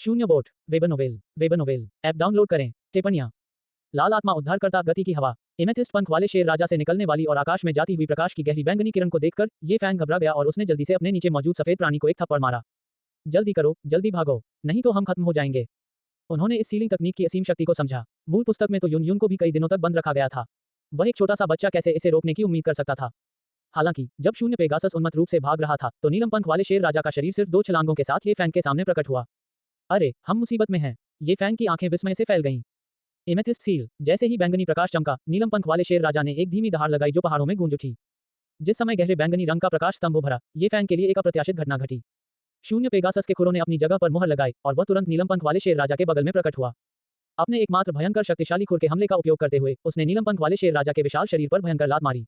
शून्य vote. Weber novel app download करें। टिप्पणियां। लाल आत्मा उद्धारकर्ता गति की हवा। एमेथिस्ट पंख वाले शेर राजा से निकलने वाली और आकाश में जाती हुई प्रकाश की गहरी बैंगनी किरण को देखकर ये फैंग घबरा गया और उसने जल्दी से अपने नीचे मौजूद सफेद प्राणी को एक थप्पड़ मारा। जल्दी करो, जल्दी भागो, नहीं तो हम खत्म हो जाएंगे। उन्होंने इस सीलिंग तकनीक की असीम शक्ति को समझा। मूल पुस्तक में तो यून को भी कई दिनों तक बंद रखा गया था। वह एक छोटा सा बच्चा कैसे इसे रोकने की उम्मीद कर सकता था। हालांकि जब शून्य पेगासस उन्मत्त रूप से भाग रहा था तो नीलम पंख वाले शेर राजा का शरीर सिर्फ 2 छलांगों के साथ ये फैंग के सामने प्रकट हुआ। अरे, हम मुसीबत में हैं। ये फैंग की आंखें विस्मय से फैल गईं। Amethyst seal. जैसे ही बैंगनी प्रकाश चमका, नीलम पंख वाले शेर राजा ने एक धीमी दहाड़ लगाई जो पहाड़ों में गूंज उठी। जिस समय गहरे बैंगनी रंग का प्रकाश स्तंभ भरा, ये फैंग के लिए एक अप्रत्याशित घटना घटी। शून्य पेगासस के खुरों ने अपनी जगह पर मुहर लगाई और वह तुरंत नीलम पंख वाले शेर राजा के बगल में प्रकट हुआ। अपने एकमात्र भयंकर शक्तिशाली खुर के हमले का उपयोग करते हुए उसने नीलम पंख वाले शेर राजा के विशाल शरीर पर भयंकर लात मारी।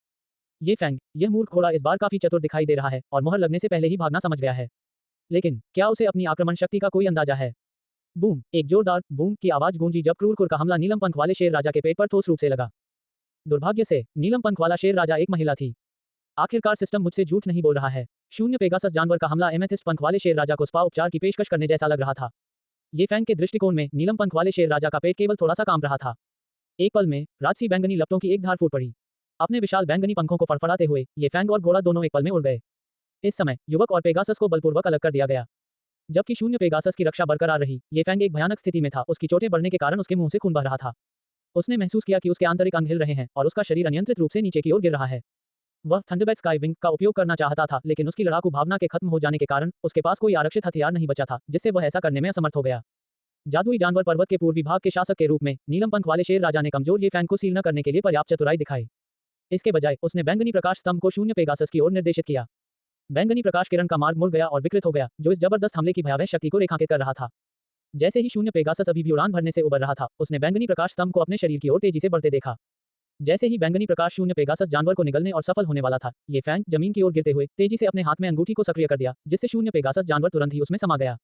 ये फैंग, यह मूर्ख घोड़ा इस बार काफी चतुर दिखाई दे रहा है और मुहर लगने से पहले ही भागना समझ गया है। लेकिन क्या उसे अपनी आक्रमण शक्ति का कोई अंदाजा है? बूम! एक जोरदार बूम की आवाज गूंजी जब क्रूर खुर का हमला नीलम पंख वाले शेर राजा के पेट पर ठोस रूप से लगा। दुर्भाग्य से नीलम पंख वाला शेर राजा एक महिला थी। आखिरकार सिस्टम मुझसे झूठ नहीं बोल रहा है। शून्य पेगासस जानवर का हमला एमेथिस्ट पंख वाले शेर राजा को स्पा उपचार की पेशकश करने जैसा लग रहा था। ये फैंग के दृष्टिकोण में नीलम पंख वाले शेर राजा का पेट केवल थोड़ा सा काम रहा था। एक पल में राजसी बैंगनी लपटों की एक धार फूट पड़ी। अपने विशाल बैंगनी पंखों को फड़फड़ाते हुए ये फैंग और घोड़ा दोनों एक पल में उड़ गए। इस समय युवक और पेगासस को बलपूर्वक अलग कर दिया गया। जबकि शून्य पेगासस की रक्षा बरकरार रही, ये फैंग एक भयानक स्थिति में था। उसकी चोटें बढ़ने के कारण उसके मुंह से खून बह रहा था। उसने महसूस किया कि उसके आंतरिक अंग हिल रहे हैं और उसका शरीर अनियंत्रित रूप से नीचे की ओर गिर रहा है। वह थंडरबर्ड स्काई विंग का उपयोग करना चाहता था, लेकिन उसकी लड़ाकू भावना के खत्म हो जाने के कारण उसके पास कोई आरक्षित हथियार नहीं बचा था, जिससे वह ऐसा करने में असमर्थ हो गया। जादुई जानवर पर्वत के पूर्वी भाग के शासक के रूप में नीलम पंख वाले शेर राजा ने कमजोर ये फैंग को सील न करने के लिए पर्याप्त चतुराई दिखाई। इसके बजाय उसने बैंगनी प्रकाश स्तंभ को शून्य पेगासस की ओर निर्देशित किया। बैंगनी प्रकाश किरण का मार्ग मुड़ गया और विकृत हो गया, जो इस जबरदस्त हमले की भयावह शक्ति को रेखांकित कर रहा था। जैसे ही शून्य पेगासस अभी भी उड़ान भरने से उबर रहा था, उसने बैंगनी प्रकाश स्तंभ को अपने शरीर की ओर तेजी से बढ़ते देखा। जैसे ही बैंगनी प्रकाश शून्य पेगासस जानवर को निगलने और सफल होने वाला था, ये फैंग जमीन की ओर गिरते हुए तेजी से अपने हाथ में अंगूठी को सक्रिय कर दिया, जिससे शून्य पेगासस जानवर तुरंत ही उसमें समा गया।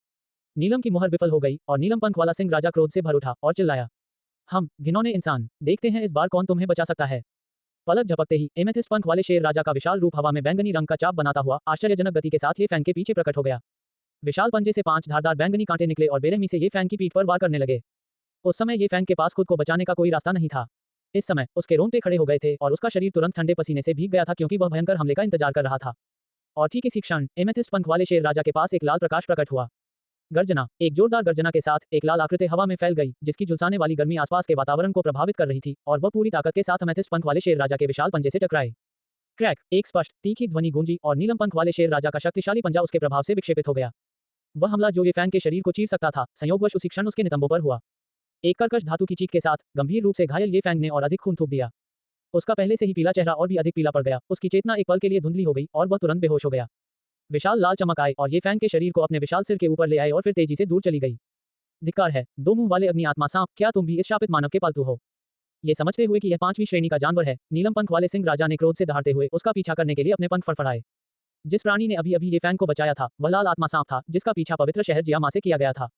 नीलम की मुहर विफल हो गई और नीलम पंख वाला सिंह राजा क्रोध से भर उठा और चिल्लाया, हम घिनौने इंसान, देखते हैं इस बार कौन तुम्हें बचा सकता है। पलक झपकते ही एमेथिस्ट पंख वाले शेर राजा का विशाल रूप हवा में बैंगनी रंग का चाप बनाता हुआ आश्चर्यजनक गति के साथ ये फैंग के पीछे प्रकट हो गया। विशाल पंजे से 5 धारदार बैंगनी कांटे निकले और बेरहमी से ये फैंग की पीठ पर वार करने लगे। उस समय ये फैंग के पास खुद को बचाने का कोई रास्ता नहीं था। इस समय उसके रोंगटे खड़े हो गए थे और उसका शरीर तुरंत ठंडे पसीने से भीग गया था, क्योंकि वह भयंकर हमले का इंतजार कर रहा था। और ठीक इसी क्षण एमेथिस्ट पंख वाले शेर राजा के पास एक लाल प्रकाश प्रकट हुआ। गर्जना। एक जोरदार गर्जना के साथ एक लाल आकृति हवा में फैल गई, जिसकी झुलसाने वाली गर्मी आसपास के वातावरण को प्रभावित कर रही थी और वह पूरी ताकत के साथ एमेथिस्ट पंख वाले शेर राजा के विशाल पंजे से टकराए। क्रैक! एक स्पष्ट तीखी ध्वनि गूंजी और नीलम पंख वाले शेर राजा का शक्तिशाली पंजा उसके प्रभाव से विक्षेपित हो गया। वह हमला जो ये फैंग के शरीर को चीर सकता था, संयोगवश उसी क्षण उसके नितंबों पर हुआ। एक कर्कश धातु की चीख के साथ गंभीर रूप से घायल ये फैंग ने और अधिक खून थूक दिया। उसका पहले से ही पीला चेहरा और भी अधिक पीला पड़ गया। उसकी चेतना एक पल के लिए धुंधली हो गई और वह तुरंत बेहोश हो गया। विशाल लाल चमक आई और ये फैंग के शरीर को अपने विशाल सिर के ऊपर ले आए और फिर तेजी से दूर चली गई। धिक्कार है, 2 मुंह वाले अग्नि आत्मा सांप, क्या तुम भी इस शापित मानव के पालतू हो? ये समझते हुए कि यह 5वीं श्रेणी का जानवर है, नीलम पंख वाले सिंह राजा ने क्रोध से दहाड़ते हुए उसका पीछा करने के लिए अपने पंख फड़फड़ाए। जिस प्राणी ने अभी अभी ये फैंग को बचाया था, वह लाल आत्मा सांप था, जिसका पीछा पवित्र शहर जियामा से किया गया था।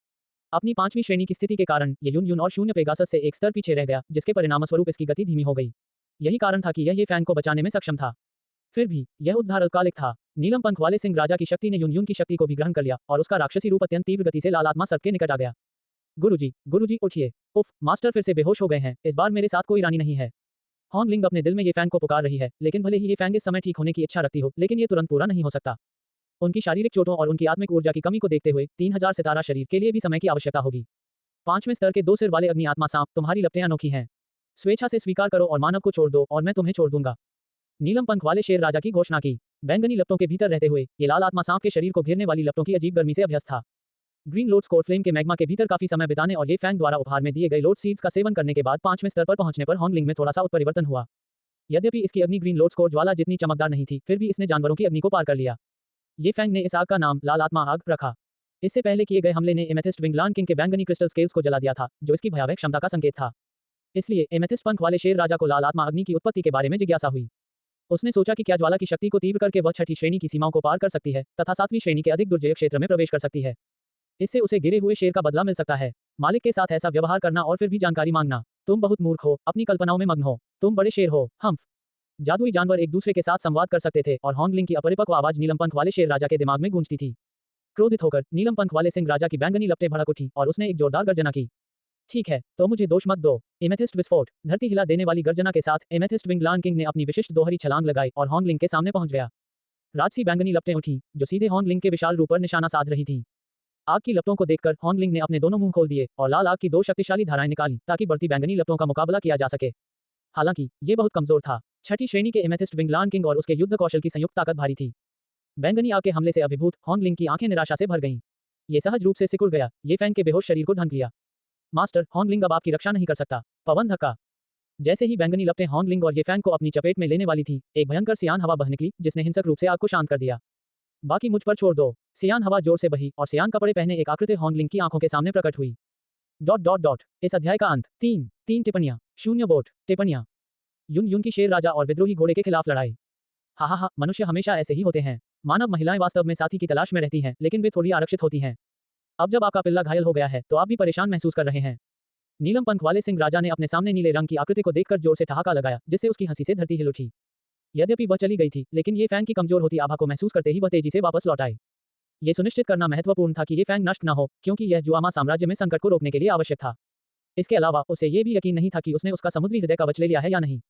अपनी 5वीं श्रेणी की स्थिति के कारण ये यून और शून्य पेगासस से एक स्तर पीछे रह गया, जिसके परिणामस्वरूप इसकी गति धीमी हो गई। यही कारण था कि यह ये फैंग को बचाने में सक्षम था। फिर भी यह उद्धार अल्पकालिक था। नीलम पंख वाले सिंह राजा की शक्ति ने यून की शक्ति को भी ग्रहण कर लिया और उसका राक्षसी रूप अत्यंत तीव्र गति से लाल आत्मा सर्प के निकट आ गया। गुरुजी उठिए। उफ, मास्टर फिर से बेहोश हो गए हैं। इस बार मेरे साथ कोई रानी नहीं है। हॉन्गलिंग अपने दिल में ये फैंग को पुकार रही है, लेकिन भले ही ये फैंग इस समय ठीक होने की इच्छा रखती हो, लेकिन ये तुरंत पूरा नहीं हो सकता। उनकी शारीरिक चोटों और उनकी आत्मिक ऊर्जा की कमी को देखते हुए 3000 सितारा शरीर के लिए भी समय की आवश्यकता होगी। 5वें स्तर के 2 सिर वाले अग्नि आत्मा सांप, तुम्हारी लपटें अनोखी हैं। स्वेच्छा से स्वीकार करो और मानव को छोड़ दो और मैं तुम्हें छोड़ दूंगा। नीलम पंख वाले शेर राजा की घोषणा की। बैंगनी लपटों के भीतर रहते हुए ये लाल आत्मा सांप के शरीर को घेरने वाली लपटों की अजीब गर्मी से अभ्यस्त था। ग्रीन लोड स्कोर फ्लेम के मैग्मा के भीतर काफी समय बिताने और ये फैंग द्वारा उपहार में दिए गए लोड सीड्स का सेवन करने के बाद 5वें स्तर पर पहुंचने पर हॉन्गलिंग में थोड़ा सा उत्परिवर्तन हुआ। यद्यपि इसकी अग्नि ग्रीन लोड स्कोर ज्वाला जितनी चमकदार नहीं थी, फिर भी इसने जानवरों की अग्नि को पार कर लिया। ये फैंग ने इस आग का नाम लाल आत्मा आग रखा। इससे पहले किए गए हमले ने एमेथिस्ट विंग लान किंग के बैंगनी क्रिस्टल स्केल्स को जला दिया था, जो इसकी भयावह क्षमता का संकेत था। इसलिए एमेथिस्ट पंख वाले शेर राजा को लाल आत्मा अग्नि की उत्पत्ति के बारे में जिज्ञासा हुई। उसने सोचा कि क्या ज्वाला की शक्ति को तीव्र करके वह 6ठी श्रेणी की सीमाओं को पार कर सकती है तथा 7वीं श्रेणी के अधिक दुर्जय क्षेत्र में प्रवेश कर सकती है। इससे उसे गिरे हुए शेर का बदला मिल सकता है। मालिक के साथ ऐसा व्यवहार करना और फिर भी जानकारी मांगना। तुम बहुत मूर्ख हो, अपनी कल्पनाओं में मग्न हो। तुम बड़े शेर हो, हम्फ। जादुई जानवर एक दूसरे के साथ संवाद कर सकते थे और हॉन्गलिंग की अपरिपक्व आवाज नीलम पंख वाले शेर राजा के दिमाग में गूंजती थी। क्रोधित होकर नीलम पंख वाले सिंह राजा की बैंगनी लपटें भड़क उठी और उसने एक जोरदार गर्जना की। ठीक है, तो मुझे दोष मत दो। एमेथिस्ट विस्फोट। धरती हिला देने वाली गर्जना के साथ एमेथिस्ट विंग लान किंग ने अपनी विशिष्ट दोहरी छलांग लगाई और हॉन्गलिंग के सामने पहुंच गया। राजसी बैंगनी लपटें उठी, जो सीधे हॉन्गलिंग के विशाल रूप पर निशाना साध रही थीं। आग की लपटों को देखकर हॉन्गलिंग ने अपने दोनों मुंह खोल दिए और लाल आग की दो शक्तिशाली धाराएं निकाली ताकि बढ़ती बैंगनी लपटों का मुकाबला किया जा सके। हालांकि ये बहुत कमजोर था। छठी श्रेणी के एमेथिस्ट विंग लान किंग और उसके युद्ध कौशल की संयुक्त ताकत भारी थी। बैंगनी आग के हमले से अभिभूत हॉन्गलिंग की आंखें निराशा से भर गईं। ये सहज रूप से सिकुड़ गया। ये फैंग के बेहोश शरीर को ढंक लिया। मास्टर, हॉन्गलिंग अब आपकी रक्षा नहीं कर सकता। पवन धक्का। जैसे ही बैंगनी लपटें हॉन्गलिंग और ये फैंग को अपनी चपेट में लेने वाली थी, एक भयंकर सियान हवा बह निकली जिसने हिंसक रूप से आग को शांत कर दिया। बाकी मुझ पर छोड़ दो। सियान हवा जोर से बही और सियान कपड़े पहने एक आकृति हॉन्गलिंग की आंखों के सामने प्रकट हुई। Dot dot dot. इस अध्याय का अंत। 3 टिप्पणियां। 0 वोट। टिप्पणियां। युन की शेर राजा और विद्रोही घोड़े के खिलाफ लड़ाई। हा, मनुष्य हमेशा ऐसे ही होते हैं। मानव महिलाएं वास्तव में साथी की तलाश में रहती हैं, लेकिन वे थोड़ी आरक्षित होती हैं। अब जब आपका पिल्ला घायल हो गया है तो आप भी परेशान महसूस कर रहे हैं। नीलम पंख वाले सिंह राजा ने अपने सामने नीले रंग की आकृति को देखकर जोर से ठहाका लगाया, जिससे उसकी हंसी से धरती हिल उठी। यद्यपि वह चली गई थी, लेकिन ये फैंग की कमजोर होती आभा को महसूस करते ही वह तेजी से वापस लौट आई। ये सुनिश्चित करना महत्वपूर्ण था कि ये फैंग नष्ट न हो, क्योंकि यह जुआमा साम्राज्य में संकट को रोकने के लिए आवश्यक था। इसके अलावा उसे ये भी यकीन नहीं था कि उसने उसका समुद्री हृदय कवच ले लिया है या नहीं।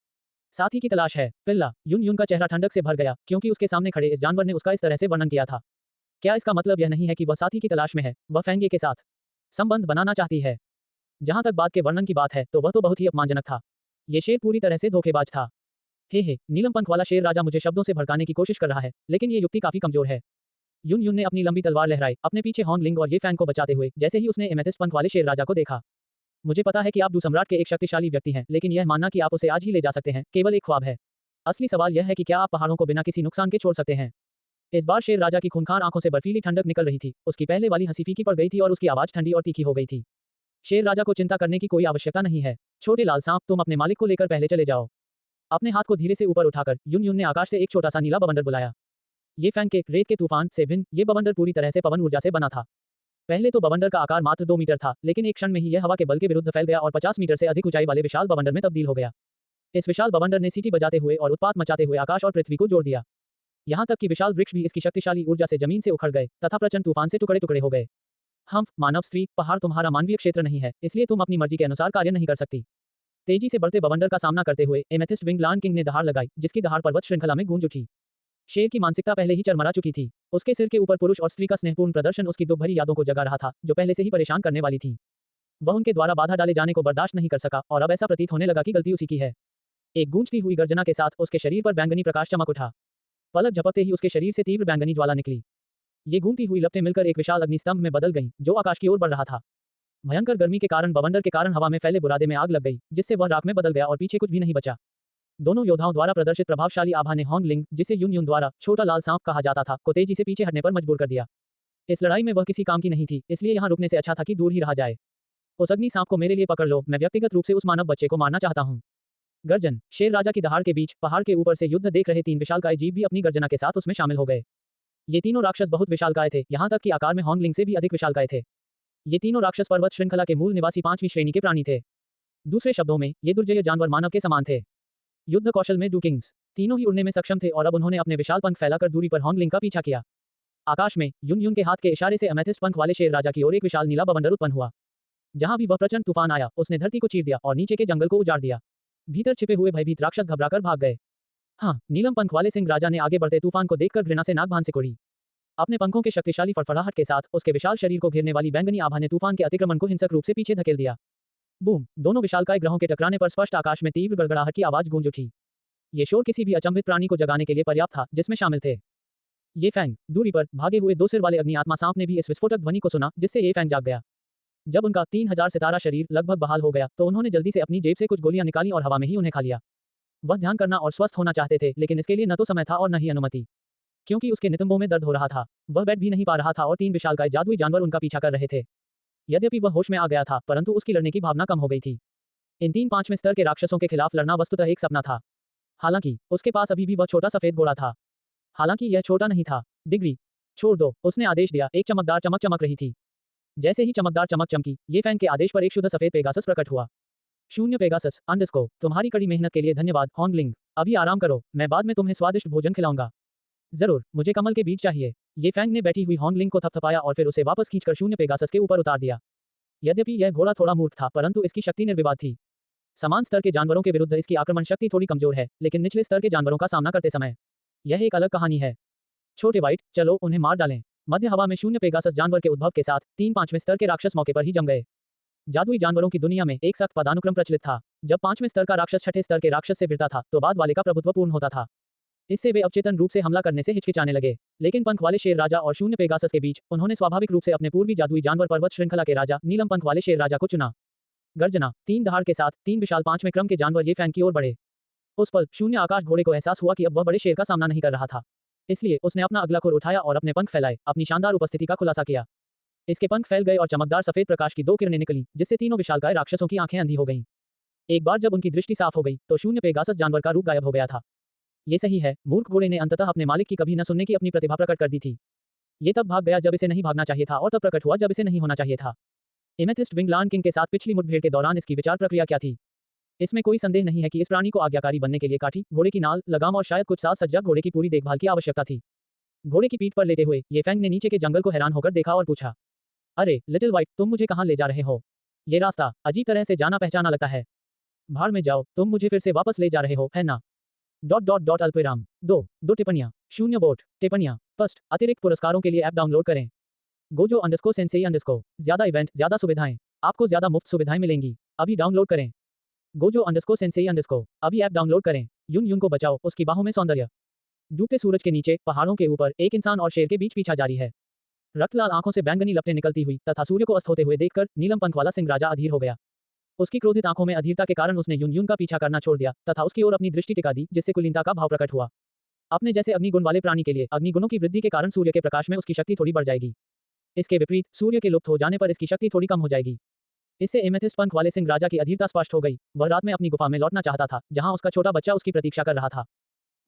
साथी की तलाश है। पिल्ला। युन का चेहरा ठंडक से भर गया, क्योंकि उसके सामने खड़े इस जानवर ने उसका इस तरह से वर्णन किया था। क्या इसका मतलब यह नहीं है कि वह साथी की तलाश में है? वह फैंगे के साथ संबंध बनाना चाहती है। जहां तक बात के वर्णन की बात है तो वह तो बहुत ही अपमानजनक था। ये शेर पूरी तरह से धोखेबाज था। हे, नीलम पंख वाला शेर राजा मुझे शब्दों से भड़काने की कोशिश कर रहा है, लेकिन ये युक्ति काफी कमजोर है। युन ने अपनी लंबी तलवार लहराई, अपने पीछे हॉन्गलिंग और ये फैंग को बचाते हुए, जैसे ही उसने एमेथिस्ट पंख वाले शेर राजा को देखा। मुझे पता है कि आप सम्राट के एक शक्तिशाली व्यक्ति हैं, लेकिन यह मानना कि आप उसे आज ही ले जा सकते हैं केवल एक ख्वाब है। असली सवाल यह है कि क्या आप पहाड़ों को बिना किसी नुकसान के छोड़ सकते हैं। इस बार शेर राजा की खूंखार आंखों से बर्फीली ठंडक निकल रही थी। उसकी पहले वाली हंसी फीकी पड़ गई थी और उसकी आवाज ठंडी और तीखी हो गई थी। शेर राजा को चिंता करने की कोई आवश्यकता नहीं है। छोटे लाल सांप, तुम अपने मालिक को लेकर पहले चले जाओ। अपने हाथ को धीरे से ऊपर उठाकर युन ने आकाश से एक छोटा सा नीला बवंडर बुलाया। ये फैंग के रेत के तूफान से भिन्न ये बवंडर पूरी तरह से पवन ऊर्जा से बना था। पहले तो बवंडर का आकार मात्र 2 मीटर था, लेकिन एक क्षण में ही यह हवा के बल के विरुद्ध फैल गया और 50 मीटर से अधिक ऊंचाई वाले विशाल बवंडर में तब्दील हो गया। इस विशाल बवंडर ने सीटी बजाते हुए और उत्पात मचाते हुए आकाश और पृथ्वी को जोड़ दिया। यहाँ तक कि विशाल वृक्ष भी इसकी शक्तिशाली ऊर्जा से जमीन से उखड़ गए तथा प्रचंड तूफान से टुकड़े टुकड़े हो गए। हम मानव स्त्री, पहाड़ तुम्हारा मानवीय क्षेत्र नहीं है, इसलिए तुम अपनी मर्जी के अनुसार कार्य नहीं कर सकती। तेजी से बढ़ते बवंडर का सामना करते हुए एमेथिस्ट विंग लान किंग ने दहाड़ लगाई, जिसकी दहाड़ पर्वत श्रृंखला में गूंज उठी। शेर की मानसिकता पहले ही चरमरा चुकी थी। उसके सिर के ऊपर पुरुष और स्त्री का स्नेहपूर्ण प्रदर्शन उसकी दुख भरी यादों को जगा रहा था, जो पहले से ही परेशान करने वाली थी। वह उनके द्वारा बाधा डाले जाने को बर्दाश्त नहीं कर सका और अब ऐसा प्रतीत होने लगा कि गलती उसी की है। एक गूंजती हुई गर्जना के साथ उसके शरीर पर बैंगनी प्रकाश चमक उठा। पलक झपकते ही उसके शरीर से तीव्र बैंगनी ज्वाला निकली। ये घूमती हुई लपटें मिलकर एक विशाल अग्निस्तंभ में बदल गईं, जो आकाश की ओर बढ़ रहा था। भयंकर गर्मी के कारण बवंडर के कारण हवा में फैले बुरादे में आग लग गई, जिससे वह राख में बदल गया और पीछे कुछ भी नहीं बचा। दोनों योद्धाओं द्वारा प्रदर्शित प्रभावशाली आभा ने हॉन्गलिंग, जिसे युन द्वारा छोटा लाल सांप कहा जाता था, को तेजी से पीछे हटने पर मजबूर कर दिया। इस लड़ाई में वह किसी काम की नहीं थी, इसलिए यहाँ रुकने से अच्छा था कि दूर ही रहा जाए। उस अग्नि सांप को मेरे लिए पकड़ लो, मैं व्यक्तिगत रूप से उस मानव बच्चे को मारना चाहता हूँ। गर्जन। शेर राजा की दहाड़ के बीच पहाड़ के ऊपर से युद्ध देख रहे 3 विशालकाय जीव भी अपनी गर्जना के साथ उसमें शामिल हो गए। ये तीनों राक्षस बहुत विशालकाय थे, यहाँ तक कि आकार में हॉन्गलिंग से भी अधिक विशालकाय थे। ये तीनों राक्षस पर्वत श्रृंखला के मूल निवासी 5वीं श्रेणी के प्राणी थे। दूसरे शब्दों में, ये दुर्जय जानवर मानव के समान थे। युद्ध कौशल में 2 किंग्स। तीनों ही उड़ने में सक्षम थे और अब उन्होंने अपने विशाल पंख फैलाकर दूरी पर हॉन्गलिंग का पीछा किया। आकाश में युन के हाथ के इशारे से अमेथिस्ट पंख वाले शेर राजा की ओर एक विशाल नीला बवंडर उत्पन्न हुआ। जहां भी वह प्रचंड तूफान आया, उसने धरती को चीर दिया और नीचे के जंगल को उजाड़ दिया। भीतर छिपे हुए भयभीत राक्षस घबराकर भाग गए। हाँ, नीलम पंख वाले सिंह राजा ने आगे बढ़ते तूफान को देखकर घृणा से नाक भान सिकुड़ी। अपने पंखों के शक्तिशाली फड़फड़ाहट के साथ उसके विशाल शरीर को घेरने वाली बैंगनी आभा ने तूफान के अतिक्रमण को हिंसक रूप से पीछे धकेल दिया। बूम! दोनों विशालकाय ग्रहों के टकराने पर स्पष्ट आकाश में तीव्र गड़गड़ाहट की आवाज गूंज उठी। ये शोर किसी भी अचंभित प्राणी को जगाने के लिए पर्याप्त था, जिसमें शामिल थे ये फैंग। दूरी पर भागे हुए 2 सिर वाले अग्नि आत्मा सांप ने भी इस विस्फोटक ध्वनि को सुना, जिससे ये फैंग जाग गया। जब उनका 3000 सितारा शरीर लगभग बहाल हो गया, तो उन्होंने जल्दी से अपनी जेब से कुछ गोलियां निकाली और हवा में ही उन्हें खा लिया। वह ध्यान करना और स्वस्थ होना चाहते थे, लेकिन इसके लिए न तो समय था और न ही अनुमति, क्योंकि उसके नितंबों में दर्द हो रहा था। वह बैठ भी नहीं पा रहा था और 3 विशालकाय जादुई जानवर उनका पीछा कर रहे थे। यद्यपि वह होश में आ गया था, परंतु उसकी लड़ने की भावना कम हो गई थी। इन 3 5वें स्तर के राक्षसों के खिलाफ लड़ना वस्तुतः एक सपना था। हालांकि उसके पास अभी भी वह छोटा सफेद घोड़ा था। हालांकि यह छोटा नहीं था। डिग्री छोड़ दो, उसने आदेश दिया। एक चमकदार चमक चमक रही थी। जैसे ही चमकदार चमक चमकी, ये फैंग के आदेश पर एक शुद्ध सफेद पेगासस प्रकट हुआ। 0 पेगासस अंडरस्कोर। तुम्हारी कड़ी मेहनत के लिए धन्यवाद हॉन्गलिंग। अभी आराम करो, मैं बाद में तुम्हें स्वादिष्ट भोजन खिलाऊंगा। जरूर, मुझे कमल के बीज चाहिए। ये फैंग ने बैठी हुई हॉन्गलिंग को थपथपाया और फिर उसे वापस खींचकर शून्य पेगासस के ऊपर उतार दिया। यद्यपि यह घोड़ा थोड़ा मूर्ख था, परंतु इसकी शक्ति निर्विवाद थी। समान स्तर के जानवरों के विरुद्ध इसकी आक्रमण शक्ति थोड़ी कमजोर है, लेकिन निचले स्तर के जानवरों का सामना करते समय यह एक अलग कहानी है। छोटे व्हाइट, चलो उन्हें मार डालें। मध्य हवा में शून्य पेगासस जानवर के उद्भव के साथ 3-5वें स्तर के राक्षस मौके पर ही जम गए। जादुई जानवरों की दुनिया में एक सख्त पदानुक्रम प्रचलित था। जब 5वें स्तर का राक्षस 6ठे स्तर के राक्षस से भिड़ता था, तो बाद वाले का प्रभुत्व पूर्ण होता था। इससे वे अवचेतन रूप से हमला करने से हिचकिचाने लगे। लेकिन पंख वाले शेर राजा और शून्य पेगासस के बीच उन्होंने स्वाभाविक रूप से अपने पूर्वी जादुई जानवर पर्वत श्रृंखला के राजा नीलम पंख वाले शेर राजा को चुना। गर्जना, 3 दहाड़ के साथ 3 विशाल 5वें क्रम के जानवर ये फैंग की ओर बढ़े। उस पल शून्य आकाश घोड़े को एहसास हुआ कि अब वह बड़े शेर का सामना नहीं कर रहा था। इसलिए उसने अपना अगला खुर उठाया और अपने पंख फैलाए अपनी शानदार उपस्थिति का खुलासा किया। इसके पंख फैल गए और चमकदार सफेद प्रकाश की 2 किरणें निकली, जिससे तीनों विशालकाय राक्षसों की आंखें अंधी हो गईं। एक बार जब उनकी दृष्टि साफ हो गई, तो शून्य पेगासस जानवर का रूप गायब हो गया था। ये सही है, मूर्ख घोड़े ने अंततः अपने मालिक की कभी न सुनने की अपनी प्रतिभा प्रकट कर दी थी। ये तब भाग गया जब इसे नहीं भागना चाहिए था और तब प्रकट हुआ जब इसे नहीं होना चाहिए था। एमेथिस्ट विंग लायन किंग के साथ पिछली मुठभेड़ के दौरान इसकी विचार प्रक्रिया क्या थी? इसमें कोई संदेह नहीं है कि इस प्राणी को आज्ञाकारी बनने के लिए काठी, घोड़े की नाल, लगाम और शायद कुछ साज सज्जा घोड़े की पूरी देखभाल की आवश्यकता थी। घोड़े की पीठ पर लेटे हुए ये फैंग ने नीचे के जंगल को हैरान होकर देखा और पूछा, अरे लिटिल व्हाइट, तुम मुझे कहाँ ले जा रहे हो? ये रास्ता अजीब तरह से जाना पहचाना लगता है। भाड़ में जाओ, तुम मुझे फिर से वापस ले जा रहे हो, है ना? अल्पविराम 2 टिप्पणियां 0 वोट टिप्पणियां फर्स्ट, अतिरिक्त पुरस्कारों के लिए ऐप डाउनलोड करें। गोजो अंडरस्कोर सेंसेई अंडरस्कोर, ज्यादा इवेंट, ज्यादा सुविधाएं, आपको ज्यादा मुफ्त सुविधाएं मिलेंगी। अभी डाउनलोड करें। गोजो अंडरस्कोर सेंसेई अंडरस्कोर, अभी ऐप डाउनलोड करें। यून यून को बचाओ, उसकी बाहों में सौंदर्य। डूबते सूरज के नीचे पहाड़ों के ऊपर एक इंसान और शेर के बीच पीछा जारी है। रक्तलाल आंखों से बैंगनी लपटें निकलती हुई तथा सूर्य को अस्त होते हुए देखकर नीलम पंख वाला सिंह राजा अधीर हो गया। उसकी क्रोधित आंखों में अधीरता के कारण उसने यून यून का पीछा करना छोड़ दिया तथा उसकी ओर अपनी दृष्टि टिका दी, जिससे कुलीनता का भाव प्रकट हुआ। अपने जैसे अग्निगुण वाले प्राणी के लिए अग्निगुणों की वृद्धि के कारण सूर्य के प्रकाश में उसकी शक्ति थोड़ी बढ़ जाएगी। इसके विपरीत सूर्य के लुप्त हो जाने पर इसकी शक्ति थोड़ी कम हो जाएगी। इससे एमेथिस्ट पंख वाले सिंह राजा की अधीरता स्पष्ट हो गई। वह रात में अपनी गुफा में लौटना चाहता था, जहां उसका छोटा बच्चा उसकी प्रतीक्षा कर रहा था।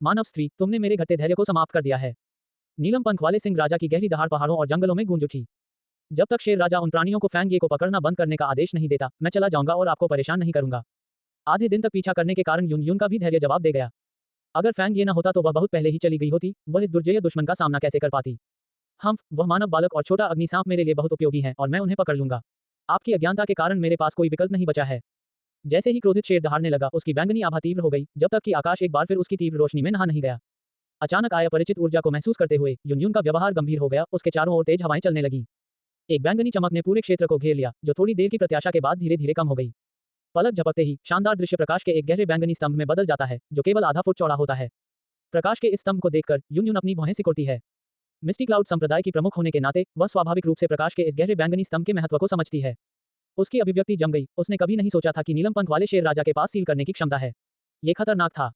मानव स्त्री, तुमने मेरे घटते धैर्य को समाप्त कर दिया है। नीलम पंख वाले सिंह राजा की गहरी दहाड़ पहाड़ों और जंगलों में गूंज उठी। जब तक शेर राजा उन प्राणियों को फैंग ये को पकड़ना बंद करने का आदेश नहीं देता, मैं चला जाऊंगा और आपको परेशान नहीं करूंगा। आधे दिन तक पीछा करने के कारण यून यून का भी धैर्य जवाब दे गया। अगर फैंग ये न होता तो वह बहुत पहले ही चली गई होती। वह इस दुर्जय दुश्मन का सामना कैसे कर पाती? वह मानव बालक और छोटा अग्नि सांप मेरे लिए बहुत उपयोगी हैं और मैं उन्हें पकड़ लूंगा। आपकी अज्ञानता के कारण मेरे पास कोई विकल्प नहीं बचा है। जैसे ही क्रोधित शेर दहाड़ने लगा, उसकी बैंगनी आभा तीव्र हो गई, जब तक कि आकाश एक बार फिर उसकी तीव्र रोशनी में नहा नहीं गया। अचानक आया परिचित ऊर्जा को महसूस करते हुए यून यून का व्यवहार गंभीर हो गया। उसके चारों ओर तेज हवाएं चलने लगीं। एक बैंगनी चमक ने पूरे क्षेत्र को घेर लिया, जो थोड़ी देर की प्रत्याशा के बाद धीरे धीरे कम हो गई। पलक झपकते ही शानदार दृश्य प्रकाश के एक गहरे बैंगनी स्तंभ में बदल जाता है, जो केवल आधा फुट चौड़ा होता है। प्रकाश के इस स्तंभ को देखकर यून यून अपनी भौहें सिकुड़ती है। मिस्टी क्लाउड संप्रदाय की प्रमुख होने के नाते वह स्वाभाविक रूप से प्रकाश के इस गहरे बैंगनी स्तंभ के महत्व को समझती है। उसकी अभिव्यक्ति जम गई। उसने कभी नहीं सोचा था कि नीलम पंख वाले शेर राजा के पास सील करने की क्षमता है। ये खतरनाक था।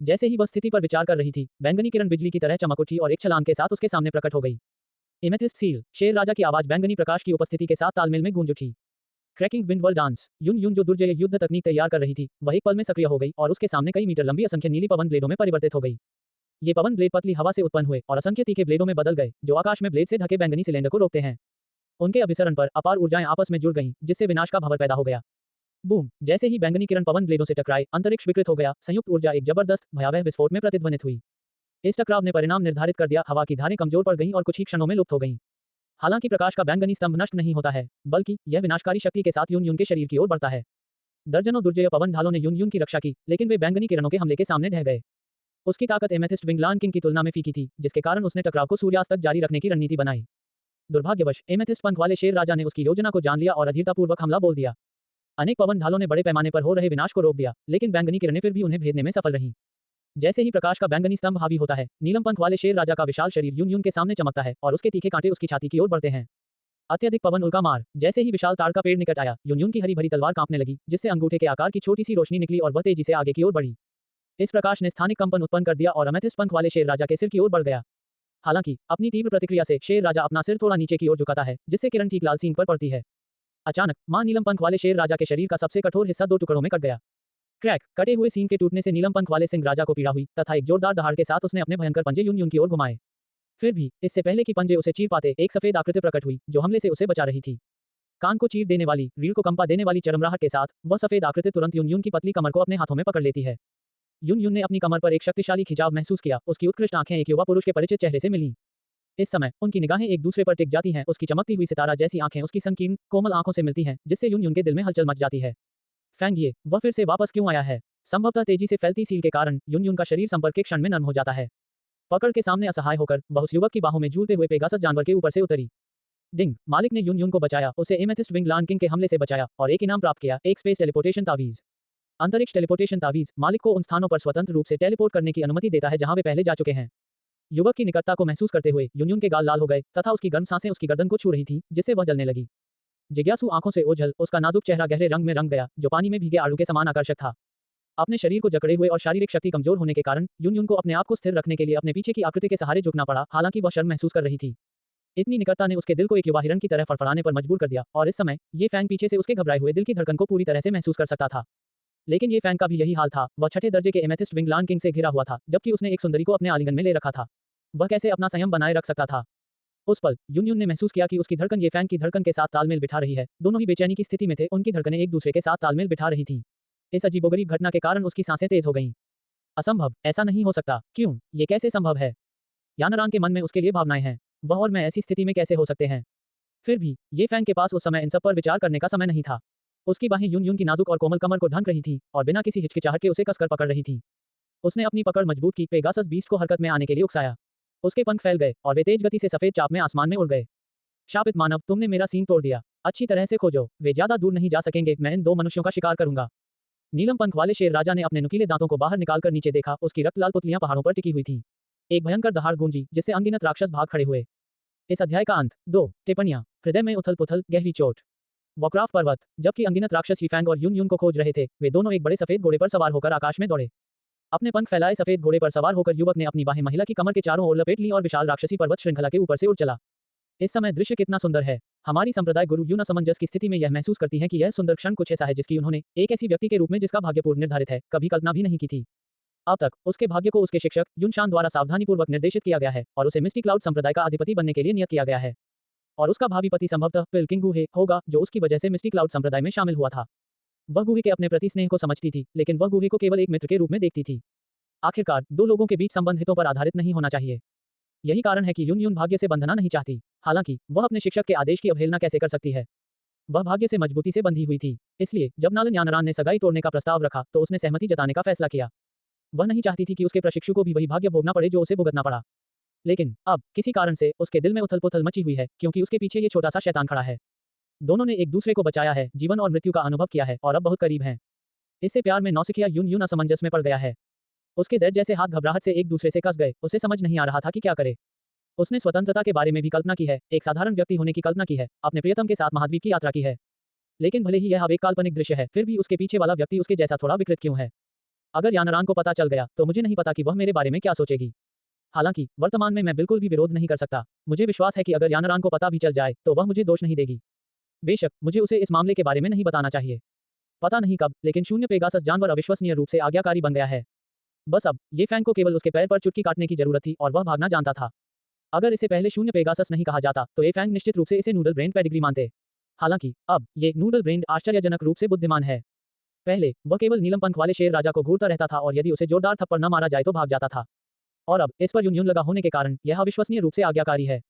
जैसे ही वह स्थिति पर विचार कर रही थी, बैंगनी किरण बिजली की तरह चमक उठी और एक छलांग के साथ उसके सामने प्रकट हो गई। एमेथिस्ट सील, शेर राजा की आवाज बैंगनी प्रकाश की उपस्थिति के साथ तालमेल में गूंज उठी। क्रैकिंग विंड वर्ल्ड डांस, यून यून जो दुर्जय युद्ध तकनीक तैयार कर रही थी, वह एक पल में सक्रिय हो गई और उसके सामने कई मीटर लंबी असंख्य नीली पवन ब्लेडों में परिवर्तित हो गई। ये पवन ब्लेड पतली हवा से उत्पन्न हुए और असंख्य तीखे ब्लेडों में बदल गए, जो आकाश में ब्लेड से ढके बैंगनी सिलेंडर को रोकते हैं। उनके अभिसरण पर अपार ऊर्जाएं आपस में जुड़ गईं, जिससे विनाश का भंवर पैदा हो गया। बूम! जैसे ही बैंगनी किरण पवन ब्लेडों से टकराए, अंतरिक्ष विकृत हो गया। संयुक्त ऊर्जा एक जबरदस्त भयावह विस्फोट में प्रतिध्वनित हुई। इस टकराव ने परिणाम निर्धारित कर दिया। हवा की धारें कमजोर पड़ गईं और कुछ ही क्षणों में लुप्त हो गईं। हालांकि प्रकाश का बैंगनी स्तंभ नष्ट नहीं होता है, बल्कि यह विनाशकारी शक्ति के साथ यून यून के शरीर की ओर बढ़ता है। दर्जनों दुर्जय पवन ढालों ने यून यून की रक्षा की, लेकिन वे बैंगनी किरणों के हमले के सामने ढह गए। उसकी ताकत एमेथिस्ट विंग लायन किंग की तुलना में फीकी थी, जिसके कारण उसने टकराव को सूर्यास्त तक जारी रखने की रणनीति बनाई। दुर्भाग्यवश एमेथिस्ट पंख वाले शेर राजा ने उसकी योजना को जान लिया और अधीरतापूर्वक हमला बोल दिया। अनेक पवन ढालों ने बड़े पैमाने पर हो रहे विनाश को रोक दिया, लेकिन बैंगनी किरणें फिर भी उन्हें भेदने में सफल रहीं। जैसे ही प्रकाश का बैंगनी स्तंभ हावी होता है, नीलम पंख वाले शेर राजा का विशाल शरीर यून यून के सामने चमकता है और उसके तीखे कांटे उसकी छाती की ओर बढ़ते हैं। अत्यधिक पवन उल्का मार, जैसे ही विशाल ताड़ का पेड़ निकट आया, यून यून की हरी भरी तलवार कांपने लगी, जिससे अंगूठे के आकार की छोटी सी रोशनी निकली और वह तेजी से आगे की ओर बढ़ी। इस प्रकाश ने स्थानिक कंपन उत्पन्न कर दिया और अमेथिस्ट पंख वाले शेर राजा के सिर की ओर बढ़ गया। हालांकि अपनी तीव्र प्रतिक्रिया से शेर राजा अपना सिर थोड़ा नीचे की ओर झुकाता है, जिससे किरण ठीक लाल सींग पर पड़ती है। अचानक मां नीलम पंख वाले शेर राजा के शरीर का सबसे कठोर हिस्सा 2 टुकड़ों में कट गया। क्रैक! कटे हुए सींग के टूटने से नीलम पंख वाले सिंह राजा को पीड़ा हुई तथा एक जोरदार दहाड़ के साथ उसने अपने भयंकर पंजे यून यून की ओर घुमाए। फिर भी इससे पहले कि पंजे उसे चीर पाते, एक सफेद आकृति प्रकट हुई, जो हमले से उसे बचा रही थी। कान को चीर देने वाली, रीढ़ को कंपा देने वाली चरमराहट के साथ वह सफेद आकृति तुरंत यून यून की पतली कमर को अपने हाथों में पकड़ लेती है। यून यून ने अपनी कमर पर एक शक्तिशाली खिंचाव महसूस किया। उसकी उत्कृष्ट आंखें एक युवा पुरुष के परिचित चेहरे से मिलीं। इस समय उनकी निगाहें एक दूसरे पर टिक जाती हैं, उसकी चमकती हुई सितारा जैसी आंखें उसकी संकीर्ण कोमल आंखों से मिलती हैं, जिससे यून यून के दिल में हलचल मच जाती है। फैंग ये, वह फिर से वापस क्यों आया है? संभवतः तेजी से फैलती सील के कारण यून यून का शरीर संपर्क के क्षण में नर्म हो जाता है। पकड़ के सामने असहाय होकर वह उस युवक की बाहों में झूलते हुए पेगासस जानवर के ऊपर से उतरी। डिंग, मालिक ने यून यून को बचाया, उसे एमेथिस्ट विंग लान किंग के हमले से बचाया और एक इनाम प्राप्त किया, एक स्पेस टेलीपोर्टेशन तावीज। अंतरिक्ष टेलीपोर्टेशन तावीज मालिक को उन स्थानों पर स्वतंत्र रूप से टेलीपोर्ट करने की अनुमति देता है जहां वे पहले जा चुके हैं। युवक की निकटता को महसूस करते हुए यून यून के गाल लाल हो गए तथा उसकी गर्म सांसें उसकी गर्दन को छू रही थी, जिससे वह जलने लगी। जिज्ञासु आंखों से ओझल उसका नाजुक चेहरा गहरे रंग में रंग गया, जो पानी में भीगे आड़ू के समान आकर्षक था। अपने शरीर को जकड़े हुए और शारीरिक शक्ति कमजोर होने के कारण यून यून को अपने आप को स्थिर रखने के लिए अपने पीछे की आकृति के सहारे झुकना पड़ा, हालांकि वह शर्म महसूस कर रही थी। इतनी निकटता ने उसके दिल को एक युवा हिरण की तरह फड़फड़ाने पर मजबूर कर दिया और इस समय ये फैंग पीछे से उसके घबराए हुए दिल की धड़कन को पूरी तरह से महसूस कर सकता था। लेकिन ये फैंग का भी यही हाल था, वह छठे दर्जे के एमेथिस्ट विंग लान किंग से घिरा हुआ था, जबकि उसने एक सुंदरी को अपने आलिंगन में ले रखा था। वह कैसे अपना संयम बनाए रख सकता था? उस पल यून यून ने महसूस किया कि उसकी धड़कन ये फैंग की धड़कन के साथ तालमेल बिठा रही है। दोनों ही बेचैनी की स्थिति में थे, उनकी धड़कनें एक दूसरे के साथ तालमेल बिठा रही थीं। इस अजीबोगरीब घटना के कारण उसकी सांसें तेज हो गईं। असंभव, ऐसा नहीं हो सकता, क्यों, ये कैसे संभव है? यानरान के मन में उसके लिए भावनाएं हैं। वह और मैं ऐसी स्थिति में कैसे हो सकते हैं? फिर भी ये फैंग के पास उस समय इन सब पर विचार करने का समय नहीं था। उसकी बाहें यून यून की नाजुक और कोमल कमर को ढक रही थीं और बिना किसी हिचकिचाहट के उसे कसकर पकड़ रही थीं। उसने अपनी पकड़ मजबूत की, पेगासस बीस्ट को हरकत में आने के लिए उकसाया। उसके पंख फैल गए और वे तेज गति से सफेद चाप में आसमान में उड़ गए। शापित मानव, तुमने मेरा सींग तोड़ दिया। अच्छी तरह से खोजो, वे ज्यादा दूर नहीं जा सकेंगे, मैं इन दो मनुष्यों का शिकार करूंगा। नीलम पंख वाले शेर राजा ने अपने नुकीले दांतों को बाहर निकालकर नीचे देखा, उसकी रक्तलाल पुतलियां पहाड़ों पर टिकी हुई थीं। एक भयंकर दहाड़ गूंजी, जिससे अनगिनत राक्षस भाग खड़े हुए। इस अध्याय का अंत। 2 टिप्पणियां। हृदय में उथल पुथल, गहरी चोट। वॉक्राफ्ट पर्वत। जबकि अनगिनत राक्षस फैंग और यून यून को खोज रहे थे, वे दोनों एक बड़े सफेद घोड़े पर सवार होकर आकाश में दौड़े। अपने पंख फैलाए सफेद घोड़े पर सवार होकर युवक ने अपनी बाहें महिला की कमर के चारों ओर लपेट ली और विशाल राक्षसी पर्वत श्रृंखला के ऊपर से उड़ चला। इस समय दृश्य कितना सुंदर है। हमारी संप्रदाय गुरु यून असमंजस की स्थिति में यह महसूस करती है कि यह सुंदर क्षण कुछ ऐसा है जिसकी उन्होंने एक ऐसी व्यक्ति के रूप में जिसका भाग्यपूर्ण निर्धारित है, कभी कल्पना भी नहीं की थी। अब तक उसके भाग्य को उसके शिक्षक यूनशान द्वारा सावधानीपूर्वक निर्देशित किया गया है और उसे मिस्टी क्लाउड संप्रदाय का अधिपति बनने के लिए नियत किया गया है। और उसका भावी पति संभवतः पिलकिंग गुहे होगा, जो उसकी वजह से मिस्टी क्लाउड संप्रदाय में शामिल हुआ था। वह गुहे के अपने प्रति स्नेह को समझती थी, लेकिन वह गुहे को केवल एक मित्र के रूप में देखती थी। आखिरकार दो लोगों के बीच संबंध हितों पर आधारित नहीं होना चाहिए। यही कारण है कि यून यून भाग्य से बंधना नहीं चाहती। हालांकि वह अपने शिक्षक के आदेश की अवहेलना कैसे कर सकती है? वह भाग्य से मजबूती से बंधी हुई थी। इसलिए जब नालन यानरान ने सगाई तोड़ने का प्रस्ताव रखा तो उसने सहमति जताने का फैसला किया। वह नहीं चाहती थी कि उसके प्रशिक्षु को भी वही भाग्य भोगना पड़े जो उसे भुगतना पड़ा। लेकिन अब किसी कारण से उसके दिल में उथल पुथल मची हुई है, क्योंकि उसके पीछे ये छोटा सा शैतान खड़ा है। दोनों ने एक दूसरे को बचाया है, जीवन और मृत्यु का अनुभव किया है और अब बहुत करीब हैं। इससे प्यार में नौसिखिया यून यून असमंजस में पड़ गया है। उसके जेड जैसे हाथ घबराहट से एक दूसरे से कस गए, उसे समझ नहीं आ रहा था कि क्या करे। उसने स्वतंत्रता के बारे में भी कल्पना की है, एक साधारण व्यक्ति होने की कल्पना की है, अपने प्रियतम के साथ महाद्वीप की यात्रा की है। लेकिन भले ही यह अब एक काल्पनिक दृश्य है, फिर भी उसके पीछे वाला व्यक्ति उसके जैसा थोड़ा विकृत क्यों है? अगर यानरान को पता चल गया तो मुझे नहीं पता कि वह मेरे बारे में क्या सोचेगी। हालांकि वर्तमान में मैं बिल्कुल भी विरोध नहीं कर सकता। मुझे विश्वास है कि अगर यानरान को पता भी चल जाए तो वह मुझे दोष नहीं देगी। बेशक मुझे उसे इस मामले के बारे में नहीं बताना चाहिए। पता नहीं कब, लेकिन शून्य पेगासस जानवर अविश्वसनीय रूप से आज्ञाकारी बन गया है। बस अब ये फैंग को केवल उसके पैर पर चुटकी काटने की जरूरत थी और वह भागना जानता था। अगर इसे पहले शून्य पेगासस नहीं कहा जाता तो ये फैंग निश्चित रूप से इसे नूडल ब्रेन पेडिग्री मानते। हालांकि अब ये नूडल ब्रेन आश्चर्यजनक रूप से बुद्धिमान है। पहले वह केवल नीलम पंख वाले शेर राजा को घूरता रहता था और यदि उसे जोरदार थप्पड़ न मारा जाए तो भाग जाता था। और अब इस पर यून यून लगा होने के कारण यह अविश्वसनीय रूप से आज्ञाकारी है।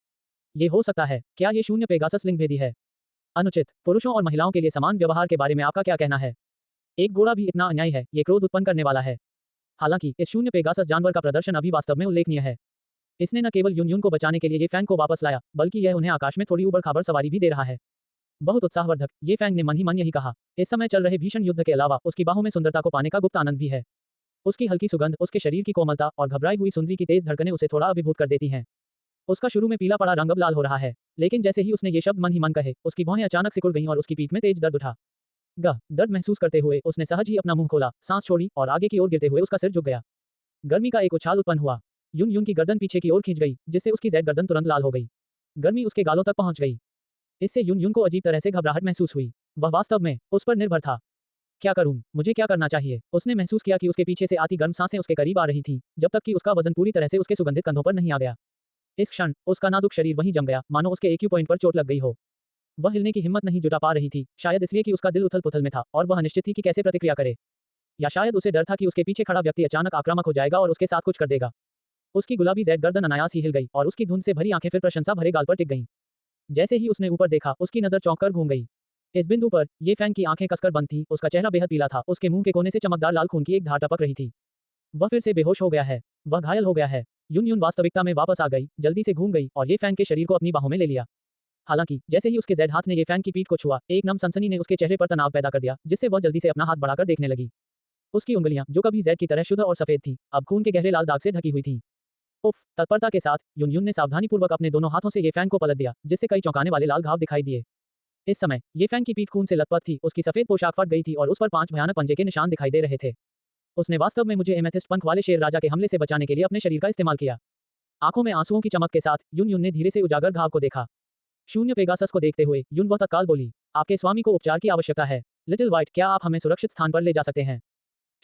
ये हो सकता है, क्या ये शून्य पेगासस लिंग भेदी है? अनुचित, पुरुषों और महिलाओं के लिए समान व्यवहार के बारे में आपका क्या कहना है? एक घोड़ा भी इतना अन्याय है, ये क्रोध उत्पन्न करने वाला है। हालांकि इस शून्य पेगासस जानवर का प्रदर्शन अभी वास्तव में उल्लेखनीय है। इसने न केवल यून यून को बचाने के लिए ये फैंग को वापस लाया, बल्कि यह उन्हें आकाश में थोड़ी उबड़-खाबड़ सवारी भी दे रहा है। बहुत उत्साहवर्धक, ये फैंग ने मन ही मन यही कहा। इस समय चल रहे भीषण युद्ध के अलावा उसकी बाहों में सुंदरता को पाने का गुप्त आनंद भी है। उसकी हल्की सुगंध, उसके शरीर की कोमलता और घबराई हुई सुंदरी की तेज धड़कनें उसे थोड़ा अभिभूत कर देती हैं। उसका शुरू में पीला पड़ा रंग अब लाल हो रहा है, लेकिन जैसे ही उसने ये शब्द मन ही मन कहे, उसकी भौहें अचानक सिकुड़ गईं और उसकी पीठ में तेज दर्द उठा। दर्द महसूस करते हुए उसने सहज ही अपना मुंह खोला, सांस छोड़ी और आगे की ओर गिरते हुए उसका सिर झुक गया। गर्मी का एक उछाल उत्पन्न हुआ। यून यून की गर्दन पीछे की ओर खींच गई, जिससे उसकी जेड गर्दन तुरंत लाल हो गई। गर्मी उसके गालों तक पहुंच गई। इससे यून यून को अजीब तरह से घबराहट महसूस हुई। वह वास्तव में उस पर निर्भर था। क्या करूं? मुझे क्या करना चाहिए? उसने महसूस किया कि उसके पीछे से आती गर्म सांसें उसके करीब आ रही थीं, जब तक कि उसका वजन पूरी तरह से उसके सुगंधित कंधों पर नहीं आ गया। इस क्षण उसका नाजुक शरीर वहीं जम गया, मानो उसके एक्यू पॉइंट पर चोट लग गई हो। वह हिलने की हिम्मत नहीं जुटा पा रही थी, शायद इसलिए कि उसका दिल उथल-पुथल में था और वह अनिश्चित थी कि कैसे प्रतिक्रिया करे। या शायद उसे डर था कि उसके पीछे खड़ा व्यक्ति अचानक आक्रामक हो जाएगा और उसके साथ कुछ कर देगा। उसकी गुलाबी जेड गर्दन अनायास ही हिल गई और उसकी धुंध से भरी आंखें फिर प्रशंसा भरे गाल पर टिक गईं। जैसे ही उसने ऊपर देखा, उसकी नजर चौंक कर घूम गई। इस बिंदु पर ये फैंग की आंखें कसकर बंद थीं, उसका चेहरा बेहद पीला था, उसके मुंह के कोने से चमकदार लाल खून की एक धार टपक रही थी। वह फिर से बेहोश हो गया है। वह घायल हो गया है। यून यून वास्तविकता में वापस आ गई, जल्दी से घूम गई और ये फैंग के शरीर को अपनी बाहों में ले लिया। हालांकि जैसे ही उसके जेड हाथ ने ये फैंग की पीठ को छुआ, एक नम सनसनी ने उसके चेहरे पर तनाव पैदा कर दिया, जिससे वह जल्दी से अपना हाथ बढ़ाकर देखने लगी। उसकी उंगलियां, जो कभी जेड की तरह शुद्ध और सफेद थीं, अब खून के गहरे लाल दाग से ढकी हुई थीं। उफ! तत्परता के साथ यून यून ने सावधानीपूर्वक अपने दोनों हाथों से ये फैंग को पलट दिया, जिससे कई चौंकाने वाले लाल घाव दिखाई दिए। इस समय ये फैंग की पीठ खून से लथपथ थी, उसकी सफेद पोशाक फट गई थी और उस पर 5 भयानक पंजे के निशान दिखाई दे रहे थे। उसने वास्तव में मुझे एमेथिस्ट पंख वाले शेर राजा के हमले से बचाने के लिए अपने शरीर का इस्तेमाल किया। आंखों में आंसुओं की चमक के साथ यून यून ने धीरे से उजागर घाव को देखा। शून्य पेगासस को देखते हुए यून वह तत्काल बोली, आपके स्वामी को उपचार की आवश्यकता है। लिटिल व्हाइट, क्या आप हमें सुरक्षित स्थान पर ले जा सकते हैं?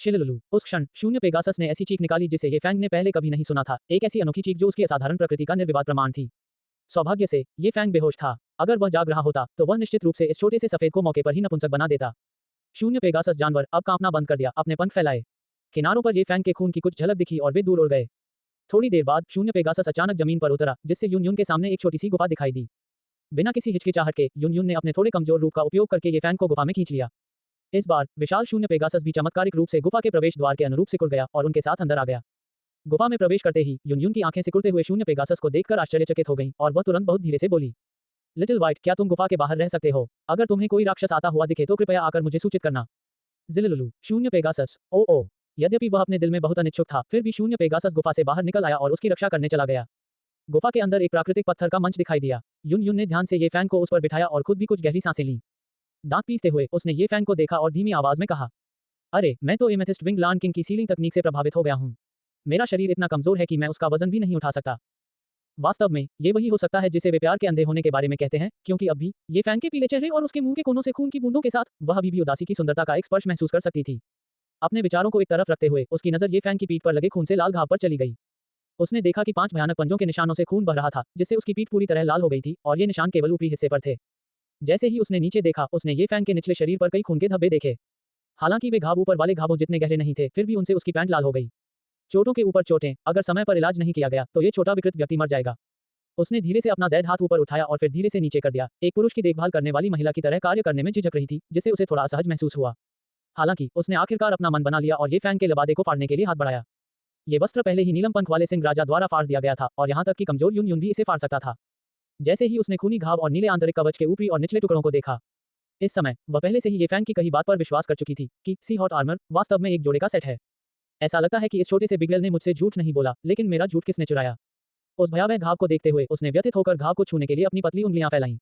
शिलुलु। उस क्षण शून्य पेगासस ने ऐसी चीख निकाली जिसे ये फैंग ने पहले कभी नहीं सुना था, एक ऐसी अनोखी चीख जो उसकी असाधारण प्रकृति का निर्विवाद प्रमाण थी। सौभाग्य से ये फैंग बेहोश था। अगर वह जाग रहा होता तो वह निश्चित रूप से इस छोटे से सफेद को मौके पर ही नपुंसक बना देता। शून्य पेगासस जानवर अब कांपना बंद कर दिया, अपने पंख फैलाए। किनारों पर ये फैंग के खून की कुछ झलक दिखी और वे दूर उड़ गए। थोड़ी देर बाद शून्य पेगासस अचानक जमीन पर उतरा, जिससे यून यून के सामने एक छोटी सी गुफा दिखाई दी। बिना किसी हिचकिचाहट के यून यून ने अपने थोड़े कमजोर रूप का उपयोग करके ये फैंग को गुफा में खींच लिया। इस बार विशाल शून्य पेगासस भी चमत्कारिक रूप से गुफा के प्रवेश द्वार के अनुरूप सिकुड़ गया और उनके साथ अंदर आ गया। गुफा में प्रवेश करते ही यून यून की आंखें सिकुड़ते हुए शून्य पेगासस को देखकर आश्चर्यचकित हो गईं और वह तुरंत बहुत धीरे से बोली, लिटिल व्हाइट, क्या तुम गुफा के बाहर रह सकते हो? अगर तुम्हें कोई राक्षस आता हुआ दिखे तो कृपया आकर मुझे सूचित करना। जिललुलु। शून्य पेगासस। ओ। यद्यपि वह अपने दिल में बहुत अनिच्छुक था, फिर भी शून्य पेगासस गुफा से बाहर निकल आया और उसकी रक्षा करने चला गया। गुफा के अंदर एक प्राकृतिक पत्थर का मंच दिखाई दिया। यून यून ने ध्यान से ये फैंग को उस पर बिठाया और खुद भी कुछ गहरी सांसें लीं। दांत पीसते हुए उसने ये फैंग को देखा और धीमी आवाज में कहा, अरे, मैं तो एमेथिस्ट विंग लॉर्ड किंग की सीलिंग तकनीक से प्रभावित हो गया हूँ। मेरा शरीर इतना कमजोर है कि मैं उसका वजन भी नहीं उठा सकता। वास्तव में ये वही हो सकता है जिसे वे प्यार के अंधे होने के बारे में कहते हैं, क्योंकि अब भी ये फैंग के पीले चेहरे और उसके मुंह के कोनों से खून की बूंदों के साथ वह अभी भी उदासी की सुंदरता का एक स्पर्श महसूस कर सकती थी। अपने विचारों को एक तरफ रखते हुए उसकी नजर ये फैंग की पीठ पर लगे खून से लाल घाव पर चली गई। उसने देखा कि 5 भयानक पंजों के निशानों से खून बह रहा था, जिससे उसकी पीठ पूरी तरह लाल हो गई थी और ये निशान केवल ऊपरी हिस्से पर थे। जैसे ही उसने नीचे देखा, उसने ये फैंग के निचले शरीर पर कई खून के धब्बे देखे। हालांकि वे घाव ऊपर वाले घावों जितने गहरे नहीं थे, फिर भी उनसे उसकी पैंट लाल हो गई। चोटों के ऊपर चोटें, अगर समय पर इलाज नहीं किया गया तो ये छोटा विकृत व्यक्ति मर जाएगा। उसने धीरे से अपना जेड हाथ ऊपर उठाया और फिर धीरे से नीचे कर दिया। एक पुरुष की देखभाल करने वाली महिला की तरह कार्य करने में झिझक रही थी, जिससे उसे थोड़ा असहज महसूस हुआ। हालांकि उसने आखिरकार अपना मन बना लिया और ये फैंग के लबादे को फाड़ने के लिए हाथ बढ़ाया। ये वस्त्र पहले ही नीलम पंख वाले सिंह राजा द्वारा फाड़ दिया गया था और यहाँ तक कि कमजोर यून यून भी इसे फाड़ सकता था। जैसे ही उसने खूनी घाव और नीले आंतरिक कवच के ऊपरी और निचले टुकड़ों को देखा, इस समय वह पहले से ही ये फैंग की कही बात पर विश्वास कर चुकी थी कि सी हॉट आर्मर वास्तव में एक जोड़े का सेट है। ऐसा लगता है कि इस छोटे से बिगड़ल ने मुझसे झूठ नहीं बोला, लेकिन मेरा झूठ किसने चुराया? उस भयावह घाव को देखते हुए उसने व्यथित होकर घाव को छूने के लिए अपनी पतली उंगलियां फैलाईं।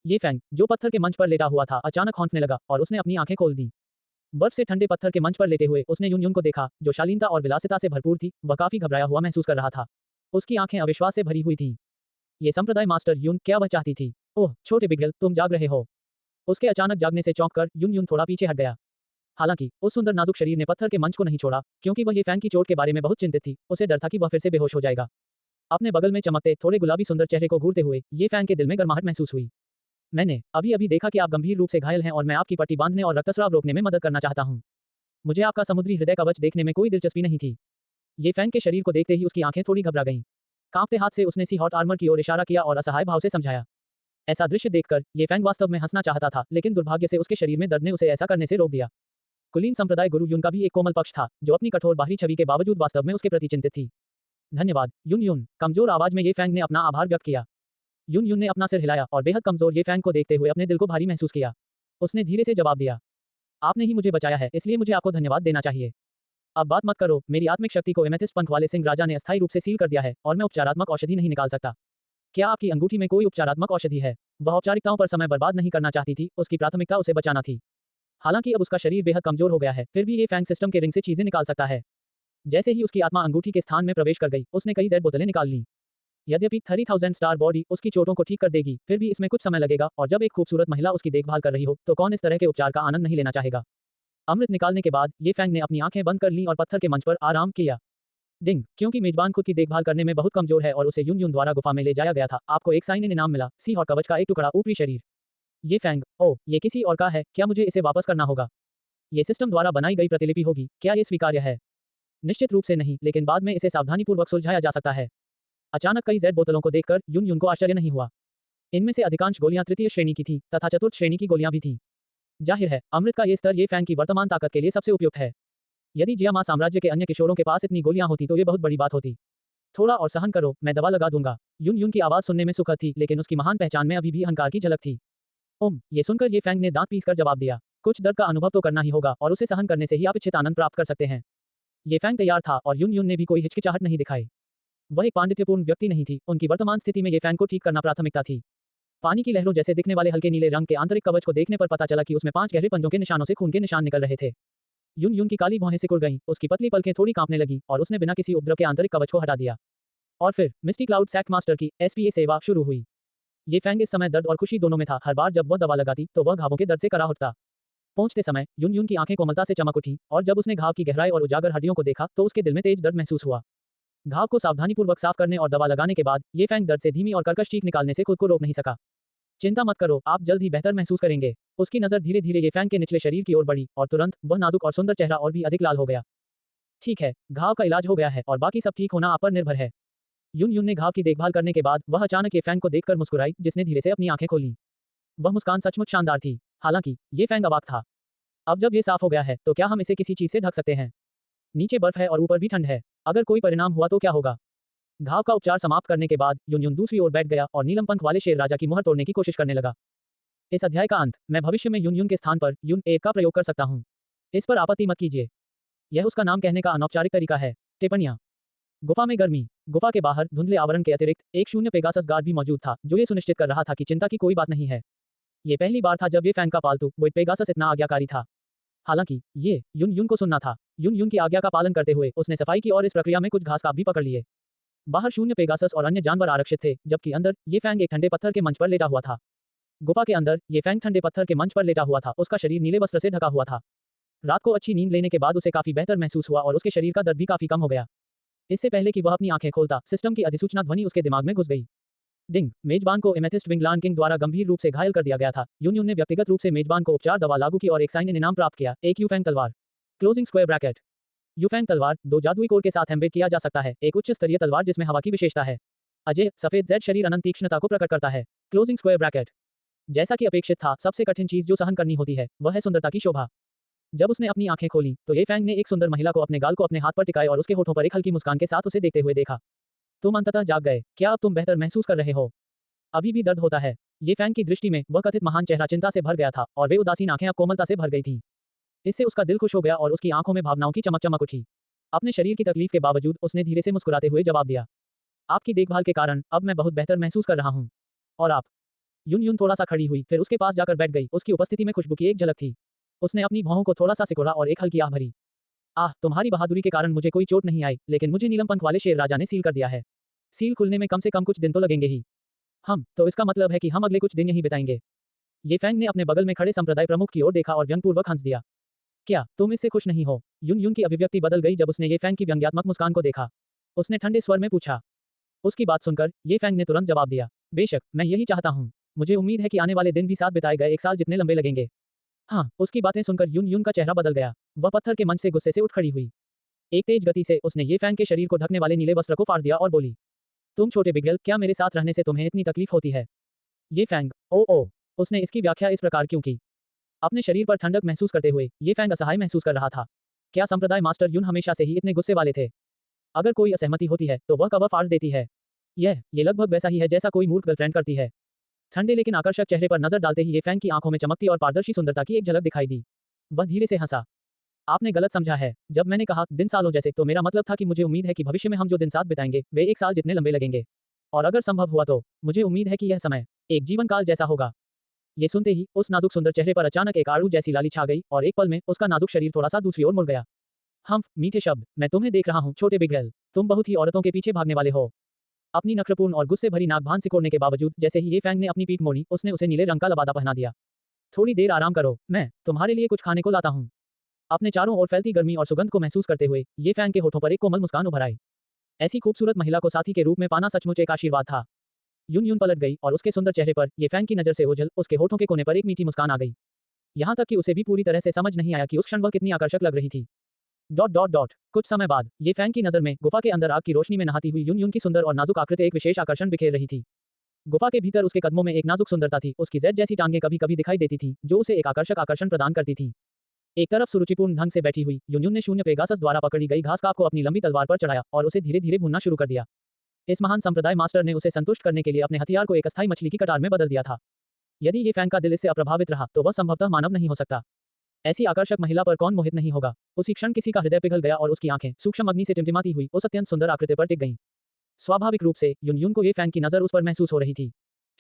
ये फैंग, जो पत्थर के मंच पर लेटा हुआ था, अचानक हौंकने लगा और उसने अपनी आंखें खोल दी। बर्फ से ठंडे पत्थर के मंच पर लेटे हुए उसने यून यून को देखा, जो शालीनता और विलासिता से भरपूर थी। वह काफी घबराया हुआ महसूस कर रहा था। उसकी आंखें अविश्वास से भरी हुई थीं। ये संप्रदाय मास्टर यून, क्या वह चाहती थी? ओह, छोटे बिगड़ल, तुम जाग रहे हो। उसके अचानक जागने से चौंककर यून यून थोड़ा पीछे हट गया। हालांकि उस सुंदर नाजुक शरीर ने पत्थर के मंच को नहीं छोड़ा, क्योंकि वह ये फैंग की चोट के बारे में बहुत चिंतित थी। उसे डर था कि वह फिर से बेहोश हो जाएगा। अपने बगल में चमकते थोड़े गुलाबी सुंदर चेहरे को घूरते हुए ये फैंग के दिल में गर्माहट महसूस हुई। मैंने अभी अभी देखा कि आप गंभीर रूप से घायल हैं और मैं आपकी पट्टी बांधने और रक्तस्राव रोकने में मदद करना चाहता हूं। मुझे आपका समुद्री हृदय कवच देखने में कोई दिलचस्पी नहीं थी। ये फैंग के शरीर को देखते ही उसकी आंखें थोड़ी घबरा गईं। कांपते हाथ से उसने सी हॉट आर्मर की ओर इशारा किया और असहाय भाव से समझाया। ऐसा दृश्य देखकर ये फैंग वास्तव में हंसना चाहता था, लेकिन दुर्भाग्य से उसके शरीर में दर्द ने उसे ऐसा करने से रोक दिया। कुलीन संप्रदाय गुरु यून का भी एक कोमल पक्ष था, जो अपनी कठोर बाहरी छवि के बावजूद वास्तव में उसके प्रति चिंतित थी। धन्यवाद यून यून, कमजोर आवाज में ये फैंग ने अपना आभार व्यक्त किया। यून यून ने अपना सिर हिलाया और बेहद कमजोर ये फैंग को देखते हुए अपने दिल को भारी महसूस किया। उसने धीरे से जवाब दिया, आपने ही मुझे बचाया है, इसलिए मुझे आपको धन्यवाद देना चाहिए। अब बात मत करो, मेरी आत्मिक शक्ति को एमेथिस्ट पंख वाले सिंह राजा ने अस्थायी रूप से सील कर दिया है और मैं उपचारात्मक औषधि नहीं निकाल सकता। क्या आपकी अंगूठी में कोई उपचारात्मक औषधि है? वह औपचारिकताओं पर समय बर्बाद नहीं करना चाहती थी, उसकी प्राथमिकता उसे बचाना थी। हालांकि अब उसका शरीर बेहद कमजोर हो गया है, फिर भी ये फैंग सिस्टम के रिंग से चीजें निकाल सकता है। जैसे ही उसकी आत्मा अंगूठी के स्थान में प्रवेश कर गई, उसने कई जेड बोतलें निकाल लीं। यद्यपि 30,000 स्टार बॉडी उसकी चोटों को ठीक कर देगी, फिर भी इसमें कुछ समय लगेगा और जब एक खूबसूरत महिला उसकी देखभाल कर रही हो, तो कौन इस तरह के उपचार का आनंद नहीं लेना चाहेगा? अमृत निकालने के बाद ये फैंग ने अपनी आंखें बंद कर लीं और पत्थर के मंच पर आराम किया। डिंग, क्योंकि मेजबान खुद की देखभाल करने में बहुत कमजोर है और उसे यून यून द्वारा गुफा में ले जाया गया था, आपको एक साइन इन इनाम मिला, सी हॉट कवच का एक टुकड़ा, ऊपरी शरीर। ये फैंग, ओह, ये किसी और का है, क्या मुझे इसे वापस करना होगा? ये सिस्टम द्वारा बनाई गई प्रतिलिपि होगी, क्या ये स्वीकार्य है? निश्चित रूप से नहीं, लेकिन बाद में इसे सावधानीपूर्वक सुलझाया जा सकता है। अचानक कई जेड बोतलों को देखकर यून को आश्चर्य नहीं हुआ। इनमें से अधिकांश गोलियां तृतीय श्रेणी की थीं तथा चतुर्थ श्रेणी की गोलियां भी थीं। जाहिर है, अमृत का ये स्तर ये फैंग की वर्तमान ताकत के लिए सबसे उपयुक्त है। यदि जियामा साम्राज्य के अन्य किशोरों के पास इतनी गोलियां होती तो ये बहुत बड़ी बात होती। थोड़ा और सहन करो, मैं दवा लगा दूंगा। यून की आवाज सुनने में सुखद थी, लेकिन उसकी महान पहचान में अभी भी अहंकार की झलक थी। ये सुनकर ये फैंग ने दांत पीसकर जवाब दिया, कुछ दर्द का अनुभव तो करना ही होगा और उसे सहन करने से ही आप इच्छित आनंद प्राप्त कर सकते हैं। ये फैंग तैयार था और यून ने भी कोई हिचकिचाहट नहीं दिखाई। वह एक पांडित्यपूर्ण व्यक्ति नहीं थी, उनकी वर्तमान स्थिति में ये फैंग को ठीक करना प्राथमिकता थी। पानी की लहरों जैसे दिखने वाले हल्के नीले रंग के आंतरिक कवच को देखने पर पता चला कि उसमें 5 गहरे पंजों के निशानों से खून के निशान निकल रहे थे। यून की काली भौहें सिकुड़ गईं, उसकी पतली पलकें थोड़ी कांपने लगी और उसने बिना किसी उपद्रव के आंतरिक कवच को हटा दिया। और फिर मिस्टी क्लाउड सैक मास्टर की एसपीए सेवा शुरू हुई। ये फैंग इस समय दर्द और खुशी दोनों में था। हर बार जब वह दवा लगाती तो वह घावों के दर्द से कराह उठता। पहुंचते समय यून की आंखें कोमलता से चमक उठी और जब उसने घाव की गहराई और उजागर हड्डियों को देखा तो उसके दिल में तेज दर्द महसूस हुआ। घाव को सावधानीपूर्वक साफ करने और दवा लगाने के बाद ये फैंग दर्द से धीमी और कर्कश चीख निकालने से खुद को रोक नहीं सका। चिंता मत करो, आप जल्द ही बेहतर महसूस करेंगे। उसकी नजर धीरे धीरे ये फैंग के निचले शरीर की ओर बढ़ी और तुरंत वह नाजुक और सुंदर चेहरा और भी अधिक लाल हो गया। ठीक है, घाव का इलाज हो गया है और बाकी सब ठीक होना आप पर निर्भर है। यून ने घाव की देखभाल करने के बाद वह अचानक ये फैंग को देखकर मुस्कुराई, जिसने धीरे से अपनी आंखें खोली। वह मुस्कान सचमुच शानदार थी। हालांकि ये फैंग अवाक था। अब जब ये साफ हो गया है तो क्या हम इसे किसी चीज से ढक सकते हैं? नीचे बर्फ है और ऊपर भी ठंड है। अगर कोई परिणाम हुआ तो क्या होगा? घाव का उपचार समाप्त करने के बाद यून दूसरी ओर बैठ गया और नीलम पंख वाले शेर राजा की मुहर तोड़ने की कोशिश करने लगा। इस अध्याय का अंत, मैं भविष्य में यून के स्थान पर यून ए का प्रयोग कर सकता हूँ। इस पर आपत्ति मत कीजिए। यह उसका नाम कहने का अनौपचारिक तरीका है। टिप्पणियां। गुफा में गर्मी। गुफा के बाहर धुंधले आवरण के अतिरिक्त एक शून्य पेगासस गार्ड भी मौजूद था, जो ये सुनिश्चित कर रहा था कि चिंता की कोई बात नहीं है। ये पहली बार था जब ये फैंग का पालतू वो पेगासस इतना आज्ञाकारी था। हालांकि ये यून को सुनना था। यून की आज्ञा का पालन करते हुए उसने सफाई की और इस प्रक्रिया में कुछ घास काप भी पकड़ लिए। बाहर शून्य पेगासस और अन्य जानवर आरक्षित थे, जबकि अंदर ये फैंग एक ठंडे पत्थर के मंच पर लेटा हुआ था। गुफा के अंदर ये फैंग ठंडे पत्थर के मंच पर लेटा हुआ था। उसका शरीर नीले वस्त्र से ढका हुआ था। रात को अच्छी नींद लेने के बाद उसे काफी बेहतर महसूस हुआ और उसके शरीर का दर्द भी काफी कम हो गया। इससे पहले कि वह अपनी आंखें खोलता, सिस्टम की अधिसूचना ध्वनि उसके दिमाग में घुस गई। डिंग, मेजबान को एमेथिस्ट विंगलान किंग द्वारा गंभीर रूप से घायल कर दिया गया था। यून ने व्यक्तिगत रूप से मेजबान को उपचार दवा लागू की और एक साइन इनाम प्राप्त किया, एक यूफैंग तलवार। Closing square bracket. यूफैंग तलवार 2 जादुई कोर के साथ एम्बेड किया जा सकता है, एक उच्च स्तरीय तलवार जिसमें हवा की विशेषता है। अजय, सफेद जेड शरीर अनंत तीक्ष्णता को प्रकट करता है। Closing square bracket. जैसा कि अपेक्षित था, सबसे कठिन चीज जो सहन करनी होती है वह है सुंदरता की शोभा। जब उसने अपनी आंखें खोली तो ये फैंग ने एक सुंदर महिला को अपने गाल को अपने हाथ पर टिकाए और उसके होठों पर एक हल्की मुस्कान के साथ उसे देखते हुए देखा। तुम अंततः जाग गए। क्या अब तुम बेहतर महसूस कर रहे हो? अभी भी दर्द होता है? ये फैंग की दृष्टि में वह कथित महान चेहरा चिंता से भर गया था और वे उदासीन आंखें अब कोमलता से भर गई थीं। इससे उसका दिल खुश हो गया और उसकी आंखों में भावनाओं की चमक चमक उठी। अपने शरीर की तकलीफ के बावजूद उसने धीरे से मुस्कुराते हुए जवाब दिया, आपकी देखभाल के कारण अब मैं बहुत बेहतर महसूस कर रहा हूँ। और आप? यून थोड़ा सा खड़ी हुई, फिर उसके पास जाकर बैठ गई। उसकी उपस्थिति में खुशबू की एक झलक थी। उसने अपनी भौहों को थोड़ा सा सिकोड़ा और एक हल्की आह भरी। तुम्हारी बहादुरी के कारण मुझे कोई चोट नहीं आई, लेकिन मुझे नीलम पंख वाले शेर राजा ने सील कर दिया है। सील खुलने में कम से कम कुछ दिन तो लगेंगे ही। तो इसका मतलब है कि हम अगले कुछ दिन यहीं बिताएंगे। ये फैंग ने अपने बगल में खड़े संप्रदाय प्रमुख की ओर देखा और व्यंग्यपूर्वक हंस दिया। क्या तुम इससे खुश नहीं हो? यून की अभिव्यक्ति बदल गई जब उसने ये फैंग की व्यंग्यात्मक मुस्कान को देखा। उसने ठंडे स्वर में पूछा। उसकी बात सुनकर ये फैंग ने तुरंत जवाब दिया, बेशक, मैं यही चाहता हूँ। मुझे उम्मीद है कि आने वाले दिन भी साथ बिताए गए 1 साल जितने लंबे लगेंगे। उसकी बातें सुनकर यून का चेहरा बदल गया। वह पत्थर के मंच से गुस्से से उठ खड़ी हुई। एक तेज गति से उसने ये फैंग के शरीर को ढकने वाले नीले वस्त्र को फाड़ दिया और बोली, तुम छोटे बिगड़ल, क्या मेरे साथ रहने से तुम्हें इतनी तकलीफ होती है? ये फैंग, ओ। उसने इसकी व्याख्या इस प्रकार क्यों की? अपने शरीर पर ठंडक महसूस करते हुए ये फैंग असहाय महसूस कर रहा था। क्या संप्रदाय मास्टर यून हमेशा से ही इतने गुस्से वाले थे? अगर कोई असहमति होती है तो वह कवर फाड़ देती है। ये लगभग वैसा ही है जैसा कोई मूर्ख गर्लफ्रेंड करती है। ठंडे लेकिन आकर्षक चेहरे पर नजर डालते ही ये फैंग की आंखों में चमकती और पारदर्शी सुंदरता की एक झलक दिखाई दी। वह धीरे से हंसा। आपने गलत समझा है। जब मैंने कहा दिन सालों जैसे, तो मेरा मतलब था कि मुझे उम्मीद है कि भविष्य में हम जो दिन साथ बिताएंगे वे 1 साल जितने लंबे लगेंगे। और अगर संभव हुआ तो मुझे उम्मीद है कि यह समय एक जीवन काल जैसा होगा। ये सुनते ही उस नाजुक सुंदर चेहरे पर अचानक एक आड़ू जैसी लाली छा गई और एक पल में उसका नाजुक शरीर थोड़ा सा दूसरी ओर मुड़ गया। मीठे शब्द, मैं तुम्हें देख रहा हूँ छोटे बिगड़ल, तुम बहुत ही औरतों के पीछे भागने वाले हो। अपनी नखरपूर्ण और गुस्से भरी नाक भान सिकोड़ने के बावजूद जैसे ही ये फैंग ने अपनी पीठ मोड़ी, उसने उसे नीले रंग का लबादा पहना दिया। थोड़ी देर आराम करो, मैं तुम्हारे लिए कुछ खाने को लाता हूँ। अपने चारों ओर फैलती गर्मी और सुगंध को महसूस करते हुए ये फैंग के होठों पर एक कोमल मुस्कान उभर आई। ऐसी खूबसूरत महिला को साथी के रूप में पाना सचमुच एक आशीर्वाद था। यून पलट गई और उसके सुंदर चेहरे पर ये फैंग की नजर से ओझल उसके होठों के कोने पर एक मीठी मुस्कान आ गई। यहाँ तक कि उसे भी पूरी तरह से समझ नहीं आया कि उस क्षण वह कितनी आकर्षक लग रही थी। कुछ समय बाद ये फैंग की नजर में गुफा के अंदर आग की रोशनी में नहाती हुई यून यून की सुंदर और नाजुक आकृति एक विशेष आकर्षण बिखेर रही थी। गुफा के भीतर उसके कदमों में एक नाजुक सुंदरता थी, उसकी जेड जैसी टांगें कभी कभी दिखाई देती थीं, जो उसे एक आकर्षक आकर्षण प्रदान करती थीं। एक तरफ सुरुचिपूर्ण ढंग से बैठी हुई यून यून ने शून्य पेगासस द्वारा पकड़ी गई घास काप को अपनी लंबी तलवार पर चढ़ाया और उसे धीरे धीरे भूनना शुरू कर दिया। इस महान संप्रदाय मास्टर ने उसे संतुष्ट करने के लिए अपने हथियार को एक अस्थायी मछली की कटार में बदल दिया था। यदि ये फैंग का दिल इससे अप्रभावित रहा तो वह संभवतः मानव नहीं हो सकता। ऐसी आकर्षक महिला पर कौन मोहित नहीं होगा। उसी क्षण किसी का हृदय पिघल गया और उसकी आंखें सूक्ष्म अग्नि से टिमटिमाती हुई उस अत्यंत सुंदर आकृति पर टिक गईं। स्वाभाविक रूप से यून यून को ये फैंग की नजर उस पर महसूस हो रही थी।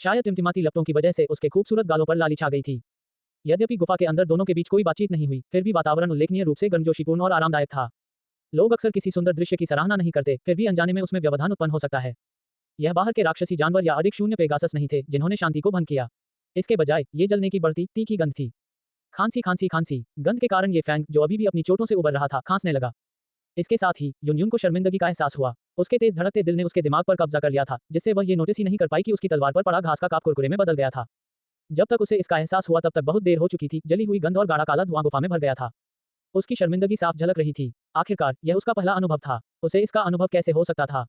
शायद टिमटिमाती लपटों की वजह से उसके खूबसूरत गालों पर लाली छा गई थी। यद्यपि गुफा के अंदर दोनों के बीच कोई बातचीत नहीं हुई, फिर भी वातावरण उल्लेखनीय रूप से गर्मजोशीपूर्ण और आरामदायक था। लोग अक्सर किसी सुंदर दृश्य की सराहना नहीं करते, फिर भी अनजाने में उसमें व्यवधान उत्पन्न हो सकता है। यह बाहर के राक्षसी जानवर या अधिक शून्य पेगासस नहीं थे जिन्होंने शांति को भंग किया। इसके बजाय ये जलने की बढ़ती तीखी गंध थी। खांसी खांसी खांसी। गंध के कारण ये फैंग, जो अभी भी अपनी चोटों से उबर रहा था, खांसने लगा। इसके साथ ही यून यून को शर्मिंदगी का एहसास हुआ। उसके तेज धड़कते दिल ने उसके दिमाग पर कब्जा कर लिया था, जिससे वह ये नोटिस ही नहीं कर पाई कि उसकी तलवार पर पड़ा घास का काप कुरकुरे में बदल गया था। जब तक उसे इसका एहसास हुआ तब तक बहुत देर हो चुकी थी। जली हुई गंध और गाढ़ा काला धुआं गुफा में भर गया था। उसकी शर्मिंदगी साफ झलक रही थी। आखिरकार यह उसका पहला अनुभव था। उसे इसका अनुभव कैसे हो सकता था?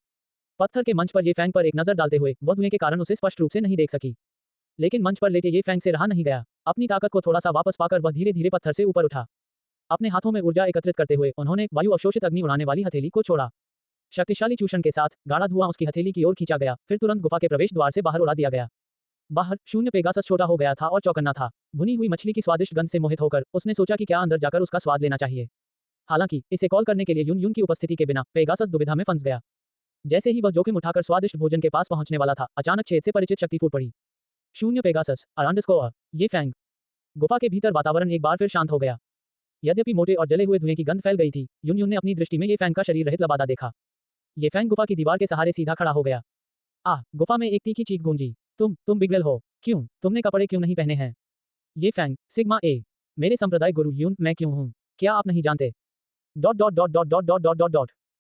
पत्थर के मंच पर ये फैंग पर एक नजर डालते हुए वह धुएं के कारण उसे स्पष्ट रूप से नहीं देख सकी। लेकिन मंच पर लेटे ये फैंग से रहा नहीं गया। अपनी ताकत को थोड़ा सा वापस पाकर वह धीरे धीरे पत्थर से ऊपर उठा। अपने हाथों में ऊर्जा एकत्रित करते हुए उन्होंने वायु अवशोषित अग्नि उड़ाने वाली हथेली को छोड़ा। शक्तिशाली चूषण के साथ गाढ़ा धुआं उसकी हथेली की ओर खींचा गया, फिर तुरंत गुफा के प्रवेश द्वार से बाहर उड़ा दिया गया। बाहर शून्य पेगासस छोटा हो गया था और चौकन्ना था। भुनी हुई मछली की स्वादिष्ट गंध से मोहित होकर उसने सोचा कि क्या अंदर जाकर उसका स्वाद लेना चाहिए। हालांकि इसे कॉल करने के लिए यून यून की उपस्थिति के बिना पेगासस दुविधा में फंस गया। जैसे ही वह जोखिम उठाकर स्वादिष्ट भोजन के पास पहुंचने वाला था, अचानक छेद से परिचित शक्ति फूट पड़ी। शून्य पेगासस अरांडस्कोर, ये फैंग। गुफा के भीतर वातावरण एक बार फिर शांत हो गया। यद्यपि मोटे और जले हुए धुएं की गंध फैल गई थी, यून यून ने अपनी दृष्टि में ये फैंग का शरीर रहित लबादा देखा। ये फैंग गुफा की दीवार के सहारे सीधा खड़ा हो गया। गुफा में एक तीखी चीख गूंजी। तुम बिगड़ल हो। क्यों? तुमने कपड़े क्यों नहीं पहने हैं? ये फैंग, सिग्मा ए। मेरे संप्रदाय गुरु यून, मैं क्यों हूं? क्या आप नहीं जानते?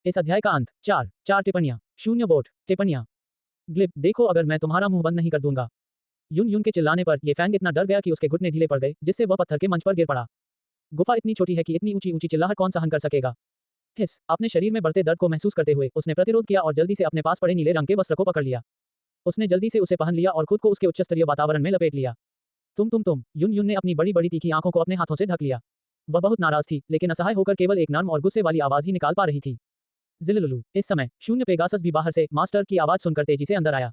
इस अध्याय का अंत। 4 टिप्पणियां। 0 वोट। टिप्पणियां। ग्लिप, देखो अगर मैं तुम्हारा मुंह बंद नहीं कर दूंगा। यून यून के चिल्लाने पर ये फैंग इतना डर गया कि उसके घुटने ढीले पड़ गए, जिससे वह पत्थर के मंच पर गिर पड़ा। गुफा इतनी छोटी है कि इतनी ऊंची ऊंची चिल्लाहट कौन सहन कर सकेगा? हिस, अपने शरीर में बढ़ते दर्द को महसूस करते हुए उसने प्रतिरोध किया और जल्दी से अपने पास पड़े नीले रंग के वस्त्र को पकड़ लिया। उसने जल्दी से उसे पहन लिया और खुद को उसके उच्चस्तरीय वातावरण में लपेट लिया। तुम। यून यून ने अपनी बड़ी बड़ी तीखी आंखों को अपने हाथों से ढक लिया। वह बहुत नाराज थी, लेकिन असहाय होकर केवल एक नर्म और गुस्से वाली आवाज ही निकाल पा रही थी। जिललुलु। इस समय शून्य पेगासस भी बाहर से मास्टर की आवाज सुनकर तेजी से अंदर आया।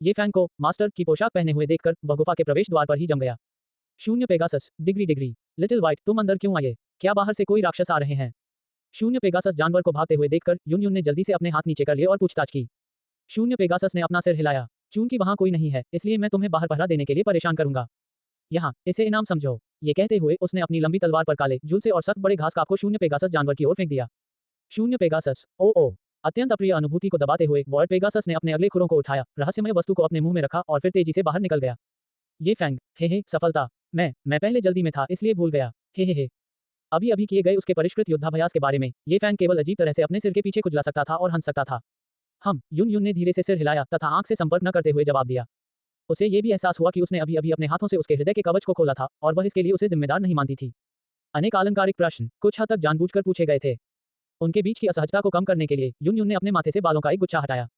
ये फैंग को मास्टर की पोशाक पहने हुए देखकर वह गुफा के प्रवेश द्वार पर ही जम गया। शून्य पेगासस, डिग्री। लिटिल व्हाइट, तुम अंदर क्यों आए? क्या बाहर से कोई राक्षस आ रहे हैं? शून्य पेगासस जानवर को भागते हुए देखकर यून यून ने जल्दी से अपने हाथ नीचे कर लिए और पूछताछ की। शून्य पेगासस ने अपना सिर हिलाया। चूंकि वहां कोई नहीं है, इसलिए मैं तुम्हें बाहर पहरा देने के लिए परेशान करूंगा। यहाँ इसे इनाम समझो। ये कहते हुए उसने अपनी लंबी तलवार पर काले झूल से और सख्त बड़े घास काप को शून्य पेगासस जानवर की ओर फेंक दिया। शून्य पेगासस, ओ। अत्यंत अप्रिय अनुभूति को दबाते हुए वॉर्ड पेगासस ने अपने अगले खुरों को उठाया, रहस्यमय वस्तु को अपने मुंह में रखा और फिर तेजी से बाहर निकल गया। ये फैंग, हे सफलता। मैं पहले जल्दी में था इसलिए भूल गया। हे। अभी किए गए उसके परिष्कृत युद्धाभ्यास के बारे में ये फैंग केवल अजीब तरह से अपने सिर के पीछे खुजला सकता था और हंस सकता था। यून यून ने धीरे से सिर हिलाया तथा आंख से संपर्क न करते हुए जवाब दिया। उसे ये भी एहसास हुआ कि उसने अभी अपने हाथों से उसके हृदय के कवच को खोला था और वह इसके लिए उसे जिम्मेदार नहीं मानती थी। अनेक अलंकारिक प्रश्न कुछ हद तक जानबूझकर पूछे गए थे। उनके बीच की असहजता को कम करने के लिए यून यून ने अपने माथे से बालों का एक गुच्छा हटाया।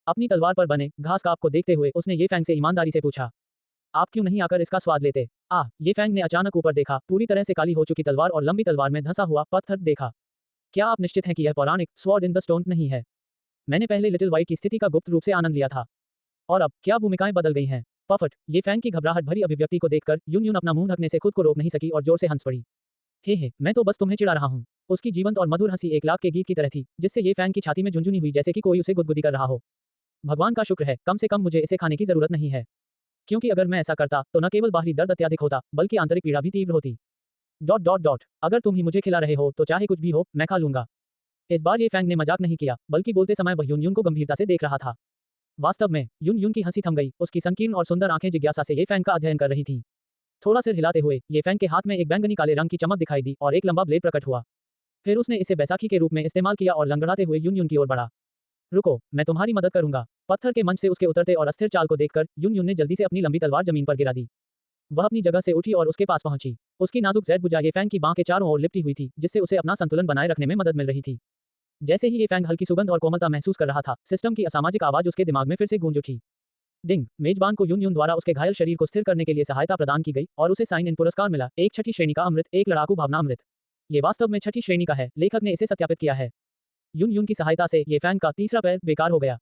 अपनी तलवार पर बने घास काप को देखते हुए उसने ये फैंग से ईमानदारी से पूछा, आप क्यों नहीं आकर इसका स्वाद लेते? ये फैंग ने अचानक ऊपर देखा, पूरी तरह से काली हो चुकी तलवार और लंबी तलवार में धंसा हुआ पत्थर देखा। क्या आप निश्चित हैं कि यह पौराणिक स्वॉर्ड इन द स्टोन नहीं है? मैंने पहले लिटिल व्हाइट की स्थिति का गुप्त रूप से आनंद लिया था, और अब क्या भूमिकाएं बदल गई हैं? पफट, ये फैंग की घबराहट भरी अभिव्यक्ति को देखकर यून यून अपना मुंह ढकने से खुद को रोक नहीं सकी और जोर से हंस पड़ी। हे, मैं तो बस तुम्हें चिढ़ा रहा हूँ। उसकी जीवंत और मधुर हंसी एक लाख के गीत की तरह थी, जिससे ये फैंग की छाती में झुंझुनी हुई जैसे कि कोई उसे गुदगुदी कर रहा हो। भगवान का शुक्र है, कम से कम मुझे इसे खाने की जरूरत नहीं है, क्योंकि अगर मैं ऐसा करता तो न केवल बाहरी दर्द अत्यधिक होता बल्कि आंतरिक पीड़ा भी तीव्र होती। अगर तुम ही मुझे खिला रहे हो तो चाहे कुछ भी हो मैं खा लूंगा। इस बार ये फैंग ने मजाक नहीं किया, बल्कि बोलते समय वह यून यून को गंभीरता से देख रहा था। वास्तव में यून यून की हंसी थम गई, उसकी संकीर्ण और सुंदर आंखें जिज्ञासा से ये फैंग का अध्ययन कर रही थीं। थोड़ा सिर हिलाते हुए ये फैंग के हाथ में एक बैंगनी काले रंग की चमक दिखाई दी और एक लंबा ब्लेड प्रकट हुआ। फिर उसने इसे बैसाखी के रूप में इस्तेमाल किया और लंगड़ाते हुए यून यून की ओर बढ़ा। रुको, मैं तुम्हारी मदद करूंगा। पत्थर के मंच से उसके उतरते और अस्थिर चाल को देखकर यून यून ने जल्दी से अपनी लंबी तलवार जमीन पर गिरा दी। वह अपनी जगह से उठी और उसके पास पहुंची। उसकी नाजुक जैद भुजा ये फैंग की बांह के चारों ओर लिपटी हुई थी, जिससे उसे अपना संतुलन बनाए रखने में मदद मिल रही थी। जैसे ही ये फैंग हल्की सुगंध और कोमलता महसूस कर रहा था, सिस्टम की असामाजिक आवाज उसके दिमाग में फिर से गूंज उठी। डिंग, मेजबान को यून यून द्वारा उसके घायल शरीर को स्थिर करने के लिए सहायता प्रदान की गई और उसे साइन इन पुरस्कार मिला, एक छठी श्रेणी का अमृत, एक लड़ाकू भावना अमृत। ये वास्तव में छठी श्रेणी का है, लेखक ने इसे सत्यापित किया है। यून यून की सहायता से ये फैंग का तीसरा पैर बेकार हो गया।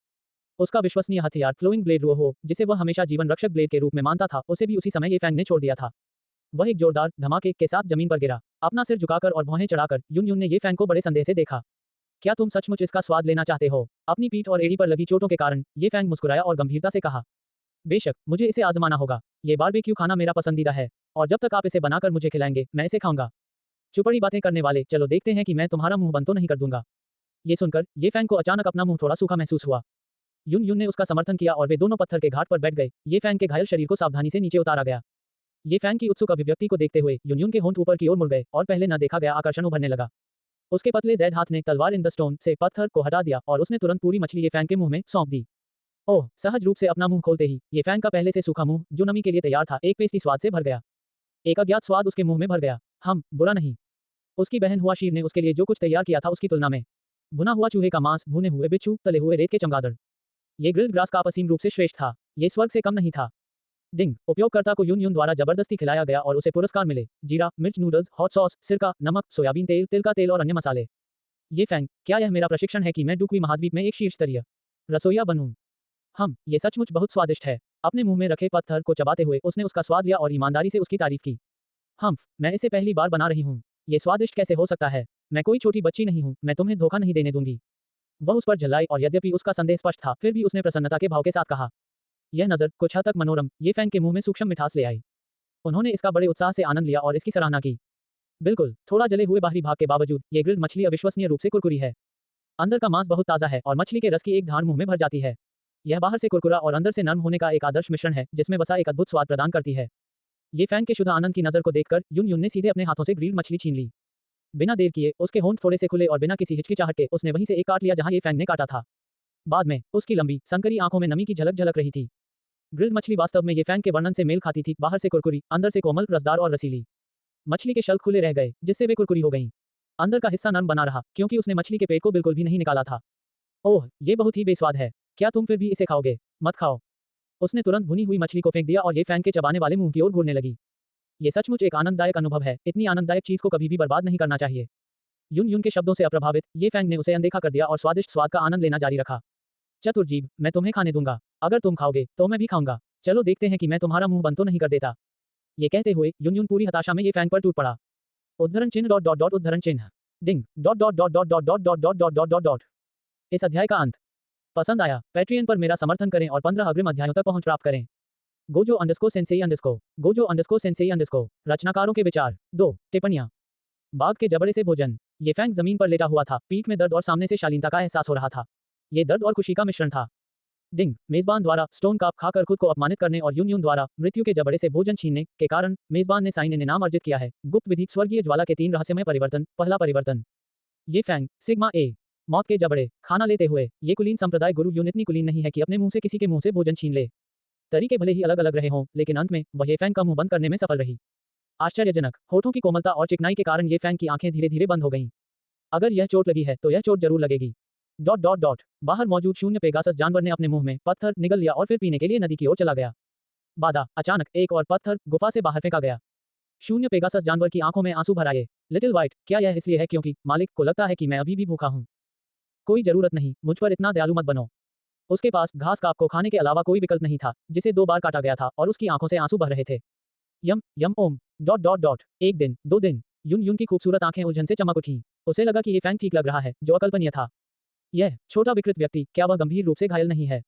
उसका विश्वसनीय हथियार फ्लोइंग ब्लेड रोहो, जिसे वह हमेशा जीवन रक्षक ब्लेड के रूप में मानता था, उसे भी उसी समय ये फैंग ने छोड़ दिया था। वह एक जोरदार धमाके के साथ जमीन पर गिरा। अपना सिर झुकाकर और भौहें चढ़ाकर यून यून ने ये फैंग को बड़े संदेह से देखा। क्या तुम सचमुच इसका स्वाद लेना चाहते हो? अपनी पीठ और एड़ी पर लगी चोटों के कारण ये फैंग मुस्कुराया और गंभीरता से कहा, बेशक, मुझे इसे आजमाना होगा। ये बारबेक्यू खाना मेरा पसंदीदा है, और जब तक आप इसे बनाकर मुझे खिलाएंगे, मैं इसे खाऊंगा। चुपड़ी बातें करने वाले, चलो देखते हैं कि मैं तुम्हारा मुंह बंद तो नहीं कर दूंगा। ये सुनकर ये फैंग को अचानक अपना मुंह थोड़ा सूखा महसूस हुआ। यून यून ने उसका समर्थन किया और वे दोनों पत्थर के घाट पर बैठ गए। ये फैंग के घायल शरीर को सावधानी से नीचे उतारा गया। ये फैंग की उत्सुक अभिव्यक्ति को देखते हुए यून यून के होंठ ऊपर की ओर मुड़ गए और पहले न देखा गया आकर्षण उभरने लगा। उसके पतले जैद हाथ ने तलवार इन द स्टोन से पत्थर को हटा दिया और उसने तुरंत पूरी मछली ये फैंग के मुंह में सौंप दी। ओह! सहज रूप से अपना मुंह खोलते ही ये फैंग का पहले से सूखा मुंह, जो नमी के लिए तैयार था, एक पेस्टी स्वाद से भर गया। एक अज्ञात स्वाद उसके मुंह में भर गया। बुरा नहीं। उसकी बहन हुआ शीर ने उसके लिए जो कुछ तैयार किया था उसकी तुलना में। भुना हुआ चूहे का मांस, भुने हुए बिच्छू, तले हुए रेत के चमगादड़। ये ग्रिल्ड ग्रास का असीम रूप से श्रेष्ठ था। ये स्वर्ग से कम नहीं था। डिंग, उपयोगकर्ता को यून यून द्वारा जबरदस्ती खिलाया गया और उसे पुरस्कार मिले। जीरा, मिर्च नूडल्स, हॉट सॉस, सिरका, नमक, सोयाबीन तेल, तिल का तेल और अन्य मसाले। ये फैंग, क्या यह मेरा प्रशिक्षण है कि मैं डुक्वी महाद्वीप में एक शीर्ष स्तरीय रसोइया बनूं? ये सचमुच बहुत स्वादिष्ट है। अपने मुंह में रखे पत्थर को चबाते हुए उसने उसका स्वाद लिया और ईमानदारी से उसकी तारीफ की। मैं इसे पहली बार बना रही हूँ। ये स्वादिष्ट कैसे हो सकता है? मैं कोई छोटी बच्ची नहीं हूँ, मैं तुम्हें धोखा नहीं देने दूंगी। वह उस पर झल्लाई और यद्यपि उसका संदेह स्पष्ट था, फिर भी उसने प्रसन्नता के भाव के साथ कहा। यह नजर कुछ हद तक मनोरम, ये फैंग के मुंह में सूक्ष्म मिठास ले आई। उन्होंने इसका बड़े उत्साह से आनंद लिया और इसकी सराहना की। बिल्कुल, थोड़ा जले हुए बाहरी भाग के बावजूद ये ग्रिल्ड मछली अविश्वसनीय रूप से कुरकुरी है। अंदर का मांस बहुत ताजा है और मछली के रस की एक धार मुंह में भर जाती है। यह बाहर से कुरकुरा और अंदर से नरम होने का एक आदर्श मिश्रण है, जिसमें वसा एक अद्भुत स्वाद प्रदान करती है। ये फैंग के शुद्ध आनंद की नजर को देखकर यून यून ने सीधे अपने हाथों से ग्रिल्ड मछली छीन ली। बिना देर किए उसके होंठ थोड़े से खुले और बिना किसी हिचकिचाहट के उसने वहीं से एक काट लिया जहां ये फैंग ने काटा था। बाद में उसकी लंबी संकरी आंखों में नमी की झलक झलक रही थी। ग्रिल्ड मछली वास्तव में ये फैंग के वर्णन से मेल खाती थी, बाहर से कुरकुरी, अंदर से कोमल, रसदार और रसीली। मछली के शल्क खुले रह गए, जिससे वे कुरकुरी हो गईं। अंदर का हिस्सा नरम बना रहा, क्योंकि उसने मछली के पेट को बिल्कुल भी नहीं निकाला था। ओह, ये बहुत ही बेस्वाद है। क्या तुम फिर भी इसे खाओगे? मत खाओ। उसने तुरंत भुनी हुई मछली को फेंक दिया और ये फैंग के चबाने वाले मुंह की ओर घूरने लगी। ये सचमुच एक आनंददायक अनुभव है। इतनी आनंददायक चीज को कभी भी बर्बाद नहीं करना चाहिए। यून यून के शब्दों से अप्रभावित ये फैंग ने उसे अनदेखा कर दिया और स्वादिष्ट स्वाद का आनंद लेना जारी रखा। चतुर जीव, मैं तुम्हें खाने दूंगा। अगर तुम खाओगे तो मैं भी खाऊंगा। चलो देखते हैं कि मैं तुम्हारा मुंह बंद तो नहीं कर देता। ये कहते हुए यून यून पूरी हताशा में ये फैंग पर टूट पड़ा। उद्धरण चिन्ह डॉट डॉट डॉट उद्धरण चिन्ह डिंग dot dot dot dot dot dot dot dot dot dot dot dot. इस अध्याय का अंत। पसंद आया? पैट्रियन पर मेरा समर्थन करें और 15 अग्रिम अध्यायों तक पहुंच प्राप्त करें। Gojo Sensei अंडरस्को। रचनाकारों के विचार। 2 टिप्पणियां। बाघ के जबड़े से भोजन। ये फैंग जमीन पर लेटा हुआ था, पीठ में दर्द और सामने से शालीनता का एहसास हो रहा था। ये दर्द और खुशी का मिश्रण था। डिंग, मेजबान द्वारा स्टोन काप खाकर खुद को अपमानित करने और यून यून द्वारा मृत्यु के जबड़े से भोजन छीनने के कारण मेजबान ने साइन इन इनाम अर्जित किया है। गुप्त विधि स्वर्गीय ज्वाला के 3 रहस्यमय परिवर्तन। पहला परिवर्तन। ये फैंग सिग्मा ए मौत के जबड़े खाना लेते हुए ये कुलीन संप्रदाय गुरु यून इतनी कुलीन नहीं है कि अपने मुंह से किसी के मुंह से भोजन छीन ले। तरीके भले ही अलग अलग रहे हों, लेकिन अंत में वह ये फैंग का मुंह बंद करने में सफल रही। आश्चर्यजनक, होठों की कोमलता और चिकनाई के कारण ये फैंग की आंखें धीरे धीरे बंद हो गईं। अगर यह चोट लगी है तो यह चोट जरूर लगेगी। Dot dot dot. बाहर मौजूद शून्य पेगासस जानवर ने अपने मुंह में पत्थर निगल लिया और फिर पीने के लिए नदी की ओर चला गया। बादा, अचानक एक और पत्थर गुफा से बाहर फेंका गया। शून्य पेगासस जानवर की आंखों में आंसू भर आए। लिटिल व्हाइट, क्या यह इसलिए है क्योंकि मालिक को लगता है कि मैं अभी भी भूखा हूं? कोई जरूरत नहीं, मुझ पर इतना दयालु मत बनो। उसके पास घास काप को खाने के अलावा कोई विकल्प नहीं था, जिसे 2 बार काटा गया था और उसकी आंखों से आंसू बह रहे थे। यम यम ओम डॉट डॉट डॉट। 1 दिन, 2 दिन। यून यून की खूबसूरत आंखें उलझन से चमक उठीं। उसे लगा कि ये फैंग ठीक लग रहा है, जो अकल्पनीय था। यह छोटा विकृत व्यक्ति, क्या वह गंभीर रूप से घायल नहीं है?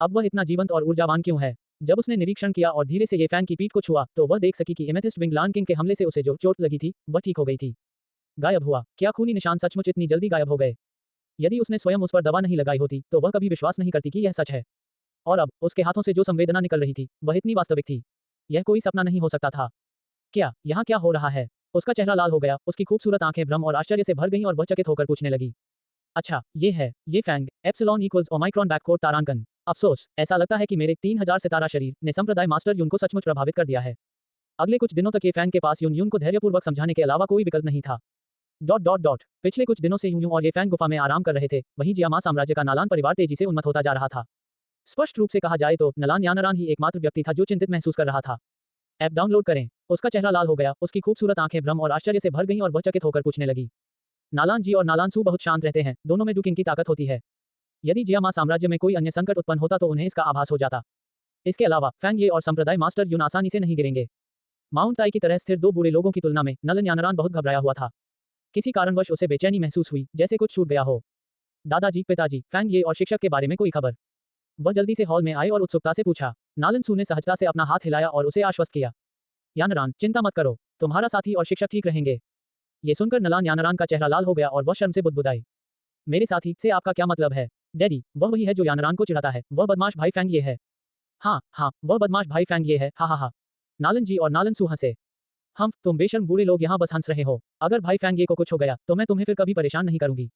अब वह इतना जीवंत और ऊर्जावान क्यों है? जब उसने निरीक्षण किया और धीरे से ये फैंग की पीठ को छुआ, तो वह देख सकी कि एमेथिस्ट विंग लान किंग के हमले से उसे जो चोट लगी थी, वह ठीक हो गई थी। गायब हुआ। क्या खूनी निशान सचमुच इतनी जल्दी गायब हो गए? यदि उसने स्वयं उस पर दवा नहीं लगाई होती, तो वह कभी विश्वास नहीं करती कि यह सच है। और अब उसके हाथों से जो संवेदना निकल रही थी, वह इतनी वास्तविक थी। यह कोई सपना नहीं हो सकता था। क्या यहाँ क्या हो रहा है? उसका चेहरा लाल हो गया, उसकी खूबसूरत आंखें भ्रम और आश्चर्य से भर गईं और वह चकित होकर पूछने लगी। अच्छा, ये फैंग एप्सिलॉन इक्वल्स ओमाइक्रॉन बैककोड तारांकन। अफसोस, ऐसा लगता है कि मेरे 3000 सितारा शरीर ने संप्रदाय मास्टर यून को सचमुच प्रभावित कर दिया है। अगले कुछ दिनों तक ये फैंग के पास यून यून को धैर्यपूर्वक समझाने के अलावा कोई विकल्प नहीं था। पिछले कुछ दिनों से यून यून और ये फैंग गुफा में आराम कर रहे थे, वहीं जियामा साम्राज्य का नालान परिवार तेजी से उन्नत होता जा रहा था। स्पष्ट रूप से कहा जाए तो नलान यानारान ही एकमात्र व्यक्ति था जो चिंतित महसूस कर रहा था। ऐप डाउनलोड करें। उसका चेहरा लाल हो गया, उसकी खूबसूरत आंखें भ्रम और आश्चर्य से भर गईं और वह चकित होकर पूछने लगी। नालान जी और नालान सू बहुत शांत रहते हैं, दोनों में दुकिन की ताकत होती है। यदि जियामा साम्राज्य में कोई अन्य संकट उत्पन्न होता तो उन्हें इसका आभास हो जाता। इसके अलावा फैंग ये और संप्रदाय मास्टर यून आसानी से नहीं गिरेंगे। माउंट ताई की तरह स्थिर दो बूढ़े लोगों की तुलना में नलन यानारान बहुत घबराया हुआ था। किसी कारणवश उसे बेचैनी महसूस हुई, जैसे कुछ छूट गया हो। दादाजी, पिताजी, फैंग ये और शिक्षक के बारे में कोई खबर? वह जल्दी से हॉल में आए और उत्सुकता से पूछा। नालन सू ने सहजता से अपना हाथ हिलाया और उसे आश्वस्त किया। यानारान, चिंता मत करो, तुम्हारा साथी और शिक्षक ठीक रहेंगे। ये सुनकर नलान यानारान का चेहरा लाल हो गया और वह शर्म से बुदबुदाई। मेरे साथी से आपका क्या मतलब है? डैडी, वह वही है जो यानारान को चिढ़ाता है, वह बदमाश भाई फैंग ये है। हाँ, वह बदमाश भाई फैंग ये है, हा। नालन जी और नालन सू हंसे। तुम बेशर्म बूढ़े लोग यहाँ बस हंस रहे हो। अगर भाई फैंग ये को कुछ हो गया तो मैं तुम्हें फिर कभी परेशान नहीं करूंगी।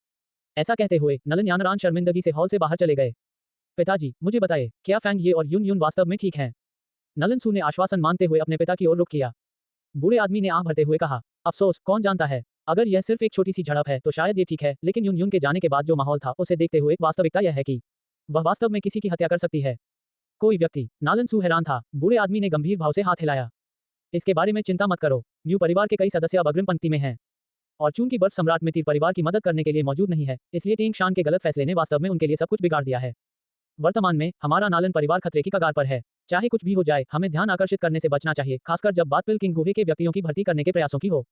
ऐसा कहते हुए नलन यानारान शर्मिंदगी से हॉल से बाहर चले गए। पिताजी, मुझे बताइए, क्या फैंग ये और यून यून वास्तव में ठीक हैं? नलन सू ने आश्वासन मानते हुए अपने पिता की ओर रुख किया। बूढ़े आदमी ने आह भरते हुए कहा, अफसोस, कौन जानता है, अगर यह सिर्फ एक छोटी सी झड़प है तो शायद ये ठीक है, लेकिन यून यून के जाने के बाद जो माहौल था उसे देखते हुए वास्तविकता यह है कि वह वास्तव में किसी की हत्या कर सकती है। कोई व्यक्ति? नालन सू हैरान था। बूढ़े आदमी ने गंभीर भाव से हाथ हिलाया। इसके बारे में चिंता मत करो, म्यू परिवार के कई सदस्य अब अग्रिम पंक्ति में हैं। और चूंकि बर्फ सम्राट मितिर परिवार की मदद करने के लिए मौजूद नहीं है, इसलिए टेंग शान के गलत फैसले ने वास्तव में उनके लिए सब कुछ बिगाड़ दिया है। वर्तमान में हमारा नालन परिवार खतरे की कगार पर है। चाहे कुछ भी हो जाए, हमें ध्यान आकर्षित करने से बचना चाहिए, खासकर जब बात पिल किंग गुहे के व्यक्तियों की भर्ती करने के प्रयासों की हो।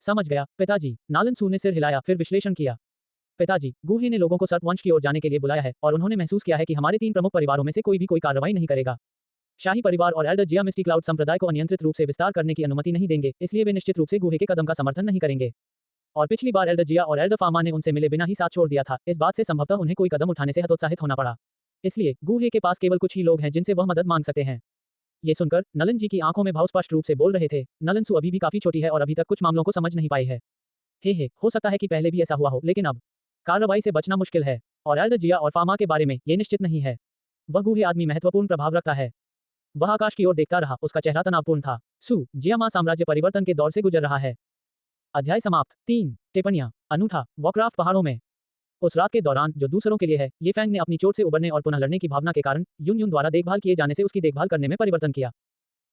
समझ गया पिताजी। नालन सू ने सिर हिलाया, फिर विश्लेषण किया। पिताजी, गुहे ने लोगों को सर्प वंश की ओर जाने के लिए बुलाया है और उन्होंने महसूस किया है कि हमारे 3 प्रमुख परिवारों में से कोई भी कोई कार्रवाई नहीं करेगा। शाही परिवार और एल्डर जिया मिस्टी क्लाउड संप्रदाय को अनियंत्रित रूप से विस्तार करने की अनुमति नहीं देंगे, इसलिए वे निश्चित रूप से गुहे के कदम का समर्थन नहीं करेंगे। और पिछली बार एल्डर जिया और एल्डर फामा ने उनसे मिले बिना ही साथ छोड़ दिया था, इस बात से संभवतः उन्हें कोई कदम उठाने से हतोत्साहित होना पड़ा। इसलिए गुहे के पास केवल कुछ ही लोग हैं जिनसे वह मदद मांग सकते हैं। ये सुनकर नलन जी की आंखों में भाव स्पष्ट रूप से बोल रहे थे। नलन सू अभी भी काफी छोटी है और अभी तक कुछ मामलों को समझ नहीं पाई है। हो सकता है कि पहले भी ऐसा हुआ हो, लेकिन अब कार्रवाई से बचना मुश्किल है। और एल्डर जिया और फामा के बारे में ये निश्चित नहीं है। वह गुहे आदमी महत्वपूर्ण प्रभाव रखता है। वह आकाश की ओर देखता रहा, उसका चेहरा तनावपूर्ण था। जियामा साम्राज्य परिवर्तन के दौर से गुजर रहा है। अध्याय समाप्त। 3 टिप्पणियां। अनूठा, वॉरक्राफ्ट पहाड़ों में। उस रात के दौरान जो दूसरों के लिए है, ये फैंग ने अपनी चोट से उबरने और पुनः लड़ने की भावना के कारण यून यून द्वारा देखभाल किए जाने से उसकी देखभाल करने में परिवर्तन किया।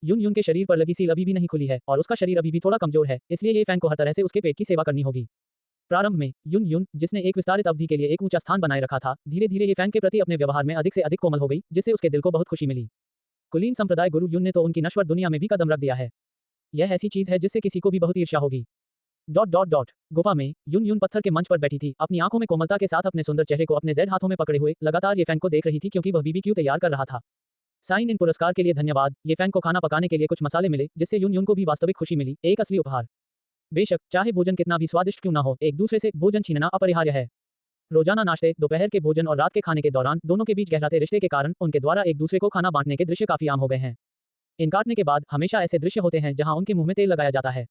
यून यून के शरीर पर लगी सील अभी भी नहीं खुली है और उसका शरीर अभी भी थोड़ा कमजोर है, इसलिए ये फैंग को हर तरह से उसके पेट की सेवा करनी होगी। प्रारंभ में यून यून, जिसने एक विस्तारित अवधि के लिए एक ऊंचा स्थान बनाए रखा था, धीरे धीरे ये फैंग के प्रति अपने व्यवहार में अधिक से अधिक कोमल हो गई, जिससे उसके दिल को बहुत खुशी मिली। कुलीन संप्रदाय गुरु यून ने तो उनकी नश्वर दुनिया में भी कदम रख दिया है। यह ऐसी चीज है जिससे किसी को भी बहुत ईर्ष्या होगी। गुफा में यून यून पत्थर के मंच पर बैठी थी, अपनी आंखों में कोमलता के साथ अपने सुंदर चेहरे को अपने जेड हाथों में पकड़े हुए लगातार ये फैंग को देख रही थी, क्योंकि वह बीबीक्यू तैयार कर रहा था। साइन इन पुरस्कार के लिए धन्यवाद। ये फैंग को खाना पकाने के लिए कुछ मसाले मिले, जिससे यून यून को भी वास्तविक खुशी मिली, एक असली उपहार। बेशक चाहे भोजन कितना भी स्वादिष्ट क्यों ना हो, एक दूसरे से भोजन छीनना अपरिहार्य है। रोजाना नाश्ते, दोपहर के भोजन और रात के खाने के दौरान दोनों के बीच गहराते रिश्ते के कारण उनके द्वारा एक दूसरे को खाना बांटने के दृश्य काफी आम हो गए हैं। इन काटने के बाद हमेशा ऐसे दृश्य होते हैं जहां उनके मुंह में तेल लगाया जाता है।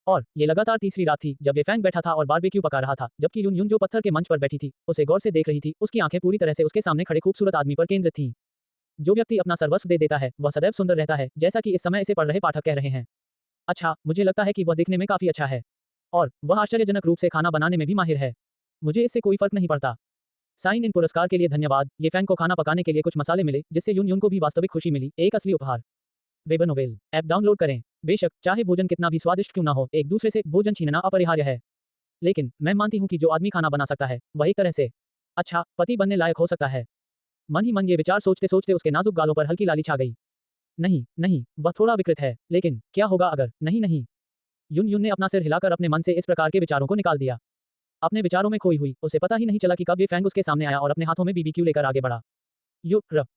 और ये लगातार तीसरी रात थी जब ये फैंग बैठा था और बारबेक्यू पका रहा था, जबकि यून यून जो पत्थर के मंच पर बैठी थी उसे गौर से देख रही थी। उसकी आंखें पूरी तरह से उसके सामने खड़े खूबसूरत आदमी पर केंद्रित थीं। जो व्यक्ति अपना सर्वस्व दे देता है वह सदैव सुंदर रहता है, जैसा कि इस समय इसे पढ़ रहे पाठक कह रहे हैं। अच्छा, मुझे लगता है कि वह दिखने में काफी अच्छा है और वह आश्चर्यजनक रूप से खाना बनाने में भी माहिर है। मुझे इससे कोई फर्क नहीं पड़ता। साइन इन पुरस्कार के लिए धन्यवाद। ये फैंग को खाना पकाने के लिए कुछ मसाले मिले, जिससे यून यून को भी वास्तविक खुशी मिली, एक असली उपहार। वेब नोवेल ऐप डाउनलोड करें। बेशक चाहे भोजन कितना भी स्वादिष्ट क्यों ना हो, एक दूसरे से भोजन छीनना अपरिहार्य है। लेकिन मैं मानती हूँ कि जो आदमी खाना बना सकता है वह एक तरह से अच्छा पति बनने लायक हो सकता है। मन ही मन ये विचार सोचते सोचते उसके नाजुक गालों पर हल्की लाली छा गई। नहीं, वह थोड़ा विकृत है, लेकिन क्या होगा अगर नहीं। यून यून ने अपना सिर हिलाकर अपने मन से इस प्रकार के विचारों को निकाल दिया। अपने विचारों में खोई हुई उसे पता ही नहीं चला कि कब ये फैंग उसके सामने आया और अपने हाथों में बीबीक्यू लेकर आगे बढ़ा।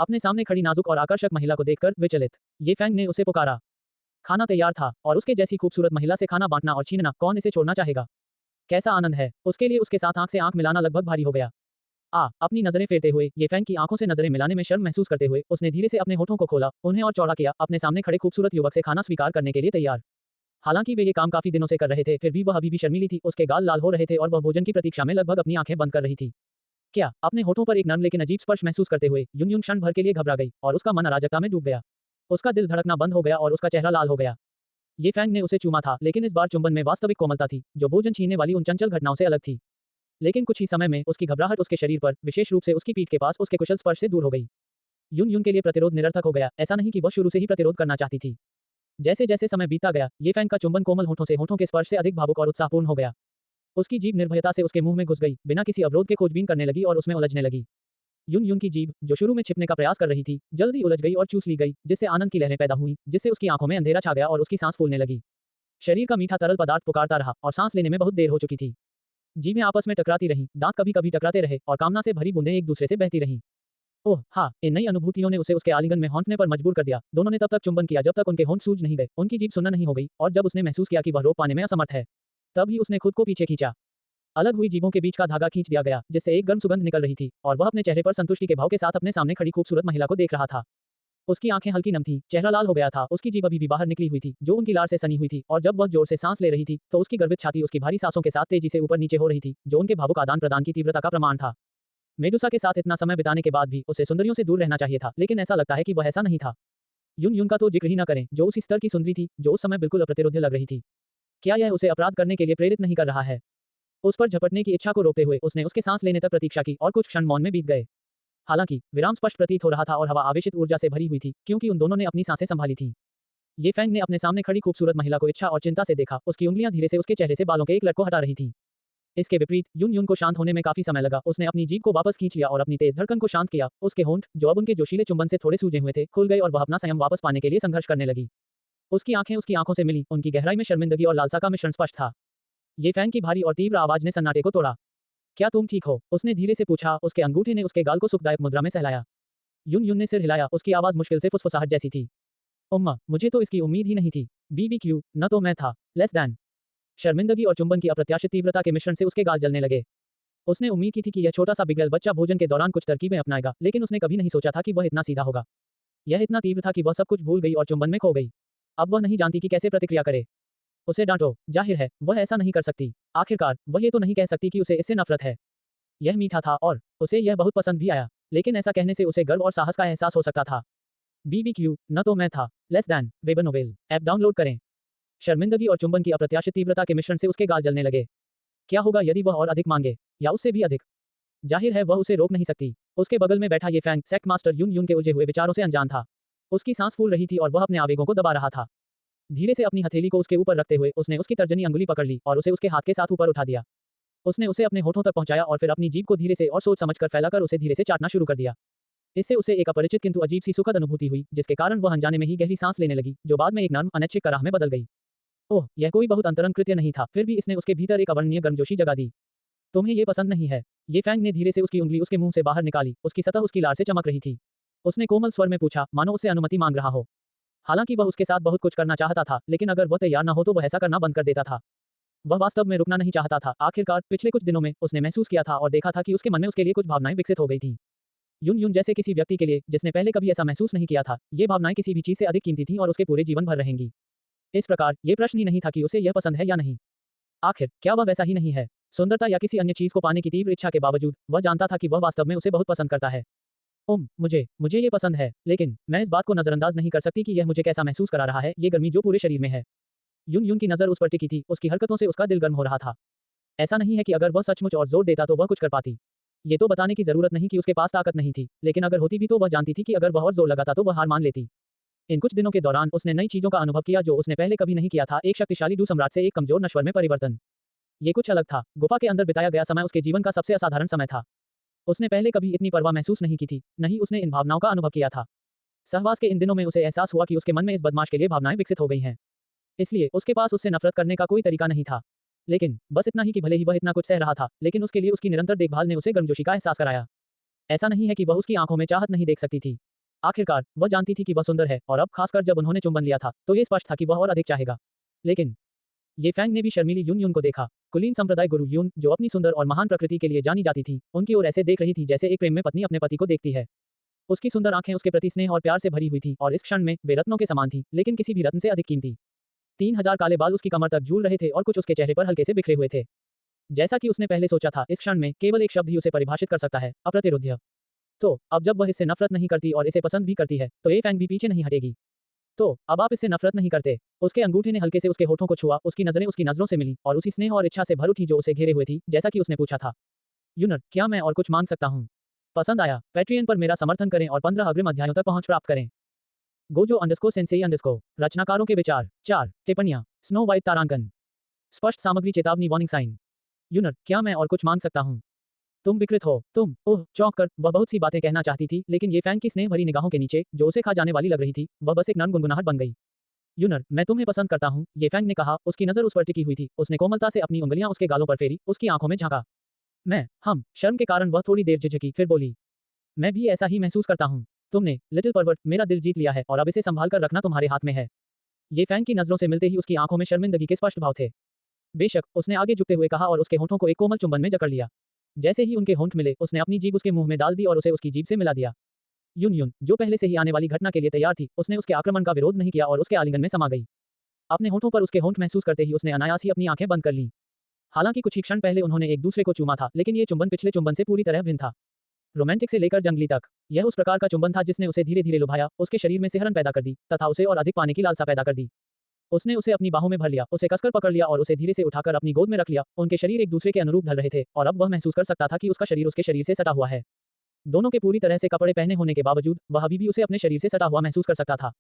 अपने सामने खड़ी नाजुक और आकर्षक महिला को देखकर विचलित ये फैंग ने उसे पुकारा। खाना तैयार था और उसके जैसी खूबसूरत महिला से खाना बांटना और छीनना, कौन इसे छोड़ना चाहेगा। कैसा आनंद है। उसके लिए उसके साथ आंख से आंख मिलाना लगभग भारी हो गया। अपनी नजरें फेरते हुए ये फैंग की आंखों से नजरें मिलाने में शर्म महसूस करते हुए उसने धीरे से अपने होठों को खोला, उन्हें और चौड़ा किया, अपने सामने खड़े खूबसूरत युवक से खाना स्वीकार करने के लिए तैयार। हालांकि वे ये काम काफी दिनों से कर रहे थे, फिर भी वह अभी भी शर्मीली थी। उसके गाल लाल हो रहे थे और वह भोजन की प्रतीक्षा में लगभग अपनी आंखें बंद कर रही थी। क्या अपने होठों पर एक नर्म लेकिन अजीब स्पर्श महसूस करते हुए यून यून क्षण भर के लिए घबरा गई और उसका मन अराजकता में डूब गया। उसका दिल धड़कना बंद हो गया और उसका चेहरा लाल हो गया। ये फैंग ने उसे चूमा था, लेकिन इस बार चुंबन में वास्तविक कोमलता थी, जो भोजन छीनने वाली उन चंचल घटनाओं से अलग थी। लेकिन कुछ ही समय में उसकी घबराहट उसके शरीर पर, विशेष रूप से उसकी पीठ के पास उसके कुशल स्पर्श से दूर हो गई। यून यून के लिए प्रतिरोध निरर्थक हो गया, ऐसा नहीं कि वह शुरू से ही प्रतिरोध करना चाहती थी। जैसे जैसे समय बीतता गया, ये फैंग का चुंबन कोमल होठों से होठों के स्पर्श से अधिक भावुक और उत्साहपूर्ण हो गया। उसकी जीभ निर्भयता से उसके मुंह में घुस गई, बिना किसी अवरोध के खोजबीन करने लगी और उसमें उलझने लगी। यून यून की जीभ, जो शुरू में छिपने का प्रयास कर रही थी, जल्दी उलझ गई और चूस ली गई, जिससे आनंद की लहरें पैदा हुई, जिससे उसकी आंखों में अंधेरा छा गया और उसकी सांस फूलने लगी। शरीर का मीठा तरल पदार्थ पुकारता रहा और सांस लेने में बहुत देर हो चुकी थी। जीभें आपस में टकराती रहीं, दांत कभी कभी टकराते रहे और कामना से भरी बूंदें एक दूसरे से बहती रहीं। ओह हाँ, इन नई अनुभूतियों ने उसे उसके आलिंगन में हौंकने पर मजबूर कर दिया। दोनों ने तब तक चुंबन किया जब तक उनके होंठ सूज नहीं गए, उनकी जीभ सुन्न नहीं हो गई, और जब उसने महसूस किया कि वह रोक पाने में असमर्थ है, तब ही उसने खुद को पीछे खींचा। अलग हुई जीभों के बीच का धागा खींच दिया गया, जिससे एक गर्म सुगंध निकल रही थी, और वह अपने चेहरे पर संतुष्टि के भाव के साथ अपने सामने खड़ी खूबसूरत महिला को देख रहा था। उसकी आंखें हल्की नम थीं, चेहरा लाल हो गया था, उसकी जीभ अभी भी बाहर निकली हुई थी, जो उनकी लार से सनी हुई थी, और जब वह जोर से सांस ले रही थी, तो उसकी गर्वित छाती उसकी भारी सांसों के साथ तेजी से ऊपर नीचे हो रही थी, जो उनके भावुक आदान प्रदान की तीव्रता का प्रमाण था। मेडुसा के साथ इतना समय बिताने के बाद भी उसे सुंदरियों से दूर रहना चाहिए था, लेकिन ऐसा लगता है कि वह ऐसा नहीं था। यून यून का तो जिक्र ही न करें, जो उसी स्तर की सुंदरी थी, जो उस समय बिल्कुल अप्रतिरोध्य लग रही थी। क्या यह उसे अपराध करने के लिए प्रेरित नहीं कर रहा है? उस पर झपटने की इच्छा को रोकते हुए उसने उसके सांस लेने तक प्रतीक्षा की और कुछ क्षण मौन में बीत गए। हालांकि विराम स्पष्ट प्रतीत हो रहा था और हवा आवेशित ऊर्जा से भरी हुई थी, क्योंकि उन दोनों ने अपनी सांसें संभाली थीं। ये फैंग ने अपने सामने खड़ी खूबसूरत महिला को इच्छा और चिंता से देखा, उसकी उंगलियां धीरे से उसके चेहरे से बालों के एक लट को हटा रही थीं। इसके विपरीत यून यून को शांत होने में काफी समय लगा। उसने अपनी जीभ को वापस खींच लिया और अपनी तेज धड़कन को शांत किया। उसके होंठ, जो अब उनके जोशीले चुंबन से थोड़े सूजे हुए थे, खुल गए और वह अपना संयम वापस पाने के लिए संघर्ष करने लगी। उसकी आंखें उसकी आंखों से मिली, उनकी गहराई में शर्मिंदगी और लालसा का मिश्रण स्पष्ट था। ये फैंग की भारी और तीव्र आवाज ने सन्नाटे को तोड़ा। क्या तुम ठीक हो? उसने धीरे से पूछा, उसके अंगूठे ने उसके गाल को सुखदायक मुद्रा में सहलाया। यून यून ने सिर हिलाया, उसकी आवाज मुश्किल से फुसफुसाहट जैसी थी। उम्मा, मुझे तो इसकी उम्मीद ही नहीं थी। बीबीक्यू, न तो मैं था। Less than. शर्मिंदगी और चुंबन की अप्रत्याशित तीव्रता के मिश्रण से उसके गाल जलने लगे। उसने उम्मीद की थी कि यह छोटा सा बिगड़ल बच्चा भोजन के दौरान कुछ तरकीबें अपनाएगा, लेकिन उसने कभी नहीं सोचा था कि वह इतना सीधा होगा। यह इतना तीव्र था कि वह सब कुछ भूल गई और चुंबन में खो गई। अब वह नहीं जानती कि कैसे प्रतिक्रिया करे। उसे डांटो, जाहिर है वह ऐसा नहीं कर सकती। आखिरकार वह ये तो नहीं कह सकती कि उसे इससे नफरत है। यह मीठा था और उसे यह बहुत पसंद भी आया, लेकिन ऐसा कहने से उसे गर्व और साहस का एहसास हो सकता था। बीबीक्यू, न तो मैं था। Less than. Web novel app download करें। शर्मिंदगी और चुंबन की अप्रत्याशित तीव्रता के मिश्रण से उसके गाल जलने लगे। क्या होगा यदि वह और अधिक मांगे, या उससे भी अधिक? जाहिर है वह उसे रोक नहीं सकती। उसके बगल में बैठा ये फैंग, सेक्ट मास्टर यून यून के उलझे हुए विचारों से अनजान था। उसकी सांस फूल रही थी और वह अपने आवेगों को दबा रहा था। धीरे से अपनी हथेली को उसके ऊपर रखते हुए उसने उसकी तर्जनी अंगुली पकड़ ली और उसे उसके हाथ के साथ ऊपर उठा दिया। उसने उसे अपने होठों तक पहुंचाया और फिर अपनी जीभ को धीरे से और सोच समझकर फैलाकर उसे धीरे से चाटना शुरू कर दिया। इससे उसे एक अपरिचित किंतु अजीब सी सुखद अनुभूति हुई, जिसके कारण वह अनजाने में ही गहरी सांस लेने लगी, जो बाद में एक नर्म अनैच्छिक कराह में बदल गई। ओह, यह कोई बहुत अंतरंग कृत्य नहीं था, फिर भी इसने उसके भीतर एक अवर्णनीय गर्मजोशी जगा दी। तुम्हें ये पसंद नहीं है? ये फैंग ने धीरे से उसकी उंगली उसके मुंह से बाहर निकाली, उसकी सतह उसकी लार से चमक रही थी। उसने कोमल स्वर में पूछा, मानो उससे अनुमति मांग रहा हो। हालांकि वह उसके साथ बहुत कुछ करना चाहता था, लेकिन अगर वह तैयार न हो तो वह ऐसा करना बंद कर देता था। वह वास्तव में रुकना नहीं चाहता था। आखिरकार पिछले कुछ दिनों में उसने महसूस किया था और देखा था कि उसके मन में उसके लिए कुछ भावनाएं विकसित हो गई थीं। यून यून जैसे किसी व्यक्ति के लिए जिसने पहले कभी ऐसा महसूस नहीं किया था, ये भावनाएं किसी भी चीज से अधिक कीमती थीं और उसके पूरे जीवन भर रहेंगी। इस प्रकार ये प्रश्न ही नहीं था कि उसे यह पसंद है या नहीं। आखिर क्या वह वैसा ही नहीं है? सुंदरता या किसी अन्य चीज को पाने की तीव्र इच्छा के बावजूद वह जानता था कि वह वास्तव में उसे बहुत पसंद करता है। मुझे ये पसंद है, लेकिन मैं इस बात को नजरअंदाज नहीं कर सकती कि यह मुझे कैसा महसूस करा रहा है, ये गर्मी जो पूरे शरीर में है। यून यून की नजर उस पर टिकी थी, उसकी हरकतों से उसका दिल गर्म हो रहा था। ऐसा नहीं है कि अगर वह सचमुच और जोर देता तो वह कुछ कर पाती। ये तो बताने की जरूरत नहीं कि उसके पास ताकत नहीं थी, लेकिन अगर होती भी तो वह जानती थी कि अगर वह और जोर लगाता तो वह हार मान लेती। इन कुछ दिनों के दौरान उसने नई चीजों का अनुभव किया जो उसने पहले कभी नहीं किया था। एक शक्तिशाली दू सम्राट से एक कमजोर नश्वर में परिवर्तन। ये कुछ अलग था। गुफा के अंदर बिताया गया समय उसके जीवन का सबसे असाधारण समय था। उसने पहले कभी इतनी परवाह महसूस नहीं की थी, नहीं उसने इन भावनाओं का अनुभव किया था। सहवास के इन दिनों में उसे एहसास हुआ कि उसके मन में इस बदमाश के लिए भावनाएं विकसित हो गई हैं। इसलिए उसके पास उससे नफरत करने का कोई तरीका नहीं था। लेकिन बस इतना ही कि भले ही वह इतना कुछ सह रहा था, लेकिन उसके लिए उसकी निरंतर देखभाल ने उसे गर्मजोशी का एहसास कराया। ऐसा नहीं है कि वह उसकी आंखों में चाहत नहीं देख सकती थी। आखिरकार वह जानती थी कि वह सुंदर है, और अब खासकर जब उन्होंने चुंबन लिया था तो ये स्पष्ट था कि वह और अधिक चाहेगा। लेकिन ये फैंग ने भी शर्मीली यून यून को देखा। कुलीन संप्रदाय गुरु यून, जो अपनी सुंदर और महान प्रकृति के लिए जानी जाती थी, उनकी ओर ऐसे देख रही थी जैसे एक प्रेम में पत्नी अपने पति को देखती है। उसकी सुंदर आंखें उसके प्रति स्नेह और प्यार से भरी हुई थी, और इस क्षण में वे रत्नों के समान थी, लेकिन किसी भी रत्न से अधिक कीमती। 3000 काले बाल उसकी कमर तक झूल रहे थे और कुछ उसके चेहरे पर हल्के से बिखरे हुए थे। जैसा कि उसने पहले सोचा था, इस क्षण में केवल एक शब्द ही उसे परिभाषित कर सकता है, अप्रतिरोध्य। तो अब जब वह इससे नफरत नहीं करती और इसे पसंद भी करती है, तो ये फैंग भी पीछे नहीं हटेगी। तो अब आप इससे नफरत नहीं करते? उसके अंगूठे ने हल्के से उसके होठों को छुआ, उसकी नजरें उसकी नजरों से मिली और उसी स्नेह और इच्छा से भर उठी जो उसे घेरे हुए थी, जैसा कि उसने पूछा था। यूनर, क्या मैं और कुछ मांग सकता हूँ? पसंद आया? पैट्रियन पर मेरा समर्थन करें और 15 अग्रिम अध्यायों तक पहुंच प्राप्त करें। गोजो_सेंसेई_ रचनाकारों के विचार। 4 टिप्पणियां। स्नो वाइट तारांकन। स्पष्ट सामग्री चेतावनी वार्निंग साइन। यूनर, क्या मैं और कुछ मांग सकता हूँ? तुम विकृत हो, तुम। ओह, चौंक कर वह बहुत सी बातें कहना चाहती थी, लेकिन ये फैंग की स्नेह भरी निगाहों के नीचे, जो उसे खा जाने वाली लग रही थी, वह बस एक नर्म गुनगुनाहट बन गई। यूनर, मैं तुम्हें पसंद करता हूँ, ये फैंग ने कहा, उसकी नजर उस पर टिकी हुई थी, उसने कोमलता से अपनी उंगलियां उसके गालों पर फेरी, उसकी आंखों में झांका। हम, शर्म के कारण वह थोड़ी देर झिझकी, फिर बोली। मैं भी ऐसा ही महसूस करता हूँ। तुमने, लिटिल परवर्ट, मेरा दिल जीत लिया है और अब इसे संभाल कर रखना तुम्हारे हाथ में है। ये फैंग की नजरों से मिलते ही उसकी आंखों में शर्मिंदगी के स्पष्ट भाव थे। बेशक, उसने आगे झुकते हुए कहा और उसके होठों को एक कोमल चुंबन में जकड़ लिया। जैसे ही उनके होंठ मिले, उसने अपनी जीभ उसके मुंह में डाल दी और उसे उसकी जीभ से मिला दिया। यून, जो पहले से ही आने वाली घटना के लिए तैयार थी, उसने उसके आक्रमण का विरोध नहीं किया और उसके आलिंगन में समा गई। अपने होठों पर उसके होंठ महसूस करते ही उसने अनायास ही अपनी आंखें बंद कर लीं। हालांकि कुछ ही क्षण पहले उन्होंने एक दूसरे को चूमा था, लेकिन ये चुंबन पिछले चुंबन से पूरी तरह भिन्न था। रोमांटिक से लेकर जंगली तक, यह उस प्रकार का चुंबन था जिसने उसे धीरे धीरे लुभाया, उसके शरीर में सिहरन पैदा कर दी, तथा उसे और अधिक पाने की लालसा पैदा कर दी। उसने उसे अपनी बाहों में भर लिया, उसे कसकर पकड़ लिया और उसे धीरे से उठाकर अपनी गोद में रख लिया। उनके शरीर एक दूसरे के अनुरूप ढल रहे थे और अब वह महसूस कर सकता था कि उसका शरीर उसके शरीर से सटा हुआ है। दोनों के पूरी तरह से कपड़े पहने होने के बावजूद वह अभी भी उसे अपने शरीर से सटा हुआ महसूस कर सकता था।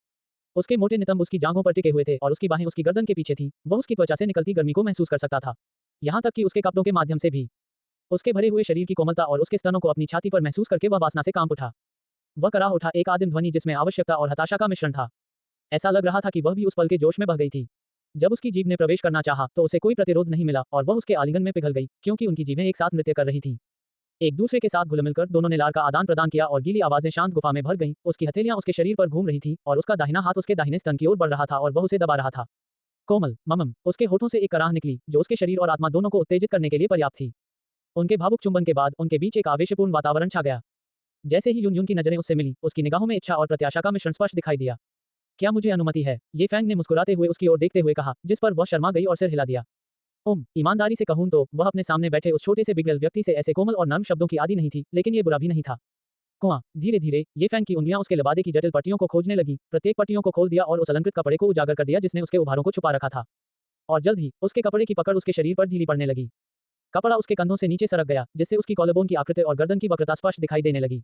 उसके मोटे नितंब उसकी जांघों पर टिके हुए थे और उसकी बाहें उसकी गर्दन के पीछे थीं। वह उसकी त्वचा से निकलती गर्मी को महसूस कर सकता था, यहाँ तक कि उसके कपड़ों के माध्यम से भी। उसके भरे हुए शरीर की कोमलता और उसके स्तनों को अपनी छाती पर महसूस करके वह वासना से कांप उठा। वह कराह उठा, एक आदिम ध्वनि जिसमें आवश्यकता और हताशा का मिश्रण था। ऐसा लग रहा था कि वह भी उस पल के जोश में बह गई थी। जब उसकी जीभ ने प्रवेश करना चाहा, तो उसे कोई प्रतिरोध नहीं मिला और वह उसके आलिंगन में पिघल गई, क्योंकि उनकी जीभें एक साथ नृत्य कर रही थीं। एक दूसरे के साथ घुल मिलकर दोनों ने लार का आदान प्रदान किया और गीली आवाजें शांत गुफा में भर गईं। उसकी हथेलियां उसके शरीर पर घूम रही थीं और उसका दाहिना हाथ उसके दाहिने स्तन की ओर बढ़ रहा था और वह उसे दबा रहा था। कोमल, उसके होठों से एक कराह निकली, जो उसके शरीर और आत्मा दोनों को उत्तेजित करने के लिए पर्याप्त थी। उनके भावुक चुंबन के बाद उनके बीच एक आवेशपूर्ण वातावरण छा गया। जैसे ही यून की नजरें उससे मिली, उसकी निगाहों में इच्छा और प्रत्याशा का मिश्रण स्पष्ट दिखाई दिया। क्या मुझे अनुमति है? ये फैंग ने मुस्कुराते हुए उसकी ओर देखते हुए कहा, जिस पर वह शर्मा गई और सिर हिला दिया। ईमानदारी से कहूं तो वह अपने सामने बैठे उस छोटे से बिगड़ल व्यक्ति से ऐसे कोमल और नर्म शब्दों की आदी नहीं थी, लेकिन ये बुरा भी नहीं था। कुआं, धीरे धीरे ये फैंग की उंगलियां उसके लबादे की जटिल पट्टियों को खोजने लगी, प्रत्येक पट्टियों को खोल दिया और उस अलंकृत कपड़े को उजागर कर दिया जिसने उसके उभारों को छुपा रखा था। और जल्द ही उसके कपड़े की पकड़ उसके शरीर पर ढीली पड़ने लगी। कपड़ा उसके कंधों से नीचे सरक गया, जिससे उसकी कॉलरबोन की आकृति और गर्दन की वक्रता स्पष्ट दिखाई देने लगी।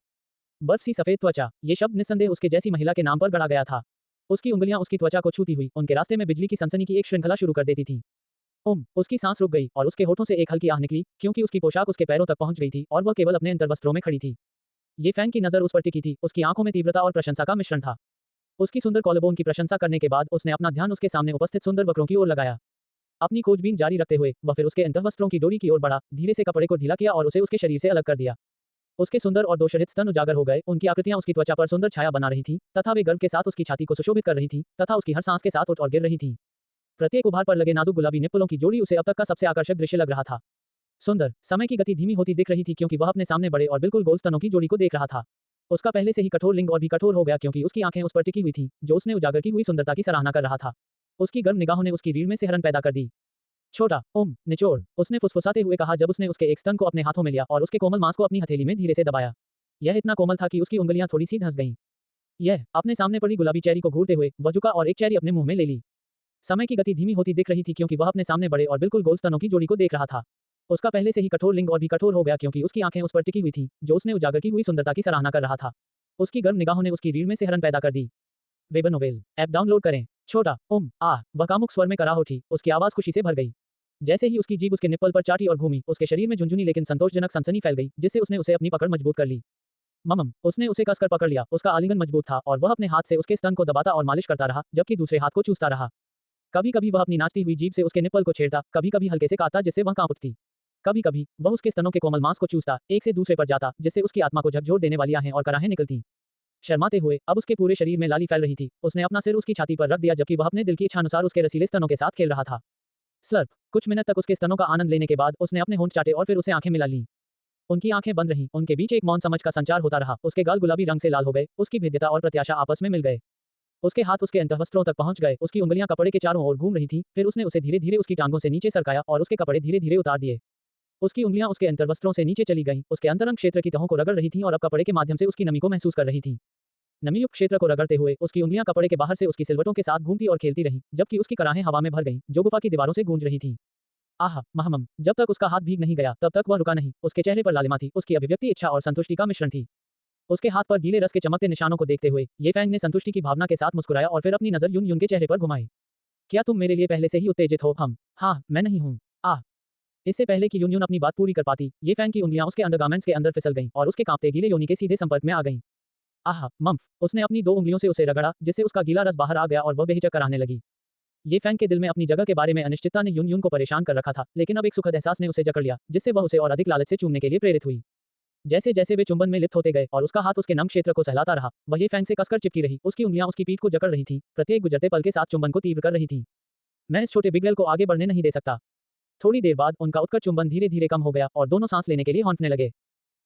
बर्फ सी सफेद त्वचा, ये शब्द निस्संदेह उसके जैसी महिला के नाम पर गढ़ा गया था। उसकी उंगलियां उसकी त्वचा को छूती हुई उनके रास्ते में बिजली की सनसनी की एक श्रृंखला शुरू कर देती थी। उसकी सांस रुक गई और उसके होठों से एक हल्की आह निकली, क्योंकि उसकी पोशाक उसके पैरों तक पहुंच गई थी और वह केवल अपने अंतर्वस्त्रों में खड़ी थी। ये फैंग की नजर उस पर टिकी थी, उसकी आंखों में तीव्रता और प्रशंसा का मिश्रण था। उसकी सुंदर कॉलरबोन की प्रशंसा करने के बाद उसने अपना ध्यान उसके सामने उपस्थित सुंदर वक्रों की ओर लगाया। अपनी खोजबीन जारी रखते हुए वह फिर उसके अंतर्वस्त्रों की डोरी की ओर बढ़ा, धीरे से कपड़े को ढीला किया और उसे उसके शरीर से अलग कर दिया। उसके सुंदर और दोषरहित स्तन उजागर हो गए, उनकी आकृतियां उसकी त्वचा पर सुंदर छाया बना रही थी, तथा वे गर्व के साथ उसकी छाती को सुशोभित कर रही थी, तथा उसकी हर सांस के साथ उठ और गिर रही थी। प्रत्येक उभार पर लगे नाजुक गुलाबी निप्पलों की जोड़ी उसे अब तक का सबसे आकर्षक दृश्य लग रहा था। सुंदर, समय की गति धीमी होती दिख रही थी क्योंकि वह अपने सामने बड़े और बिल्कुल गोल स्तनों की जोड़ी को देख रहा था। उसका पहले से ही कठोर लिंग और भी कठोर हो गया क्योंकि उसकी आंखें उस पर टिकी हुई थी, जो उसने उजागर की हुई सुंदरता की सराहना कर रहा था। उसकी गर्म निगाहों ने उसकी रीढ़ में सिहरन पैदा कर दी। छोटा, निचोड़, उसने फुसफुसाते हुए कहा जब उसने उसके एक स्तन को अपने हाथों में लिया और उसके कोमल मांस को अपनी हथेली में धीरे से दबाया। यह इतना कोमल था कि उसकी उंगलियां थोड़ी सी धंस गईं। यह अपने सामने पड़ी गुलाबी चेरी को घूरते हुए वह झुका और एक चेरी अपने मुंह में ले ली। समय की गति धीमी होती दिख रही थी क्योंकि वह अपने सामने बड़े और बिल्कुल गोल स्तनों की जोड़ी को देख रहा था। उसका पहले से ही कठोर लिंग और भी कठोर हो गया क्योंकि उसकी आंखें उस पर टिकी हुई थी, जो उसने उजागर की हुई सुंदरता की सराहना कर रहा था। उसकी गर्म निगाहों ने उसकी रीढ़ में सिहरन पैदा कर दी। वेब नोवेल ऐप डाउनलोड करें। छोटा, वह कामुक स्वर में कराह उठी, उसकी आवाज खुशी से भर गई। जैसे ही उसकी जीभ उसके निप्पल पर चाटी और घूमी, उसके शरीर में झुंझुनी लेकिन संतोषजनक सनसनी फैल गई, जिससे उसने उसे अपनी पकड़ मजबूत कर ली। उसने उसे कसकर पकड़ लिया, उसका आलिंगन मजबूत था और वह अपने हाथ से उसके स्तन को दबाता और मालिश करता रहा, जबकि दूसरे हाथ को चूसता रहा। कभी कभी वह अपनी नाचती हुई जीभ से उसके निप्पल को छेड़ता, कभी कभी हल्के से काटता जिससे वह कांप उठती। कभी कभी वह उसके स्तनों के कोमल मांस को चूसता, एक से दूसरे पर जाता, जिससे उसकी आत्मा को झकझोर देने वाली आहें और कराहें निकलती। शर्माते हुए अब उसके पूरे शरीर में लाली फैल रही थी। उसने अपना सिर उसकी छाती पर रख दिया जबकि वह अपने दिल की इच्छानुसार उसके रसीले स्तनों के साथ खेल रहा था। स्लर्प, कुछ मिनट तक उसके स्तनों का आनंद लेने के बाद उसने अपने होंठ चाटे और फिर उसे आंखें मिला लीं। उनकी आंखें बंद रहीं, उनके बीच एक मौन समझ का संचार होता रहा। उसके गाल गुलाबी रंग से लाल हो गए, उसकी भेद्यता और प्रत्याशा आपस में मिल गए। उसके हाथ उसके अंतःवस्त्रों तक पहुंच गए, उसकी उंगलियां कपड़े के चारों ओर घूम रही थीं, फिर उसने उसे धीरे धीरे उसकी टांगों से नीचे सरकाया और उसके कपड़े धीरे धीरे उतार दिए। उसकी उंगलियां उसके अंतर्वस्त्रों से नीचे चली गईं, उसके अंतरंग क्षेत्र की तहों को रगड़ रही थीं और अब कपड़े के माध्यम से उसकी नमी को महसूस कर रही थीं। नमीयुक्त क्षेत्र को रगड़ते हुए उसकी उंगलियां कपड़े के बाहर से उसकी सिलवटों के साथ घूमती और खेलती रहीं, जबकि उसकी कराहें हवा में भर गईं, जो गुफा की दीवारों से गूंज रही थीं। आह महमम, जब तक उसका हाथ भीग नहीं गया तब तक वह रुका नहीं। उसके चेहरे पर लालिमा थी, उसकी अभिव्यक्ति इच्छा और संतुष्टि का मिश्रण थी। उसके हाथ पर गीले रस के चमकते निशानों को देखते हुए ये फैंग ने संतुष्टि की भावना के साथ मुस्कुराया और फिर अपनी नजर यून यून के चेहरे पर घुमाई। क्या तुम मेरे लिए पहले से ही उत्तेजित हो? हम। हाँ, मैं नहीं हूँ। आह। इससे पहले कि यून यून अपनी बात पूरी कर पाती, ये फैंग की उंगलियां उसके अंडरगारमेंट्स के अंदर फिसल गईं और उसके कांपते गीले योनि के सीधे संपर्क में आ गईं। आह मम्फ, उसने अपनी 2 उंगलियों से उसे रगड़ा, जिससे उसका गीला रस बाहर आ गया और वह बेहिचक कराहने लगी। ये फैंग के दिल में अपनी जगह के बारे में अनिश्चितता ने यून यून को परेशान कर रखा था, लेकिन अब एक सुखद एहसास ने उसे जकड़ लिया, जिससे वह उसे और अधिक लालच से चूमने के लिए प्रेरित हुई। जैसे जैसे वे चुंबन में लिप्त होते गए और उसका हाथ उसके नम क्षेत्र को सहलाता रहा, वह ये फैंग से कसकर चिपकी रही, उसकी उंगलियां उसकी पीठ को जकड़ रही थीं, प्रत्येक गुजरते पल के साथ चुंबन को तीव्र कर रही थीं। मैं इस छोटे बिगड़ेल को आगे बढ़ने नहीं दे सकता। थोड़ी देर बाद उनका उत्कट चुंबन धीरे धीरे कम हो गया और दोनों सांस लेने के लिए हौंकने लगे।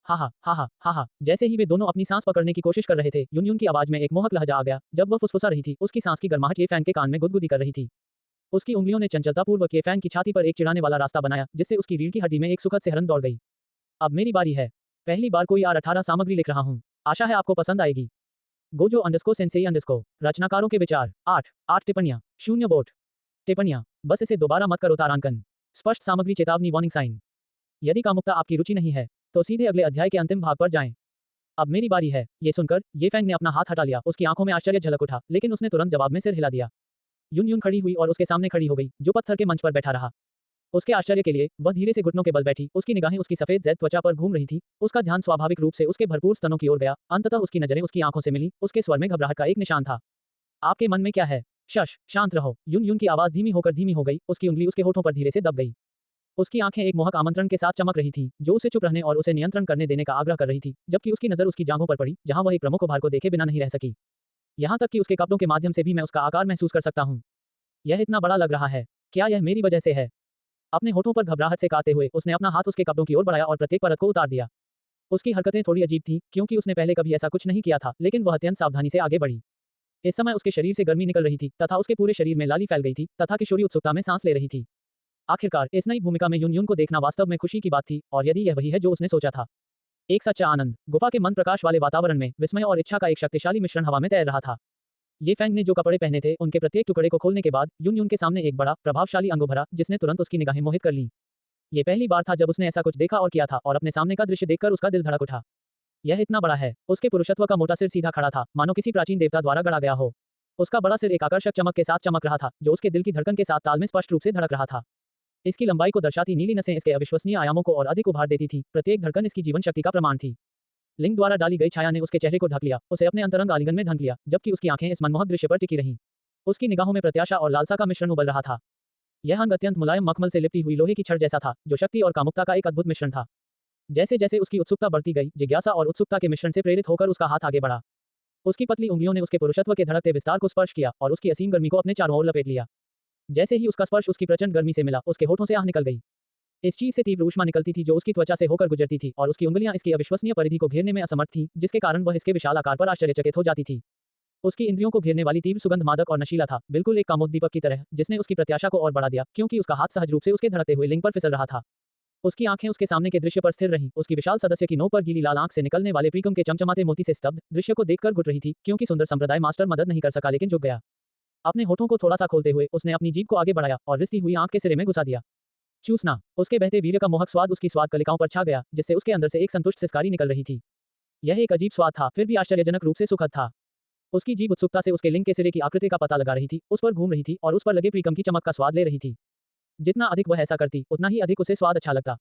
हा हा हा हा हा हा। जैसे ही वे दोनों अपनी सांस पकड़ने की कोशिश कर रहे थे, यून यून की आवाज में एक मोहक लहजा आ गया। जब वह फुसफुसा रही थी, उसकी सांस की गर्माहट ये फैंग के कान में गुदगुदी कर रही थी। उसकी उंगलियों ने चंचलतापूर्वक ये फैंग की छाती पर एक चिढ़ाने वाला रास्ता बनाया, जिससे उसकी रीढ़ की हड्डी में एक सुखद सिहरन दौड़ गई। अब मेरी बारी है। पहली बार कोई R18 सामग्री लिख रहा हूँ। आशा है आपको पसंद आएगी। Gojo underscore Sensei underscore. रचनाकारों के विचार। 8 टिप्पणियां। 0 वोट। टिप्पणियां। बस इसे दोबारा मत करो तारांकन। स्पष्ट सामग्री चेतावनी वार्निंग साइन। यदि कामुकता आपकी रुचि नहीं है तो सीधे अगले अध्याय के अंतिम भाग पर जाएं। अब मेरी बारी है। ये सुनकर ये फैंग ने अपना हाथ हटा लिया, उसकी आंखों में आश्चर्य झलक उठा, लेकिन उसने तुरंत जवाब में सिर हिला दिया। यून यून खड़ी हुई और उसके सामने खड़ी हो गई, जो पत्थर के मंच पर बैठा रहा। उसके आश्चर्य के लिए वह धीरे से घुटनों के बल बैठी, उसकी निगाहें उसकी सफेद जैद त्वचा पर घूम रही थी, उसका ध्यान स्वाभाविक रूप से उसके भरपूर स्तनों की ओर गया, अंततः उसकी नजरें उसकी आंखों से मिली, उसके स्वर में घबराहट का एक निशान था। आपके मन में क्या है? शश, शांत रहो। यून यून की आवाज धीमी हो गई, उसकी उंगली उसके होठों पर धीरे से दब गई। उसकी आंखें एक मोहक आमंत्रण के साथ चमक रही थीं, जो उसे चुप रहने और उसे नियंत्रण करने देने का आग्रह कर रही थी, जबकि उसकी नजर उसकी जांघों पर पड़ी, जहां वह एक प्रमुख उभार को देखे बिना नहीं रह सकी। यहां तक कि उसके कपड़ों के माध्यम से भी मैं उसका आकार महसूस कर सकता हूं। यह इतना बड़ा लग रहा है। क्या यह मेरी वजह से है? अपने होठों पर घबराहट से काते हुए उसने अपना हाथ उसके कपड़ों की ओर बढ़ाया और प्रत्येक परत को उतार दिया। उसकी हरकतें थोड़ी अजीब थीं, क्योंकि उसने पहले कभी ऐसा कुछ नहीं किया था, लेकिन वह अत्यंत सावधानी से आगे बढ़ी। इस समय उसके शरीर से गर्मी निकल रही थी तथा उसके पूरे शरीर में लाली फैल गई थी तथा किशोरी उत्सुकता में सांस ले रही थी। आखिरकार इस नई भूमिका में यून यून को देखना वास्तव में खुशी की बात थी, और यदि यह वही है जो उसने सोचा था। एक सच्चा आनंद। गुफा के मंद प्रकाश वाले वातावरण में विस्मय और इच्छा का एक शक्तिशाली मिश्रण हवा में तैर रहा था। ये फैंग ने जो कपड़े पहने थे, उनके प्रत्येक टुकड़े को खोलने के बाद यून यून के सामने एक बड़ा प्रभावशाली अंग उभरा, जिसने तुरंत उसकी निगाहें मोहित कर लीं। ये पहली बार था जब उसने ऐसा कुछ देखा और किया था, और अपने सामने का दृश्य देखकर उसका दिल धड़क उठा। यह इतना बड़ा है। उसके पुरुषत्व का मोटा सिर सीधा खड़ा था, मानो किसी प्राचीन देवता द्वारा गढ़ा गया हो। उसका बड़ा सिर एक आकर्षक चमक के साथ चमक रहा था, जो उसके दिल की धड़कन के साथ ताल में स्पष्ट रूप से धड़क रहा था। इसकी लंबाई को दर्शाती नीली नसें इसके अविश्वसनीय आयामों को और अधिक उभार देती थीं, प्रत्येक धड़कन इसकी जीवन शक्ति का प्रमाण थी। लिंग द्वारा डाली गई छाया ने उसके चेहरे को ढक लिया, उसे अपने अंतरंग आलिंगन में ढंक लिया, जबकि उसकी आंखें इस मनमोहक दृश्य पर टिकी रहीं। उसकी निगाहों में प्रत्याशा और लालसा का मिश्रण उबल रहा था। यह अंग अत्यंत मुलायम मखमल से लिपटी हुई लोहे की छड़ जैसा था, जो शक्ति और कामुकता का एक अद्भुत मिश्रण था। जैसे जैसे उसकी उत्सुकता बढ़ती गई, जिज्ञासा और उत्सुकता के मिश्रण से प्रेरित होकर उसका हाथ आगे बढ़ा। उसकी पतली उंगलियों ने उसके पुरुषत्व के धड़कते विस्तार को स्पर्श किया और उसकी असीम गर्मी को अपने चारों ओर लपेट लिया। जैसे ही उसका स्पर्श उसकी प्रचंड गर्मी से मिला, उसके होठों से आह निकल गई। इस चीज से तीव्र ऊष्मा निकलती थी जो उसकी त्वचा से होकर गुजरती थी, और उसकी उंगलियां इसकी अविश्वसनीय परिधि को घेरने में असमर्थ थीं, जिसके कारण वह इसके विशाल आकार पर आश्चर्यचकित हो जाती थी। उसकी इंद्रियों को घेरने वाली तीव्र सुगंध मादक और नशीला था, बिल्कुल एक कामोद्दीपक की तरह, जिसने उसकी प्रत्याशा को और बढ़ा दिया, क्योंकि उसका हाथ सहज रूप से उसके धड़कते हुए लिंग पर फिसल रहा था। उसकी आंखें उसके सामने के दृश्य पर स्थिर रहीं, उसकी विशाल सदस्य की नोक पर गीली लाल आंख से निकलने वाले प्रीकम के चमचमाते मोती से स्तब्ध दृश्य को देखकर घुट रही थी, क्योंकि सुंदर संप्रदाय मास्टर मदद नहीं कर सका लेकिन झुक गया। अपने होठों को थोड़ा सा खोलते हुए उसने अपनी जीभ को आगे बढ़ाया और रिसती हुई आंख के सिरे में घुसा दिया। चूसना। उसके बहते वीर्य का मोहक स्वाद उसकी स्वाद कलिकाओं पर छा गया, जिससे उसके अंदर से एक संतुष्ट सिसकारी निकल रही थी। यह एक अजीब स्वाद था, फिर भी आश्चर्यजनक रूप से सुखद था। उसकी जीभ उत्सुकता से उसके लिंग के सिरे की आकृति का पता लगा रही थी, उस पर घूम रही थी और उस पर लगे प्रीकम की चमक का स्वाद ले रही थी। जितना अधिक वह ऐसा करती, उतना ही अधिक उसे स्वाद अच्छा लगता।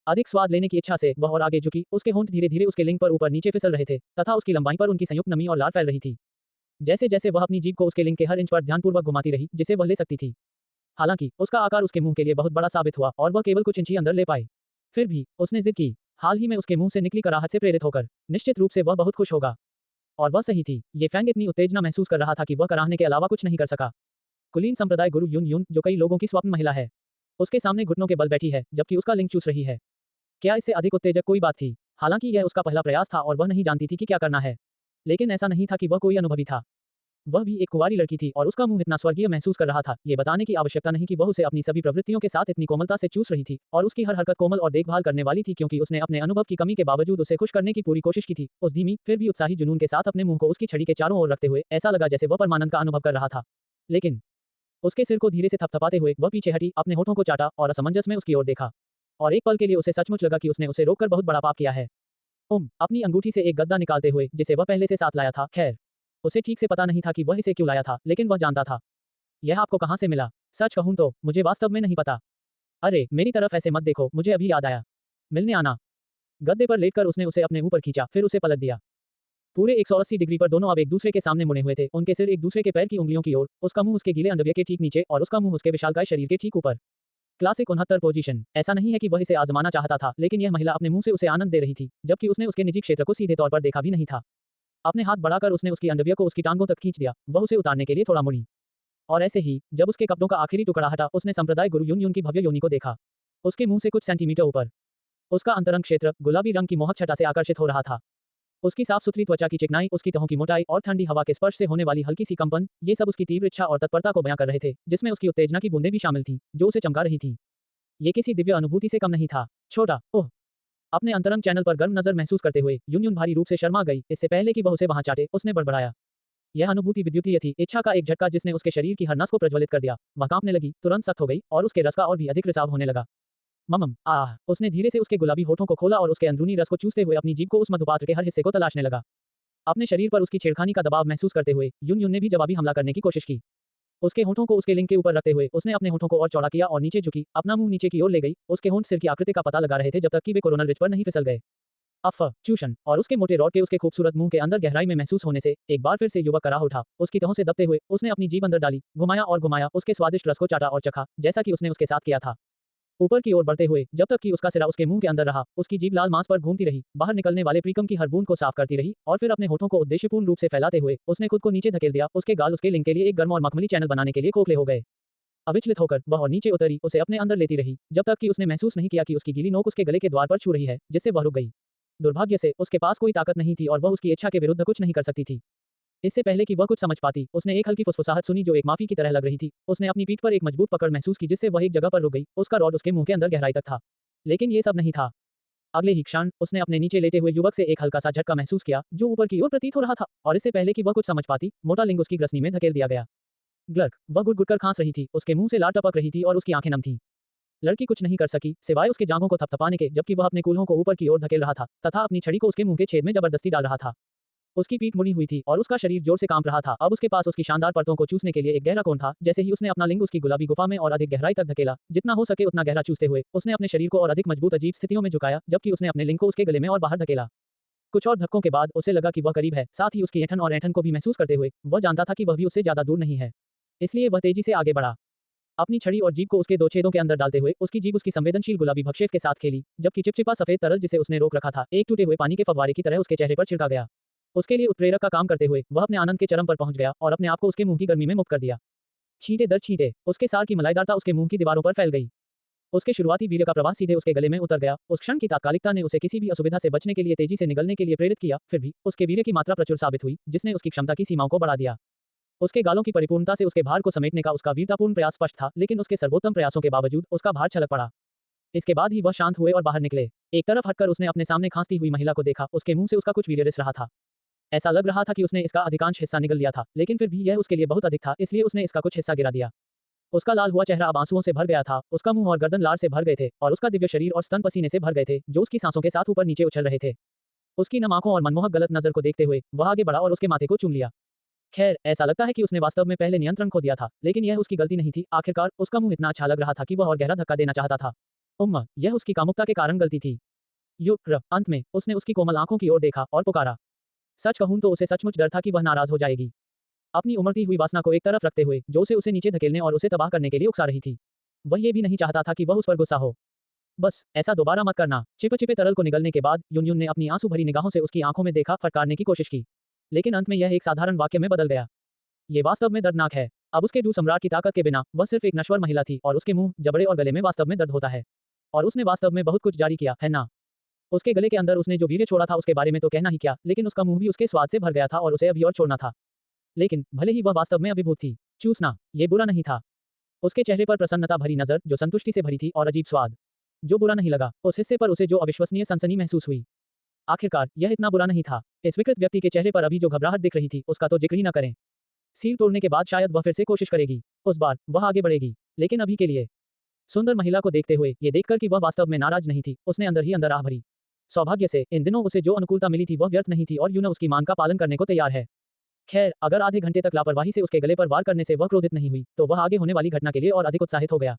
अधिक स्वाद लेने की इच्छा से वह और आगे झुकी, उसके होंठ धीरे धीरे उसके लिंग पर ऊपर नीचे फिसल रहे थे तथा उसकी लंबाई पर उनकी संयुक्त नमी और लार फैल रही थी। जैसे जैसे वह अपनी जीभ को उसके लिंग के हर इंच पर ध्यानपूर्वक घुमाती रही जिसे वह ले सकती थी। हालांकि उसका आकार उसके मुंह के लिए बहुत बड़ा साबित हुआ और वह केवल कुछ इंच ही अंदर ले पाए। फिर भी उसने जिद की। हाल ही में उसके मुंह से निकली कराहट से प्रेरित होकर निश्चित रूप से वह बहुत खुश होगा। और वह सही थी। ये फैंग इतनी उत्तेजना महसूस कर रहा था कि वह कराहने के अलावा कुछ नहीं कर सका। कुलीन संप्रदाय गुरु यून यून, जो कई लोगों की स्वप्न महिला है, उसके सामने घुटनों के बल बैठी है, जबकि उसका लिंग चूस रही है। क्या इससे अधिक उत्तेजक कोई बात थी? हालांकि यह उसका पहला प्रयास था और वह नहीं जानती थी कि क्या करना है, लेकिन ऐसा नहीं था कि वह कोई अनुभवी था। वह भी एक कुंवारी लड़की थी और उसका मुंह इतना स्वर्गीय महसूस कर रहा था। ये बताने की आवश्यकता नहीं कि वह उसे अपनी सभी प्रवृत्तियों के साथ इतनी कोमलता से चूस रही थी और उसकी हर हरकत कोमल और देखभाल करने वाली थी, क्योंकि उसने अपने अनुभव की कमी के बावजूद उसे खुश करने की पूरी कोशिश की थी। उस धीमी फिर भी उत्साही जुनून के साथ अपने मुंह को उसकी छड़ी के चारों ओर रखते हुए ऐसा लगा जैसे वह परमानंद का अनुभव कर रहा था। लेकिन उसके सिर को धीरे से थपथपाते हुए वह पीछे हटी, अपने होठों को चाटा और असमंजस में उसकी ओर देखा। और एक पल के लिए उसे सचमुच लगा कि उसने उसे रोककर बहुत बड़ा पाप किया है। अपनी अंगूठी से एक गद्दा निकालते हुए जिसे वह पहले से साथ लाया था। खैर, उसे ठीक से पता नहीं था कि वह इसे क्यों लाया था, लेकिन वह जानता था। यह आपको कहाँ से मिला? सच कहूं तो मुझे वास्तव में नहीं पता। अरे मेरी तरफ ऐसे मत देखो, मुझे अभी याद आया। मिलने आना। गद्दे पर लेटकर उसने उसे अपने ऊपर खींचा, फिर उसे पलट दिया। पूरे 180 डिग्री पर दोनों अब एक दूसरे के सामने मुड़े हुए थे, उनके सिर एक दूसरे के पैर की उंगलियों की ओर, उसका मुंह उसके गीले अंडरवियर के ठीक नीचे और उसका मुंह उसके विशालकाय शरीर के ठीक ऊपर। Classic 69 position. ऐसा नहीं है कि वह इसे आजमाना चाहता था, लेकिन यह महिला अपने मुंह से उसे आनंद दे रही थी, जबकि उसने उसके निजी क्षेत्र को सीधे तौर पर देखा भी नहीं था। अपने हाथ बढ़ाकर उसने उसकी अंडरवियर को उसकी टांगों तक खींच दिया। वह उसे उतारने के लिए थोड़ा मुड़ी। और ऐसे ही जब उसके कपड़ों का आखिरी टुकड़ा हटा, उसने संप्रदाय गुरु यून यून की भव्य योनि को देखा। उसके मुंह से कुछ सेंटीमीटर ऊपर उसका अंतरंग क्षेत्र गुलाबी रंग की मोहक छटा से आकर्षित हो रहा था। उसकी साफ सुथरी त्वचा की चिकनाई, उसकी तहों की मोटाई और ठंडी हवा के स्पर्श से होने वाली हल्की सी कंपन, ये सब उसकी तीव्र इच्छा और तत्परता को बयां कर रहे थे, जिसमें उसकी उत्तेजना की बूंदें भी शामिल थीं, जो उसे चमका रही थीं। ये किसी दिव्य अनुभूति से कम नहीं था। छोटा ओह। अपने अंतरंग चैनल पर गर्म नजर महसूस करते हुए यून यून भारी रूप से शर्मा गई। इससे पहले कि वह उसे वहां चाटे, उसने बड़बड़ाया। यह अनुभूति विद्युतीय थी, इच्छा का एक झटका जिसने उसके शरीर की हर नस को प्रज्वलित कर दिया। वह कांपने लगी, तुरंत सख्त हो गई और उसके रस का और भी अधिक रिसाव होने लगा। आह। उसने धीरे से उसके गुलाबी होठों को खोला और उसके अंदरूनी रस को चूसते हुए अपनी जीभ को उस मधुपात्र के हर हिस्से को तलाशने लगा। अपने शरीर पर उसकी छेड़खानी का दबाव महसूस करते हुए यून यून ने भी जवाबी हमला करने की कोशिश की। उसके होठों को उसके लिंग के ऊपर रखते हुए उसने अपने होठों को और चौड़ा किया और नीचे झुकी, अपना मुंह नीचे की ओर ले गई। उसके होंठ सिर की आकृति का पता लगा रहे थे जब तक कि वे कोरोनल रिज पर नहीं फिसल गए। चूषण और उसके मोटे रॉड के उसके खूबसूरत मुंह के अंदर गहराई में महसूस होने से एक बार फिर से युवक कराह उठा। उसकी तहों से दबते हुए उसने अपनी जीभ अंदर डाली, घुमाया और घुमाया, उसके स्वादिष्ट रस को चाटा और चखा, जैसा कि उसने उसके साथ किया था। ऊपर की ओर बढ़ते हुए जब तक कि उसका सिरा उसके मुंह के अंदर रहा, उसकी जीभ लाल मांस पर घूमती रही, बाहर निकलने वाले प्रीकम की हर बूंद को साफ करती रही और फिर अपने होठों को उद्देश्यपूर्ण रूप से फैलाते हुए उसने खुद को नीचे धकेल दिया। उसके गाल उसके लिंग के लिए एक गर्म और मखमली चैनल बनाने के लिए खोखले हो गए। अविचलित होकर वह और नीचे उतरी, उसे अपने अंदर लेती रही, जब तक कि उसने महसूस नहीं किया कि उसकी गीली नोक उसके गले के द्वार पर छू रही है, जिससे वह रुक गई। दुर्भाग्य से उसके पास कोई ताकत नहीं थी और वह उसकी इच्छा के विरुद्ध कुछ नहीं कर सकती थी। इससे पहले कि वह कुछ समझ पाती, उसने एक हल्की फुसफुसाहट सुनी जो एक माफी की तरह लग रही थी। उसने अपनी पीठ पर एक मजबूत पकड़ महसूस की, जिससे वह एक जगह पर रुक गई। उसका रॉड उसके मुंह के अंदर गहराई तक था। लेकिन ये सब नहीं था। अगले ही क्षण उसने अपने नीचे लेटे हुए युवक से एक हल्का सा झटका महसूस किया, जो ऊपर की ओर प्रतीत हो रहा था, और इससे पहले कि वह कुछ समझ पाती, मोटा लिंग उसकी ग्रसनी में धकेल दिया गया। ग्लर्क। वह गुट-गुट खांस रही थी, उसके मुंह से लार टपक रही थी और उसकी आंखें नम थीं। लड़की कुछ नहीं कर सकी सिवाय उसके जांघों को थपथपाने के, जबकि वह अपने कूल्हों को ऊपर की ओर धकेल रहा था तथा अपनी छड़ी को उसके मुंह के छेद में जबरदस्ती डाल रहा था। उसकी पीठ मुड़ी हुई थी और उसका शरीर जोर से कांप रहा था। अब उसके पास उसकी शानदार परतों को चूसने के लिए एक गहरा कोण था। जैसे ही उसने अपना लिंग उसकी गुलाबी गुफा में और अधिक गहराई तक धकेला, जितना हो सके उतना गहरा चूसते हुए उसने अपने शरीर को और अधिक मजबूत अजीब स्थितियों में झुकाया, जबकि उसने अपने लिंग को उसके गले में और बाहर धकेला। कुछ और धक्कों के बाद उसे लगा कि वह करीब है, साथ ही उसकी ऐंठन और ऐंठन को भी महसूस करते हुए वह जानता था कि वह भी उससे ज्यादा दूर नहीं है। इसलिए वह तेजी से आगे बढ़ा, अपनी छड़ी और जीभ को उसके दो छेदों के अंदर डालते हुए उसकी जीभ उसकी संवेदनशील गुलाबी भक्षेप के साथ खेली, जबकि चिपचिपा सफेद तरल जिसे उसने रोक रखा था एक टूटे हुए पानी के फव्वारे की तरह उसके चेहरे पर छिड़का गया। उसके लिए उत्प्रेरक का काम करते हुए वह अपने आनंद के चरम पर पहुंच गया और अपने आप को उसके मुंह की गर्मी में मुक्त कर दिया। छींटे दर छींटे उसके सार की मलाईदारता उसके मुंह की दीवारों पर फैल गई। उसके शुरुआती वीर्य का प्रवाह सीधे उसके गले में उतर गया। उस क्षण की तात्कालिकता ने उसे किसी भी असुविधा से बचने के लिए तेजी से निगलने के लिए प्रेरित किया। फिर भी उसके वीर्य की मात्रा प्रचुर साबित हुई, जिसने उसकी क्षमता की सीमाओं को बढ़ा दिया। उसके गालों की परिपूर्णता से उसके भार को समेटने का उसका वीरतापूर्ण प्रयास स्पष्ट था, लेकिन उसके सर्वोत्तम प्रयासों के बावजूद उसका भार छलक पड़ा। इसके बाद ही वह शांत हुए और बाहर निकले। एक तरफ हटकर उसने अपने सामने खांसती हुई महिला को देखा। उसके मुंह से उसका कुछ वीर्य रिस रहा था। ऐसा लग रहा था कि उसने इसका अधिकांश हिस्सा निगल लिया था, लेकिन फिर भी यह उसके लिए बहुत अधिक था, इसलिए उसने इसका कुछ हिस्सा गिरा दिया। उसका लाल हुआ चेहरा अब आंसुओं से भर गया था। उसका मुंह और गर्दन लार से भर गए थे और उसका दिव्य शरीर और स्तन पसीने से भर गए थे, जो उसकी सांसों के साथ ऊपर नीचे उछल रहे थे। उसकी नम आंखों और मनमोहक गलत नजर को देखते हुए वह आगे बढ़ा और उसके माथे को चूम लिया। खैर, ऐसा लगता है कि उसने वास्तव में पहले नियंत्रण खो दिया था, लेकिन यह उसकी गलती नहीं थी। आखिरकार उसका मुंह इतना अच्छा लग रहा था कि वह और गहरा धक्का देना चाहता था। यह उसकी कामुकता के कारण गलती थी। अंत में उसने उसकी कोमल आंखों की ओर देखा और पुकारा। सच कहूं तो उसे सचमुच डर था कि वह नाराज हो जाएगी। अपनी उमड़ती हुई वासना को एक तरफ रखते हुए जो उसे नीचे धकेलने और उसे तबाह करने के लिए उकसा रही थी, वह ये भी नहीं चाहता था कि वह उस पर गुस्सा हो। बस ऐसा दोबारा मत करना। चिपचिपे तरल को निगलने के बाद यून यून ने अपनी आंसू भरी निगाहों से उसकी आंखों में देखा, फटकारने की कोशिश की, लेकिन अंत में यह एक साधारण वाक्य में बदल गया। ये वास्तव में दर्दनाक है। अब उसके दू सम्राट की ताकत के बिना वह सिर्फ एक नश्वर महिला थी और उसके मुंह, जबड़े और गले में वास्तव में दर्द होता है। और उसने वास्तव में बहुत कुछ जारी किया है ना। उसके गले के अंदर उसने जो वीर्य छोड़ा था उसके बारे में तो कहना ही क्या, लेकिन उसका मुंह भी उसके स्वाद से भर गया था और उसे अभी और छोड़ना था। लेकिन भले ही वह वास्तव में अभिभूत थी, चूसना ये बुरा नहीं था। उसके चेहरे पर प्रसन्नता भरी नजर जो संतुष्टि से भरी थी और अजीब स्वाद जो बुरा नहीं लगा। उस हिस्से पर उसे जो अविश्वसनीय सनसनी महसूस हुई। आखिरकार यह इतना बुरा नहीं था। इस विकृत व्यक्ति के चेहरे पर अभी जो घबराहट दिख रही थी उसका तो जिक्र ही न करें। सील तोड़ने के बाद शायद वह फिर से कोशिश करेगी, उस बार वह आगे बढ़ेगी, लेकिन अभी के लिए सुंदर महिला को देखते हुए ये देखकर कि वह वास्तव में नाराज नहीं थी, उसने अंदर ही अंदर आह भरी। सौभाग्य से इन दिनों उसे जो अनुकूलता मिली थी वह व्यर्थ नहीं थी और यूना उसकी मांग का पालन करने को तैयार है। खैर, अगर आधे घंटे तक लापरवाही से उसके गले पर वार करने से वह क्रोधित नहीं हुई तो वह आगे होने वाली घटना के लिए और अधिक उत्साहित हो गया।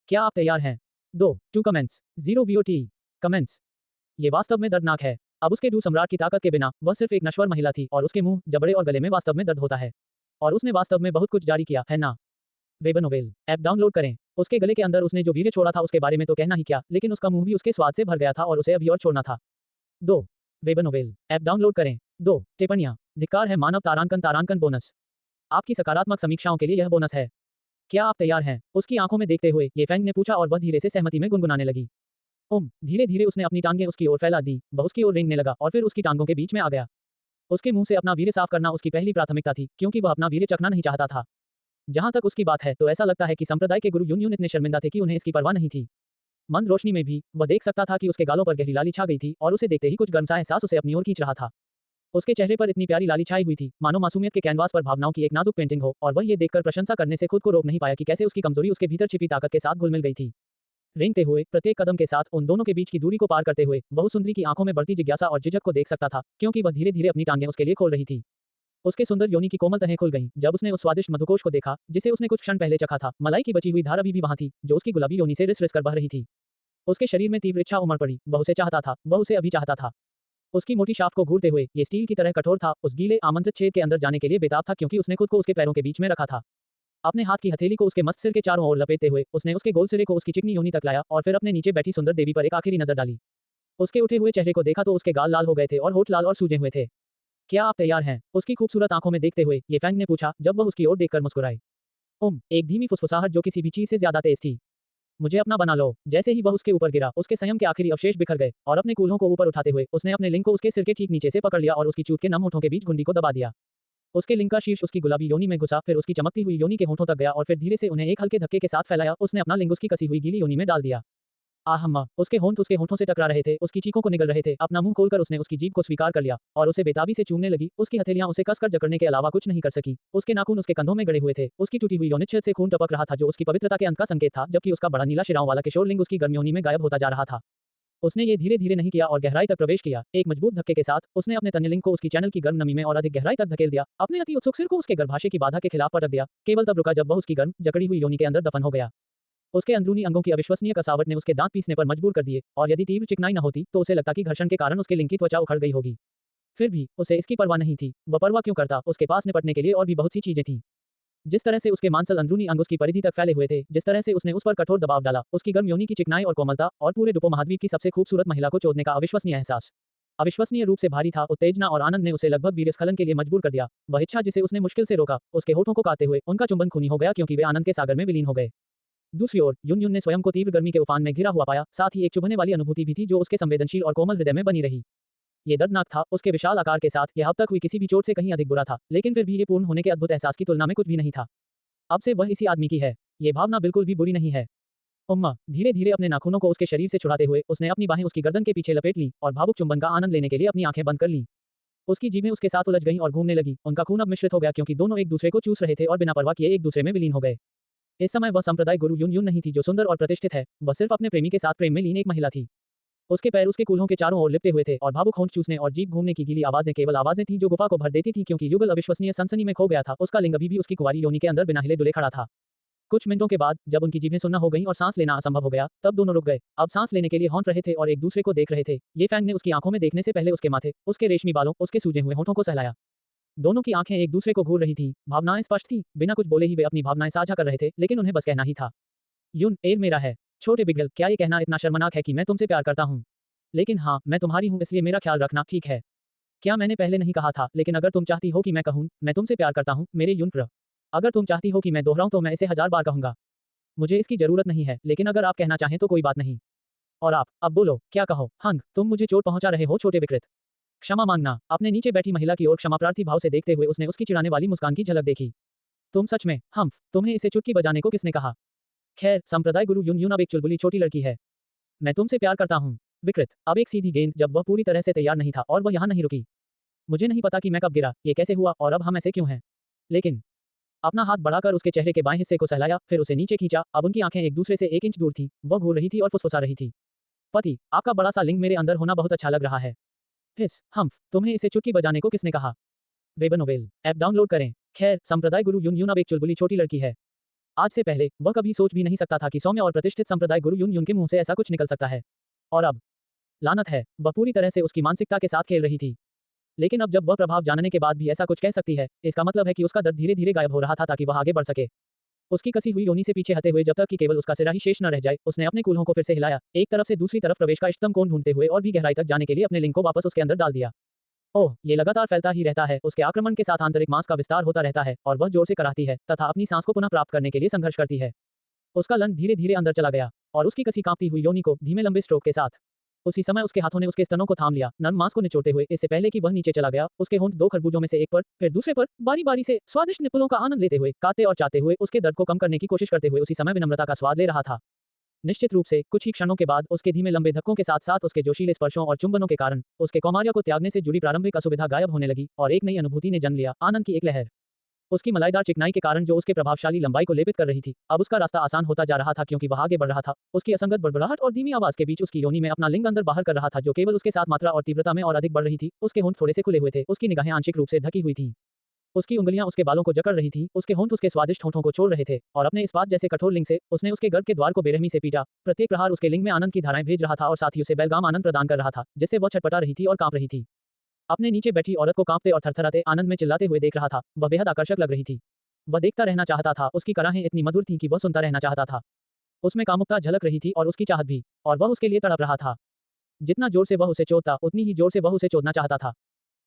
क्या आप तैयार हैं? 2 कमेंट्स 0 VOT कमेंट्स। ये वास्तव में दर्दनाक है। अब उसके डू सम्राट की ताकत के बिना वह सिर्फ एक नश्वर महिला थी और उसके मुंह, जबड़े और गले में वास्तव में दर्द होता है। और उसने वास्तव में बहुत कुछ जारी किया है ना। वेब नोवेल ऐप डाउनलोड करें। उसके गले के अंदर उसने जो वीर्य छोड़ा था उसके बारे में तो कहना ही क्या, लेकिन उसका मुंह भी उसके स्वाद से भर गया था और उसे अभी और छोड़ना था। 2 वेब नोवेल ऐप डाउनलोड करें। 2 टिप्पणियां। धिक्कार है मानव तारांकन बोनस। आपकी सकारात्मक समीक्षाओं के लिए यह बोनस है। क्या आप तैयार हैं? उसकी आंखों में देखते हुए ये फैंग ने पूछा और वह धीरे से सहमति में गुनगुनाने लगी। धीरे धीरे उसने अपनी टांगें उसकी ओर फैला दी, वह उसकी ओर रेंगने लगा और फिर उसकी टांगों के बीच में आ गया। उसके मुंह से अपना वीर्य साफ करना उसकी पहली प्राथमिकता थी, क्योंकि वह अपना वीर्य चखना नहीं चाहता था। जहां तक उसकी बात है तो ऐसा लगता है कि संप्रदाय के गुरु यून इतने शर्मिंदा थे कि उन्हें इसकी परवाह नहीं थी। मंद रोशनी में भी वह देख सकता था कि उसके गालों पर गहरी लाली छा गई थी और उसे देखते ही कुछ गर्मसा एहसास उसे अपनी ओर खींच रहा था। उसके चेहरे पर इतनी प्यारी लाली छाई हुई थी, मानो मासूमियत के कैनवास पर भावनाओं की एक नाजुक पेंटिंग हो, और वह ये देखकर प्रशंसा करने से खुद को रोक नहीं पाया कि कैसे उसकी कमजोरी उसके भीतर छिपी ताकत के साथ घुल मिल गई थी। रेंगते हुए प्रत्येक कदम के साथ उन दोनों के बीच की दूरी को पार करते हुए वह सुंदरी की आंखों में बढ़ती जिज्ञासा और झिझक को देख सकता था, क्योंकि वह धीरे धीरे अपनी टांगें उसके लिए खोल रही थी। उसके सुंदर योनि की कोमल तहें खुल गईं जब उसने उस स्वादिष्ट मधुकोश को देखा जिसे उसने कुछ क्षण पहले चखा था। मलाई की बची हुई धार अभी भी वहां थी, जो उसकी गुलाबी योनि से रिस रिस कर बह रही थी। उसके शरीर में तीव्र इच्छा उमड़ पड़ी, वह उसे चाहता था, वह उसे अभी चाहता था। उसकी मोटी शाफ्ट को घूरते हुए ये स्टील की तरह कठोर था, उस गीले आमंत्रित छेद के अंदर जाने के लिए बेताब था, क्योंकि उसने खुद को उसके पैरों के बीच में रखा था। अपने हाथ की हथेली को उसके मस्त सिर के चारों ओर लपेटते हुए उसने उसके गोल सिरे को उसकी चिकनी योनि तक लाया और फिर अपने नीचे बैठी सुंदर देवी पर एक आखिरी नजर डाली। उसके उठे हुए चेहरे को देखा तो उसके गाल लाल हो गए थे और होठ लाल और सूजे हुए थे। क्या आप तैयार हैं? उसकी खूबसूरत आंखों में देखते हुए ये फैंग ने पूछा, जब वह उसकी ओर देखकर मुस्कुराई। एक धीमी फुसफुसाहट जो किसी भी चीज से ज्यादा तेज थी। मुझे अपना बना लो। जैसे ही वह उसके ऊपर गिरा, उसके संयम के आखिरी अवशेष बिखर गए और अपने कूल्हों को ऊपर उठाते हुए उसने अपने लिंग को उसके सिर के ठीक नीचे से पकड़ लिया और उसकी चूत के नम होठों के बीच घुंडी को दबा दिया। उसके लिंग का शीर्ष उसकी गुलाबी योनि में घुसा, फिर उसकी चमकती हुई योनि के होठों तक गया और फिर धीरे से उन्हें एक हल्के धक्के के साथ फैलाया। उसने अपना लिंग उसकी कसी हुई गीली योनि में डाल दिया। आहम्मा! उसके होंठ उसके होठों से टकरा रहे थे, उसकी चीखों को निगल रहे थे। अपना मुंह खोलकर उसने उसकी जीभ को स्वीकार कर लिया और उसे बेताबी से चूमने लगी। उसकी हथेलियां उसे कसकर जकड़ने के अलावा कुछ नहीं कर सकी। उसके नाखून उसके कंधों में गड़े हुए थे। उसकी टूटी हुई यौनिक छेद से खून टपक रहा था, जो उसकी पवित्रता के अंत का संकेत था, जबकि उसका बड़ा नीला शिराओं वाला किशोर लिंग उसकी गर्म योनि में गायब होता जा रहा था। उसने ये धीरे धीरे नहीं किया और गहराई तक प्रवेश किया। एक मजबूत धक्के के साथ उसने अपने तन्यलिंग को उसकी चैनल की गर्म नमी में और अधिक गहराई तक धकेल दिया। अपने अति उत्सुक सिर को उसके गर्भाशय की बाधा के खिलाफ पटक दिया। केवल तब रुका जब वह उसकी गर्म जकड़ी हुई योनि के अंदर दफन हो गया। उसके अंदरूनी अंगों की अविश्वसनीय कसावट ने उसके दांत पीसने पर मजबूर कर दिए, और यदि तीव्र चिकनाई न होती तो उसे लगता कि घर्षण के कारण उसके लिंग की त्वचा उखड़ गई होगी। फिर भी उसे इसकी परवाह नहीं थी। वह परवाह क्यों करता? उसके पास निपटने के लिए और भी बहुत सी चीजें थीं। जिस तरह से उसके मांसल अंदरूनी अंग उसकी परिधि तक फैले हुए थे, जिस तरह से उसने उस पर कठोर दबाव डाला, उसकी गर्म योनि की चिकनाई और कोमलता, और पूरे उपमहाद्वीप की सबसे खूबसूरत महिला को चोदने का अविश्वसनीय एहसास अविश्वसनीय रूप से भारी था। उत्तेजना और आनंद ने उसे लगभग वीर्यस्खलन के लिए मजबूर कर दिया। वह इच्छा जिसे उसने मुश्किल से रोका, उसके होठों को काटते हुए उनका चुंबन खूनी हो गया, क्योंकि वे आनंद के सागर में विलीन हो गए। दूसरी ओर यून ने स्वयं को तीव्र गर्मी के उफान में घिरा हुआ पाया, साथ ही एक चुभने वाली अनुभूति भी थी जो उसके संवेदनशील और कोमल हृदय में बनी रही। ये दर्दनाक था। उसके विशाल आकार के साथ यह अब तक हुई किसी भी चोट से कहीं अधिक बुरा था, लेकिन फिर भी ये पूर्ण होने के अद्भुत एहसास की तुलना में कुछ भी नहीं था। अब से वह इसी आदमी की है। ये भावना बिल्कुल भी बुरी नहीं है। धीरे धीरे अपने नाखूनों को उसके शरीर से छुड़ाते हुए उसने अपनी बाहें उसकी गर्दन के पीछे लपेट ली और भावुक चुंबन का आनंद लेने के लिए अपनी आंखें बंद कर लीं। उसकी जीभें उसके साथ उलझ गईं और घूमने लगी। उनका खून अब मिश्रित हो गया, क्योंकि दोनों एक दूसरे को चूस रहे थे और बिना परवाह किए एक दूसरे में विलीन हो गए। इस समय वह संप्रदाय गुरु यून नहीं थी जो सुंदर और प्रतिष्ठित है। वह सिर्फ अपने प्रेमी के साथ प्रेम में लीन एक महिला थी। उसके पैर उसके कूल्हों के चारों ओर लिपटे हुए थे और भावुक होंठ चूसने और जीभ घूमने की गीली आवाजें केवल आवाजें थीं जो गुफा को भर देती थी, क्योंकि युगल अविश्वसनीय सनसनी में खो गया था। उसका लिंग अभी भी उसकी कुंवारी योनि के अंदर बिना हिले डुले खड़ा था। कुछ मिनटों के बाद जब उनकी जीभें सुन्न हो गईं और सांस लेना असंभव हो गया, तब दोनों रुक गए। अब सांस लेने के लिए हौंट रहे थे और एक दूसरे को देख रहे थे। ये फैंग ने उसकी आंखों में देखने से पहले उसके माथे, उसके रेशमी बालों, उसके सूजे हुए होठों को सहलाया। दोनों की आंखें एक दूसरे को घूर रही थीं। भावनाएं स्पष्ट थीं। बिना कुछ बोले ही वे अपनी भावनाएं साझा कर रहे थे, लेकिन उन्हें बस कहना ही था। यून, एल मेरा है। छोटे बिगल, क्या ये कहना इतना शर्मनाक है कि मैं तुमसे प्यार करता हूँ? लेकिन हाँ, मैं तुम्हारी हूँ, इसलिए मेरा ख्याल रखना, ठीक है? क्या मैंने पहले नहीं कहा था? लेकिन अगर तुम चाहती हो कि मैं कहूँ, मैं तुमसे प्यार करता हूँ, मेरे यून प्र। अगर तुम चाहती हो कि मैं दोहराऊं तो मैं इसे 1000 बार कहूंगा। मुझे इसकी जरूरत नहीं है, लेकिन अगर आप कहना चाहें तो कोई बात नहीं। और आप, अब बोलो, क्या कहो? हंग, तुम मुझे चोट पहुंचा रहे हो, छोटे विकृत। क्षमा मांगना। अपने नीचे बैठी महिला की ओर क्षमाप्रार्थी भाव से देखते हुए उसने उसकी चिढ़ाने वाली मुस्कान की झलक देखी। तुम सच में, हम्फ, तुम्हें इसे चुटकी बजाने को किसने कहा? खैर, संप्रदाय गुरु यून यून अब एक चुलबुली छोटी लड़की है। मैं तुमसे प्यार करता हूँ। विकृत, अब एक सीधी गेंद जब वह पूरी तरह से तैयार नहीं था और वह यहाँ नहीं रुकी। मुझे नहीं पता कि मैं कब गिरा, ये कैसे हुआ और अब हम ऐसे क्यों हैं। लेकिन अपना हाथ बढ़ाकर उसके चेहरे के बाएं हिस्से को सहलाया, फिर उसे नीचे खींचा। अब उनकी आंखें एक दूसरे से 1 इंच दूर थी। वह घूर रही थी और फुसफुसा रही थी। पति, आपका बड़ा सा लिंग मेरे अंदर होना बहुत अच्छा लग रहा है। हिस, हम्फ, तुम्हें इसे चुटकी बजाने को किसने कहा? वेब नोवेल ऐप डाउनलोड करें। खैर, संप्रदाय गुरु यून यून अब एक चुलबुली छोटी लड़की है। आज से पहले वह कभी सोच भी नहीं सकता था कि सौम्य और प्रतिष्ठित संप्रदाय गुरु यून यून के मुंह से ऐसा कुछ निकल सकता है। और अब लानत है, वह पूरी तरह से उसकी मानसिकता के साथ खेल रही थी। लेकिन अब जब वह प्रभाव जानने के बाद भी ऐसा कुछ कह सकती है, इसका मतलब है कि उसका दर्द धीरे धीरे गायब हो रहा था ताकि वह आगे बढ़ सके। उसकी कसी हुई योनि से पीछे हटे हुए जब तक कि केवल उसका सिरा ही शेष न रह जाए, उसने अपने कूल्हों को फिर से हिलाया, एक तरफ से दूसरी तरफ प्रवेश का इष्टतम कोण ढूंढते हुए और भी गहराई तक जाने के लिए अपने लिंग को वापस उसके अंदर डाल दिया। ओह, ये लगातार फैलता ही रहता है। उसके आक्रमण के साथ आंतरिक मांस का विस्तार होता रहता है और वह जोर से कराहती है तथा अपनी सांस को पुनः प्राप्त करने के लिए संघर्ष करती है। उसका लन धीरे धीरे अंदर चला गया और उसकी कसी कांपती हुई योनि को धीमे लंबे स्ट्रोक के साथ उसी समय उसके हाथों ने उसके स्तनों को थाम लिया, नर्म मांस को निचोड़ते हुए इससे पहले कि वह नीचे चला गया। उसके होंठ 2 खरबूजों में से एक पर, फिर दूसरे पर, बारी बारी से स्वादिष्ट निपुलों का आनंद लेते हुए, काते और चाहते हुए, उसके दर्द को कम करने की कोशिश करते हुए उसी समय विनम्रता का स्वाद ले रहा था। निश्चित रूप से कुछ ही क्षणों के बाद उसके धीमे लंबे धक्कों के साथ साथ उसके जोशीले स्पर्शों और चुंबनों के कारण उसके कौमार्य को त्यागने से जुड़ी प्रारंभिक असुविधा गायब होने लगी और एक नई अनुभूति ने जन्म लिया, आनंद की एक लहर। उसकी मलाईदार चिकनाई के कारण जो उसके प्रभावशाली लंबाई को लेपित कर रही थी, अब उसका रास्ता आसान होता जा रहा था क्योंकि वह आगे बढ़ रहा था। उसकी असंगत बड़बड़ाहट और धीमी आवाज के बीच उसकी योनि में अपना लिंग अंदर बाहर कर रहा था जो केवल उसके साथ मात्रा और तीव्रता में और अधिक बढ़ रही थी। उसके होंठ थोड़े से खुले हुए थे, उसकी निगाहें आंशिक रूप से ढकी हुई थीं। उसकी उंगलियां उसके बालों को जकड़ रही थीं, उसके होंठ उसके स्वादिष्ट होंठों को छोड़ रहे थे और अपने इस्पात जैसे कठोर लिंग से उसने उसके गर्भ के द्वार को बेरहमी से पीटा। प्रत्येक प्रहार उसके लिंग में आनंद की धाराएं भेज रहा था और साथ ही उसे बेलगाम आनंद प्रदान कर रहा था, जिससे वह छटपटा रही थी और कांप रही थी। अपने नीचे बैठी औरत को कांपते और थरथराते आनंद में चिल्लाते हुए देख रहा था। वह बेहद आकर्षक लग रही थी। वह देखता रहना चाहता था, उसकी कराहें इतनी मधुर थीं कि वह सुनता रहना चाहता था। उसमें कामुकता झलक रही थी और उसकी चाहत भी, और वह उसके लिए तड़प रहा था। जितना जोर से वह उसे चोदता, उतनी ही जोर से वह उसे चोदना चाहता था।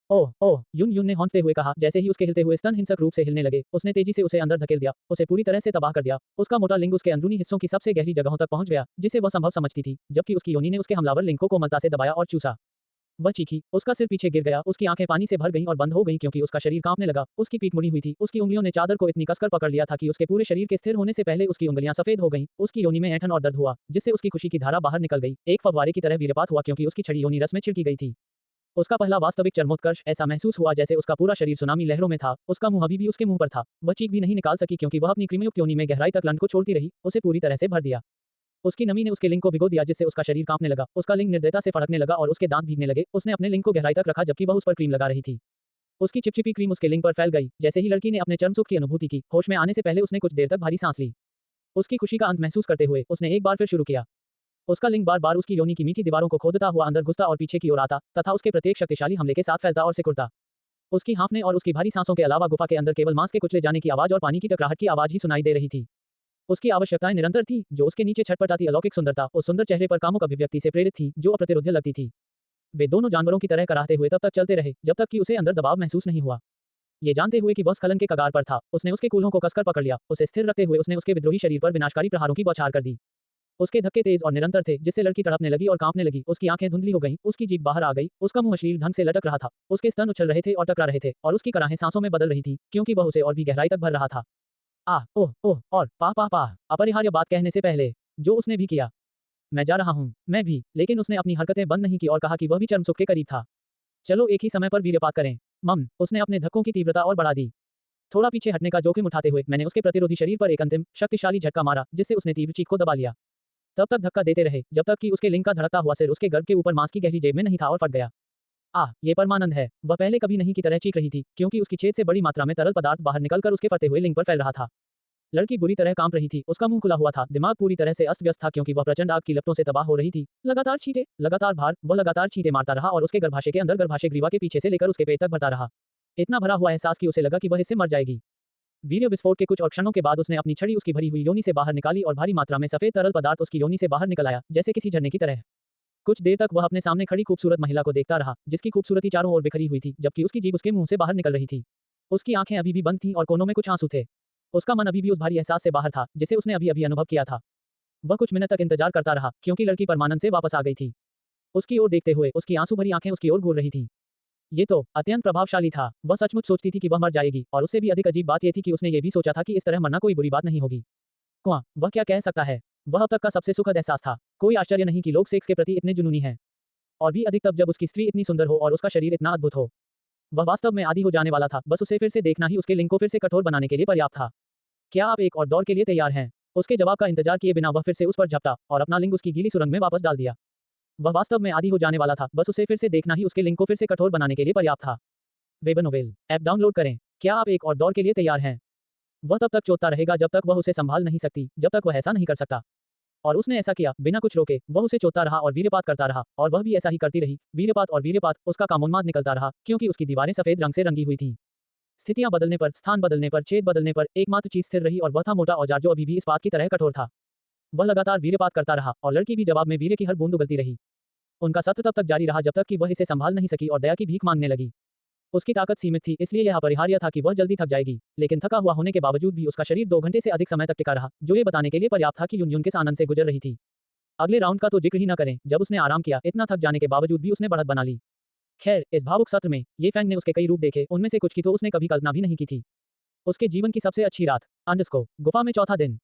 ओह ओह, यून यून ने हौंकते हुए कहा। जैसे ही उसके हिलते हुए स्तन हिंसक रूप से हिलने लगे, उसने तेजी से उसे अंदर धकेल दिया, उसे पूरी तरह से तबाह कर दिया। उसका मोटा लिंग उसके अंदरूनी हिस्सों की सबसे गहरी जगहों तक पहुंच गया, जिसे वह संभव समझती थी, जबकि उसकी योनि ने उसके हमलावर लिंग को कोमलता से दबाया और चूसा। वह चीखी, उसका सिर पीछे गिर गया, उसकी आंखें पानी से भर गईं और बंद हो गईं क्योंकि उसका शरीर कांपने लगा। उसकी पीठ मुड़ी हुई थी, उसकी उंगलियों ने चादर को इतनी कसकर पकड़ लिया था कि उसके पूरे शरीर के स्थिर होने से पहले उसकी उंगलियां सफेद हो गईं। उसकी योनि में ऐंठन और दर्द हुआ, जिससे उसकी खुशी की धारा बाहर निकल गई, एक फव्वारे की तरह वीरपात हुआ क्योंकि उसकी छड़ी योनि रस में छिड़की गई थी। उसका पहला वास्तविक चरमोत्कर्ष, ऐसा महसूस हुआ जैसे उसका पूरा शरीर सुनामी लहरों में था। उसका मुंह अभी भी उसके मुंह पर था। वह चीख भी नहीं निकाल सकी क्योंकि वह अपनी कृमियुक्त योनि में गहराई तक लंड को छोड़ती रही, उसे पूरी तरह से भर दिया। उसकी नमी ने उसके लिंग को भिगो दिया जिससे उसका शरीर कांपने लगा। उसका लिंग निर्दयता से फड़कने लगा और उसके दांत भीगने लगे। उसने अपने लिंग को गहराई तक रखा जबकि वह उस पर क्रीम लगा रही थी। उसकी चिपचिपी क्रीम उसके लिंग पर फैल गई। जैसे ही लड़की ने अपने चरम सुख की अनुभूति की, होश में आने से पहले उसने कुछ देर तक भारी सांस ली। उसकी खुशी का अंत महसूस करते हुए उसने एक बार फिर शुरू किया। उसका लिंग बार बार उसकी योनि की मीठी दीवारों को खोदता हुआ अंदर घुसता और पीछे की ओर आता तथा उसके प्रत्येक शक्तिशाली हमले के साथ फैलता और सिकुड़ता। उसकी हांफने और उसकी भारी सांसों के अलावा गुफा के अंदर केवल मांस के कुचले जाने की आवाज और पानी की टकराहट की आवाज ही सुनाई दे रही थी। उसकी आवश्यकताएं निरंतर थी, जो उसके नीचे छटपटाती अलौकिक सुंदरता, उस सुंदर चेहरे पर कामुक अभिव्यक्ति से प्रेरित थी, जो अप्रतिरोध्य लगती थी। वे दोनों जानवरों की तरह कराहते हुए तब तक चलते रहे जब तक कि उसे अंदर दबाव महसूस नहीं हुआ। ये जानते हुए कि वह स्खलन के कगार पर था, उसने उसके कूल्हों को कसकर पकड़ लिया। उसे स्थिर रखते हुए उसने उसके विद्रोही शरीर पर विनाशकारी प्रहारों की बौछार कर दी। उसके धक्के तेज और निरंतर थे, जिससे लड़की तड़पने लगी और कांपने लगी। उसकी आंखें धुंधली हो गईं, उसकी जीभ बाहर आ गई, उसका मुंह अश्लील ढंग से लटक रहा था, उसके स्तन उछल रहे थे और टकरा रहे थे, और उसकी कराहें सांसों में बदल रही थी, क्योंकि वह उसे और भी गहराई तक भर रहा था। आह, ओह ओह, और पाह पाह पाह, अपरिहार्य बात कहने से पहले जो उसने भी किया। मैं जा रहा हूँ, मैं भी, लेकिन उसने अपनी हरकतें बंद नहीं की और कहा कि वह भी चरम सुख के करीब था। चलो एक ही समय पर वीर्यपात करें। उसने अपने धक्कों की तीव्रता और बढ़ा दी। थोड़ा पीछे हटने का जोखिम उठाते हुए मैंने उसके प्रतिरोधी शरीर पर एक अंतिम शक्तिशाली झटका मारा, जिससे उसने तीव्र चीख को दबा लिया। तब तक धक्का देते रहे जब तक कि उसके लिंग का धड़कता हुआ सिर उसके गर्भ के ऊपर मांस की गहरी जेब में नहीं था और फट गया। आह, ये परमानंद है। वह पहले कभी नहीं की तरह चीख रही थी, क्योंकि उसकी छेद से बड़ी मात्रा में तरल पदार्थ बाहर निकलकर उसके फटे हुए लिंग पर फैल रहा था। लड़की बुरी तरह कांप रही थी, उसका मुंह खुला हुआ था, दिमाग पूरी तरह से अस्त व्यस्त था क्योंकि वह प्रचंड आग की लपटों से तबाह हो रही थी। लगातार छींटे, लगातार भार, वह लगातार छींटे मारता रहा और उसके गर्भाशय के अंदर गर्भाशय ग्रीवा के पीछे से लेकर उसके पेट तक भरता रहा। इतना भरा हुआ एहसास कि उसे लगा कि वह इससे मर जाएगी। वीर्य विस्फोट के कुछ और क्षणों के बाद उसने अपनी छड़ी उसकी भरी हुई योनि से बाहर निकाली और भारी मात्रा में सफेद तरल पदार्थ उसकी योनि से बाहर निकल आया, जैसे किसी झरने की तरह। कुछ देर तक वह अपने सामने खड़ी खूबसूरत महिला को देखता रहा, जिसकी खूबसूरती चारों ओर बिखरी हुई थी, जबकि उसकी जीभ उसके मुंह से बाहर निकल रही थी। उसकी आंखें अभी भी बंद थीं और कोनों में कुछ आंसू थे। उसका मन अभी भी उस भारी एहसास से बाहर था, जिसे उसने अभी अभी अनुभव किया था। वह कुछ मिनट तक इंतजार करता रहा, क्योंकि लड़की परमानंद से वापस आ गई थी। उसकी ओर देखते हुए उसकी आंसू भरी आंखें उसकी ओर घूर रही थीं। ये तो अत्यंत प्रभावशाली था। वह सचमुच सोचती थी कि वह मर जाएगी, और उससे भी अधिक अजीब बात यह थी कि उसने ये भी सोचा था कि इस तरह मरना कोई बुरी बात नहीं होगी। कुआं, वह क्या कह सकता है? वह अब तक का सबसे सुखद एहसास था। कोई आश्चर्य नहीं कि लोग सेक्स के प्रति इतने जुनूनी हैं। और भी अधिक तब जब उसकी स्त्री इतनी सुंदर हो और उसका शरीर इतना अद्भुत हो। वह वास्तव में आदी हो जाने वाला था, बस उसे फिर से देखना ही उसके लिंग को फिर से कठोर बनाने के लिए पर्याप्त था। क्या आप एक और दौर के लिए तैयार हैं? उसके जवाब का इंतजार किए बिना वह फिर से उस पर झपटा और अपना लिंग उसकी गीली सुरंग में वापस डाल दिया। वह वास्तव में आदी हो जाने वाला था, बस उसे फिर से देखना ही उसके लिंग को फिर से कठोर बनाने के लिए पर्याप्त था। वेब नोवेल ऐप डाउनलोड करें। क्या आप एक और दौर के लिए तैयार हैं? वह तब तक चोदता रहेगा जब तक वह उसे संभाल नहीं सकती, जब तक वह ऐसा नहीं कर सकता। और उसने ऐसा किया, बिना कुछ रोके। वह उसे चोदता रहा और वीर्यपात करता रहा, और वह भी ऐसा ही करती रही। वीर्यपात और वीर्यपात, उसका कामोन्माद निकलता रहा, क्योंकि उसकी दीवारें सफेद रंग से रंगी हुई थीं। स्थितियां बदलने पर, स्थान बदलने पर, छेद बदलने पर एकमात्र चीज स्थिर रही, और वह था मोटा औजार जो अभी भी इस्पात की तरह कठोर था। वह लगातार वीर्यपात करता रहा, और लड़की भी जवाब में वीर्य की हर बूंद उगलती रही। उनका सत्र तब तक जारी रहा जब तक कि वह इसे संभाल नहीं सकी और दया की भीख मांगने लगी। उसकी ताकत सीमित थी, इसलिए यह अपरिहार्य था कि वह जल्दी थक जाएगी, लेकिन थका हुआ होने के बावजूद भी उसका शरीर 2 घंटे से अधिक समय तक टिका रहा, जो ये बताने के लिए पर्याप्त था कि यून किस आनंद से गुजर रही थी। अगले राउंड का तो जिक्र ही न करें। जब उसने आराम किया, इतना थक जाने के बावजूद भी उसने बढ़त बना ली। खैर, इस भावुक सत्र में ये फैंग ने उसके कई रूप देखे, उनमें से कुछ की तो उसने कभी कल्पना भी नहीं की थी। उसके जीवन की सबसे अच्छी रात। अंडस्को गुफा में चौथा दिन।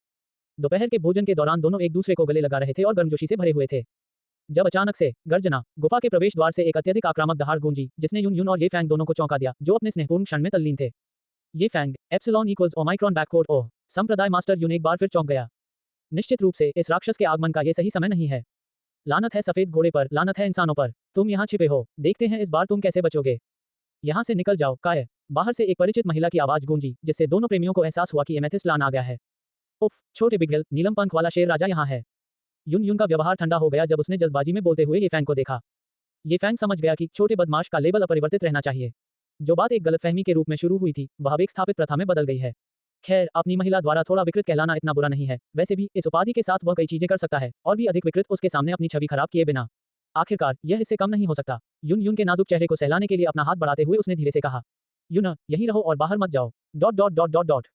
दोपहर के भोजन के दौरान दोनों एक दूसरे को गले लगा रहे थे और गर्मजोशी से भरे हुए थे, जब अचानक से गर्जना, गुफा के प्रवेश द्वार से एक अत्यधिक आक्रामक दहाड़ गूंजी, जिसने यून और ये फैंग दोनों को चौंका दिया, जो अपने स्नेहपूर्ण क्षण में तल्लीन थे। ये फैंग एप्सिलॉन इक्वल्स ओमाइक्रॉन बैककोड ओह, संप्रदाय मास्टर यून एक बार फिर चौंक गया। निश्चित रूप से इस राक्षस के आगमन का ये सही समय नहीं है। लानत है सफेद घोड़े पर, लानत है इंसानों पर। तुम यहाँ छिपे हो, देखते हैं इस बार तुम कैसे बचोगे। यहाँ से निकल जाओ, काय। बाहर से एक परिचित महिला की आवाज गूंजी, जिससे दोनों प्रेमियों को एहसास हुआ कि एमेथिस्ट लान आ गया है। उफ, छोटे बिगड़ल, नीलम पंख वाला शेर राजा यहाँ है। यून का व्यवहार ठंडा हो गया जब उसने जल्दबाजी में बोलते हुए ये फैंग को देखा। ये फैंग समझ गया कि छोटे बदमाश का लेबल अपरिवर्तित रहना चाहिए। जो बात एक गलतफहमी के रूप में शुरू हुई थी, वह अब एक स्थापित प्रथा में बदल गई है। खैर, अपनी महिला द्वारा थोड़ा विकृत कहलाना इतना बुरा नहीं है। वैसे भी इस उपाधि के साथ वह कई चीजें कर सकता है, और भी अधिक विकृत उसके सामने अपनी छवि खराब किए बिना। आखिरकार यह इससे कम नहीं हो सकता। यून के नाजुक चेहरे को सहलाने के लिए अपना हाथ बढ़ाते हुए उसने धीरे से कहा, यून, यहीं रहो और बाहर मत जाओ। Dot dot dot dot dot